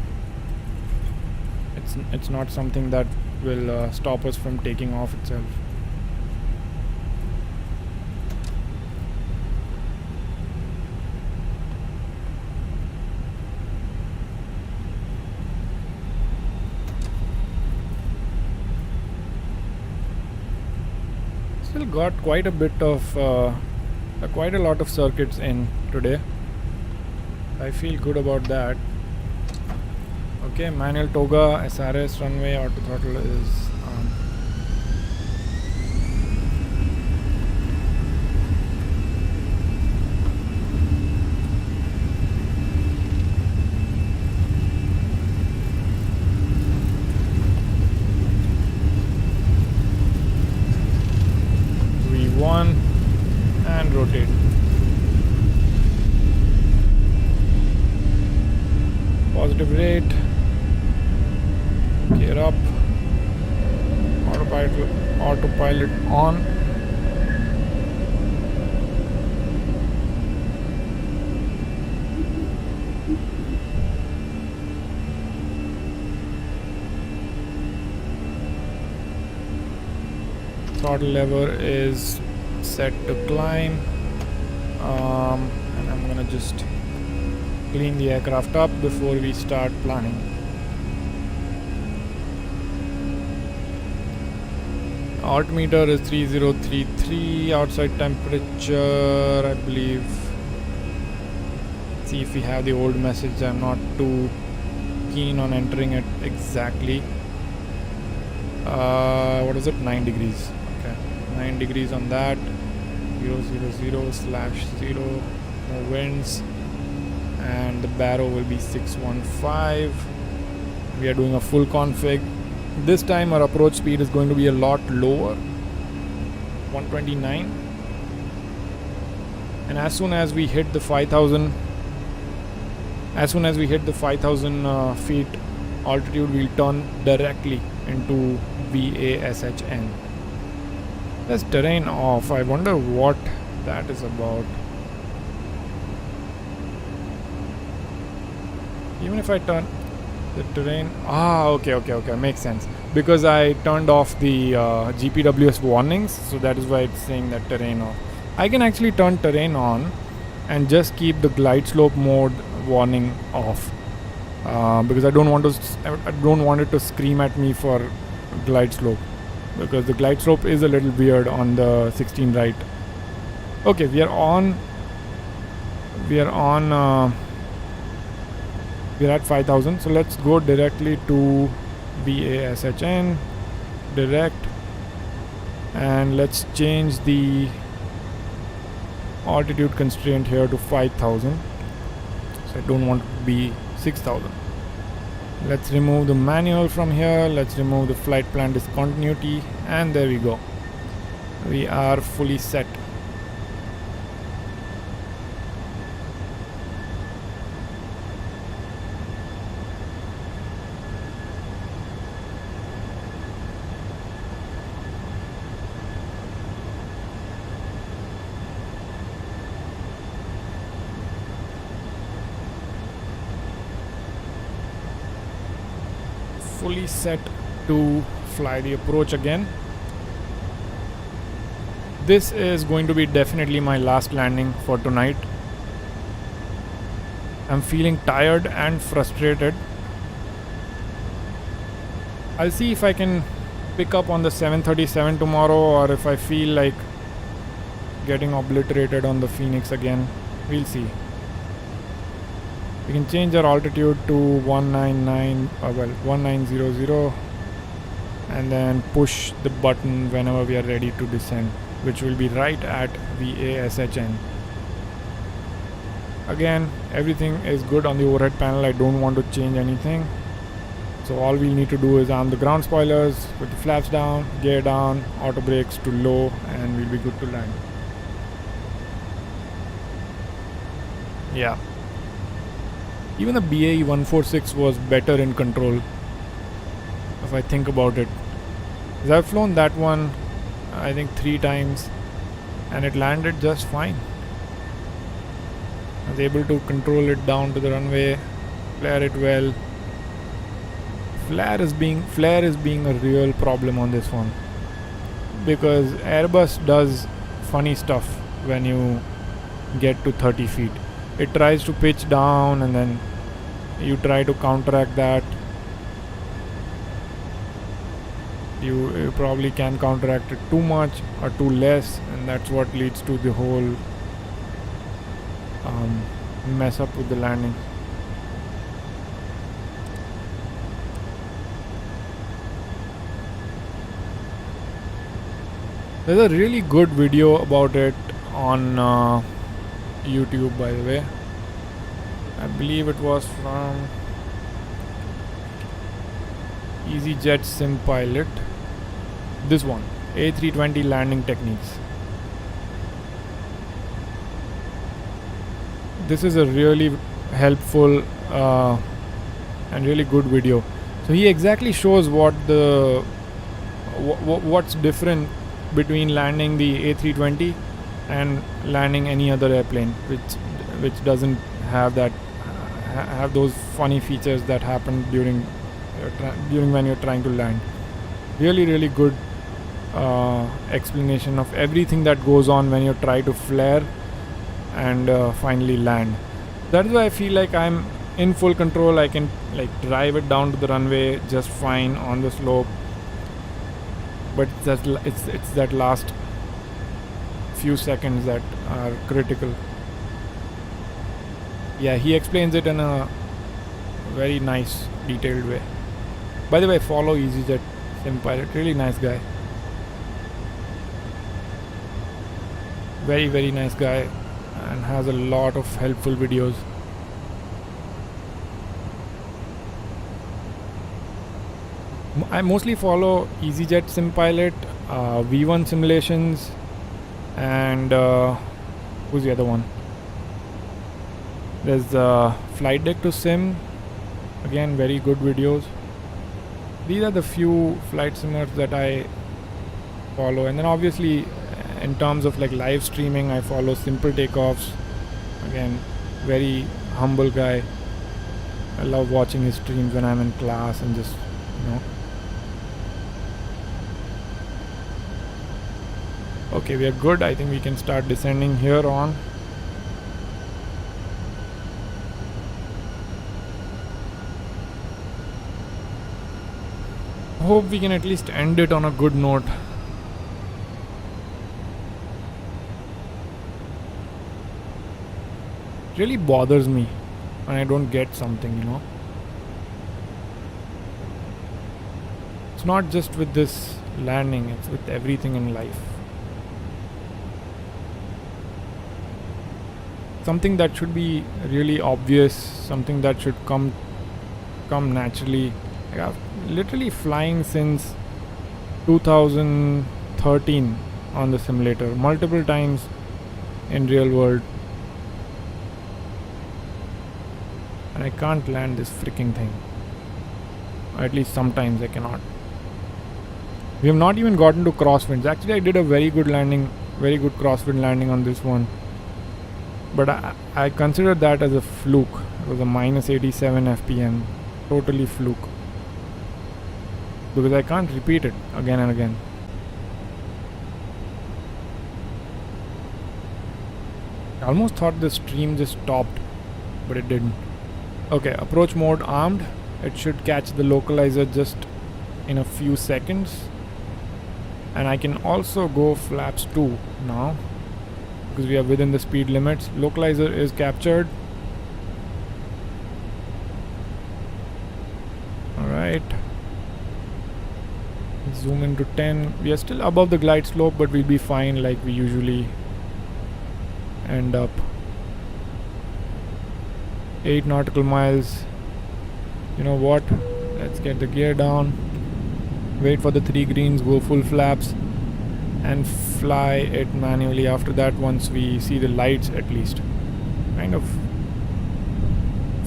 It's not something that will stop us from taking off itself. Still got quite a bit of quite a lot of circuits in today. I feel good about that. Okay, manual toga, SRS, runway, auto throttle is on. V1 and rotate. Positive rate. Gear up. Autopilot on. Throttle lever is set to climb, and I'm gonna just clean the aircraft up before we start planning. Altimeter is 3033. Outside temperature, I believe. See if we have the old message. I'm not too keen on entering it exactly. What is it? 9 degrees. Okay, 9 degrees on that. 000/0. No winds. And the barrow will be 615. We are doing a full config. This time our approach speed is going to be a lot lower, 129. And as soon as we hit the 5,000 feet altitude, we'll turn directly into VASHN. There's terrain off. I wonder what that is about. Even if I turn the terrain, okay, makes sense, because I turned off the GPWS warnings, so that is why it's saying that terrain off. I can actually turn terrain on and just keep the glide slope mode warning off, because I don't want it to scream at me for glide slope, because the glide slope is a little weird on the 16 right. Okay, we are at 5000, so let's go directly to VASHN direct, and let's change the altitude constraint here to 5000, so I don't want it to be 6000. Let's remove the manual from here, let's remove the flight plan discontinuity, and there we go, we are fully set. Fully set to fly the approach again. This is going to be definitely my last landing for tonight. I'm feeling tired and frustrated. I'll see if I can pick up on the 737 tomorrow, or if I feel like getting obliterated on the Phoenix again. We'll see. We can change our altitude to 1900, and then push the button whenever we are ready to descend, which will be right at VASHN. Again, everything is good on the overhead panel. I don't want to change anything. So all we need to do is arm the ground spoilers, put the flaps down, gear down, auto brakes to low, and we'll be good to land. Yeah. Even the BAE 146 was better in control, if I think about it. Because I've flown that one, I think 3 times, and it landed just fine. I was able to control it down to the runway, flare it well. Flare is being a real problem on this one, because Airbus does funny stuff when you get to 30 feet. It tries to pitch down, and then you try to counteract that. You probably can counteract it too much or too less, and that's what leads to the whole mess up with the landing. There's a really good video about it on YouTube, by the way. I believe it was from EasyJet Sim Pilot. This one, A320 landing techniques. This is a really helpful and really good video. So he exactly shows what's different between landing the A320 and landing any other airplane, which doesn't have those funny features that happen during when you're trying to land. Really good explanation of everything that goes on when you try to flare and finally land. That is why I feel like I'm in full control. I can drive it down to the runway just fine on the slope, but it's that last few seconds that are critical. Yeah, he explains it in a very nice, detailed way. By the way, follow EasyJet Sim Pilot. Really nice guy. Very nice guy, and has a lot of helpful videos. I mostly follow EasyJet Sim Pilot, V1 Simulations, and who's the other one? There's Flight Deck to Sim. Again, very good videos. these are the few flight simmers that I follow. And then obviously in terms of like live streaming, I follow Simple Takeoffs. Again, very humble guy. I love watching his streams when I'm in class and just, you know. Okay, we are good. I think we can start descending here on. Hope we can at least end it on a good note. It really bothers me when I don't get something, you know. It's not just with this landing, it's with everything in life. Something that should be really obvious, something that should come naturally. I've literally flying since 2013 on the simulator, multiple times in real world, and I can't land this freaking thing. Or at least sometimes I cannot. We have not even gotten to crosswinds. Actually, I did a very good landing, very good crosswind landing on this one, but I consider that as a fluke. It was a minus 87 FPM, totally fluke, because I can't repeat it again and again. I almost thought the stream just stopped, but it didn't. Okay, approach mode armed. It should catch the localizer just in a few seconds. And I can also go flaps 2 now, because we are within the speed limits. Localizer is captured. Alright. Zoom into 10. We are still above the glide slope, but we'll be fine like we usually end up. 8 nautical miles. You know what? Let's get the gear down. Wait for the 3 greens, go full flaps, and fly it manually after that once we see the lights at least. Kind of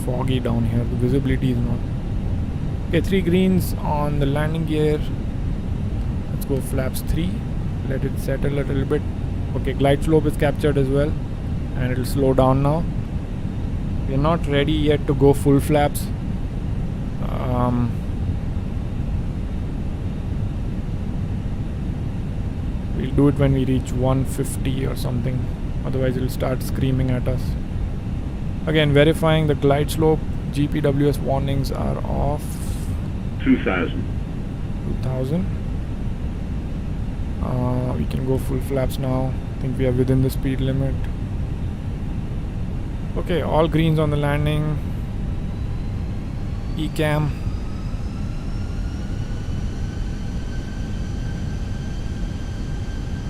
foggy down here. The visibility is not. Okay, 3 greens on the landing gear. Let's go flaps 3. Let it settle a little bit. Okay, glide slope is captured as well, and it'll slow down now. We're not ready yet to go full flaps. We'll do it when we reach 150 or something. Otherwise it'll start screaming at us. Again, verifying the glide slope. GPWS warnings are off. 2000. 2000. We can go full flaps now. I think we are within the speed limit. Okay, all greens on the landing. ECAM.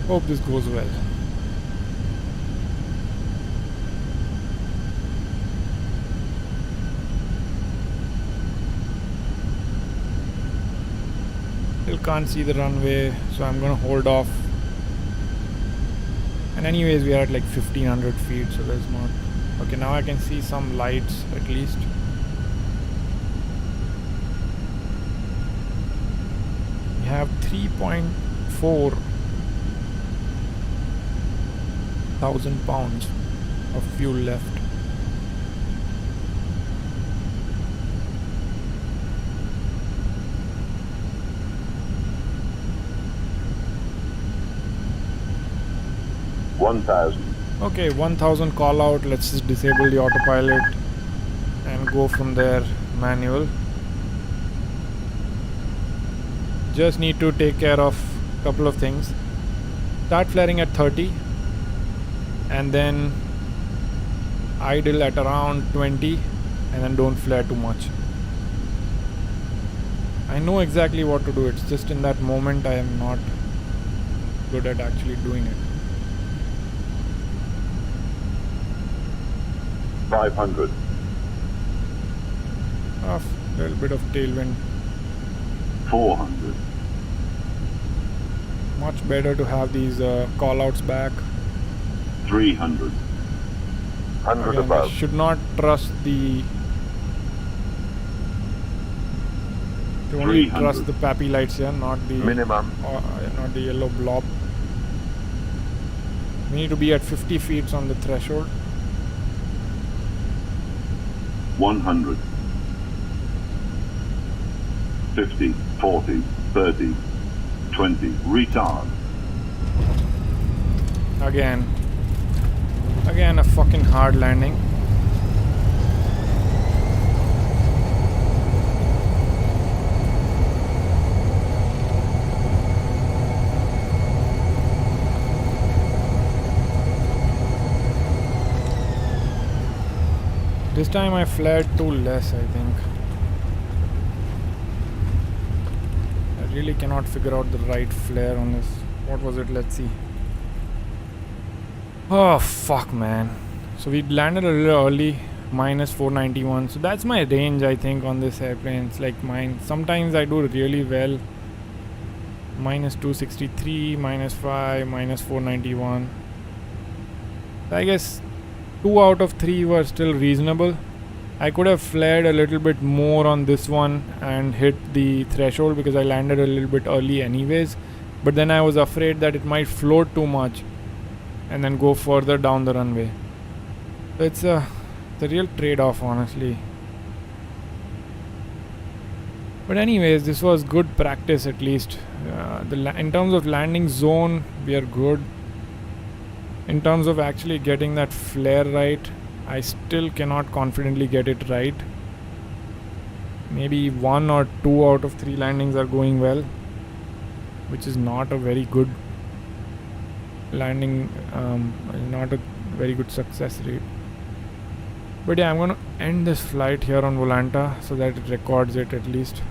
Hope this goes well. Still can't see the runway, so I'm gonna hold off. And anyways, we are at like 1500 feet, so there's not. Okay, now I can see some lights at least. We have 3.4 thousand pounds of fuel left. Okay, 1000 call out. Let's just disable the autopilot and go from there manual. Just need to take care of a couple of things. Start flaring at 30 and then idle at around 20 and then don't flare too much. I know exactly what to do. It's just in that moment I am not good at actually doing it. 500. A little bit of tailwind. 400. Much better to have these call outs back. 300. 100 Again, above. I should not trust the To only 300. trust the PAPI lights here, not the Minimum. not the yellow blob. We need to be at 50 feet on the threshold. 100. 50, 40, 30, 20. Retard. Again a fucking hard landing. This time I flared too less, I think. I really cannot figure out the right flare on this. What was it? Let's see. Oh fuck, man. So we landed a little early, minus 491. So that's my range, I think, on this airplane. It's like mine. Sometimes I do really well. Minus 263, minus 5, minus 491. So I guess 2 out of 3 were still reasonable. I could have flared a little bit more on this one and hit the threshold because I landed a little bit early anyways. But then I was afraid that it might float too much and then go further down the runway. So it's a real trade-off, honestly. But anyways, this was good practice at least. In terms of landing zone, we are good. In terms of actually getting that flare right, I still cannot confidently get it right. Maybe 1 or 2 out of 3 landings are going well, which is not a very good landing, not a very good success rate. But yeah, I'm gonna end this flight here on Volanta so that it records it at least.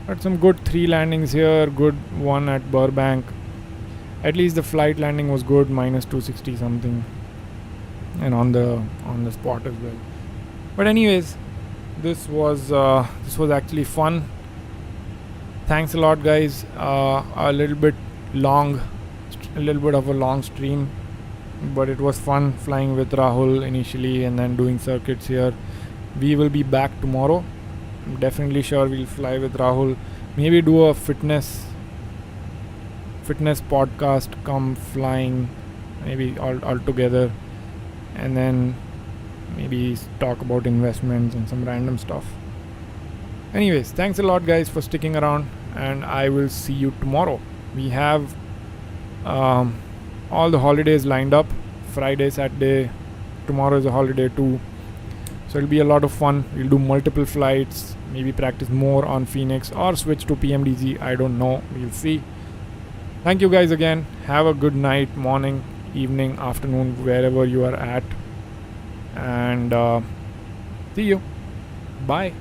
But some good 3 landings here, good 1 at Burbank. At least the flight landing was good, minus 260 something, and on the spot as well. But anyways, this was actually fun. Thanks a lot, guys. A little bit of a long stream, but it was fun flying with Rahul initially and then doing circuits here. We will be back tomorrow. I'm definitely sure we'll fly with Rahul. Maybe do a fitness podcast, come flying, maybe all together, and then maybe talk about investments and some random stuff. Anyways, thanks a lot, guys, for sticking around, and I will see you tomorrow. We have all the holidays lined up. Friday, Saturday, tomorrow is a holiday too, so it'll be a lot of fun. We'll do multiple flights, maybe practice more on Phoenix or switch to PMDG. I don't know, we'll see. Thank you guys again. Have a good night, morning, evening, afternoon, wherever you are at, and see you. Bye.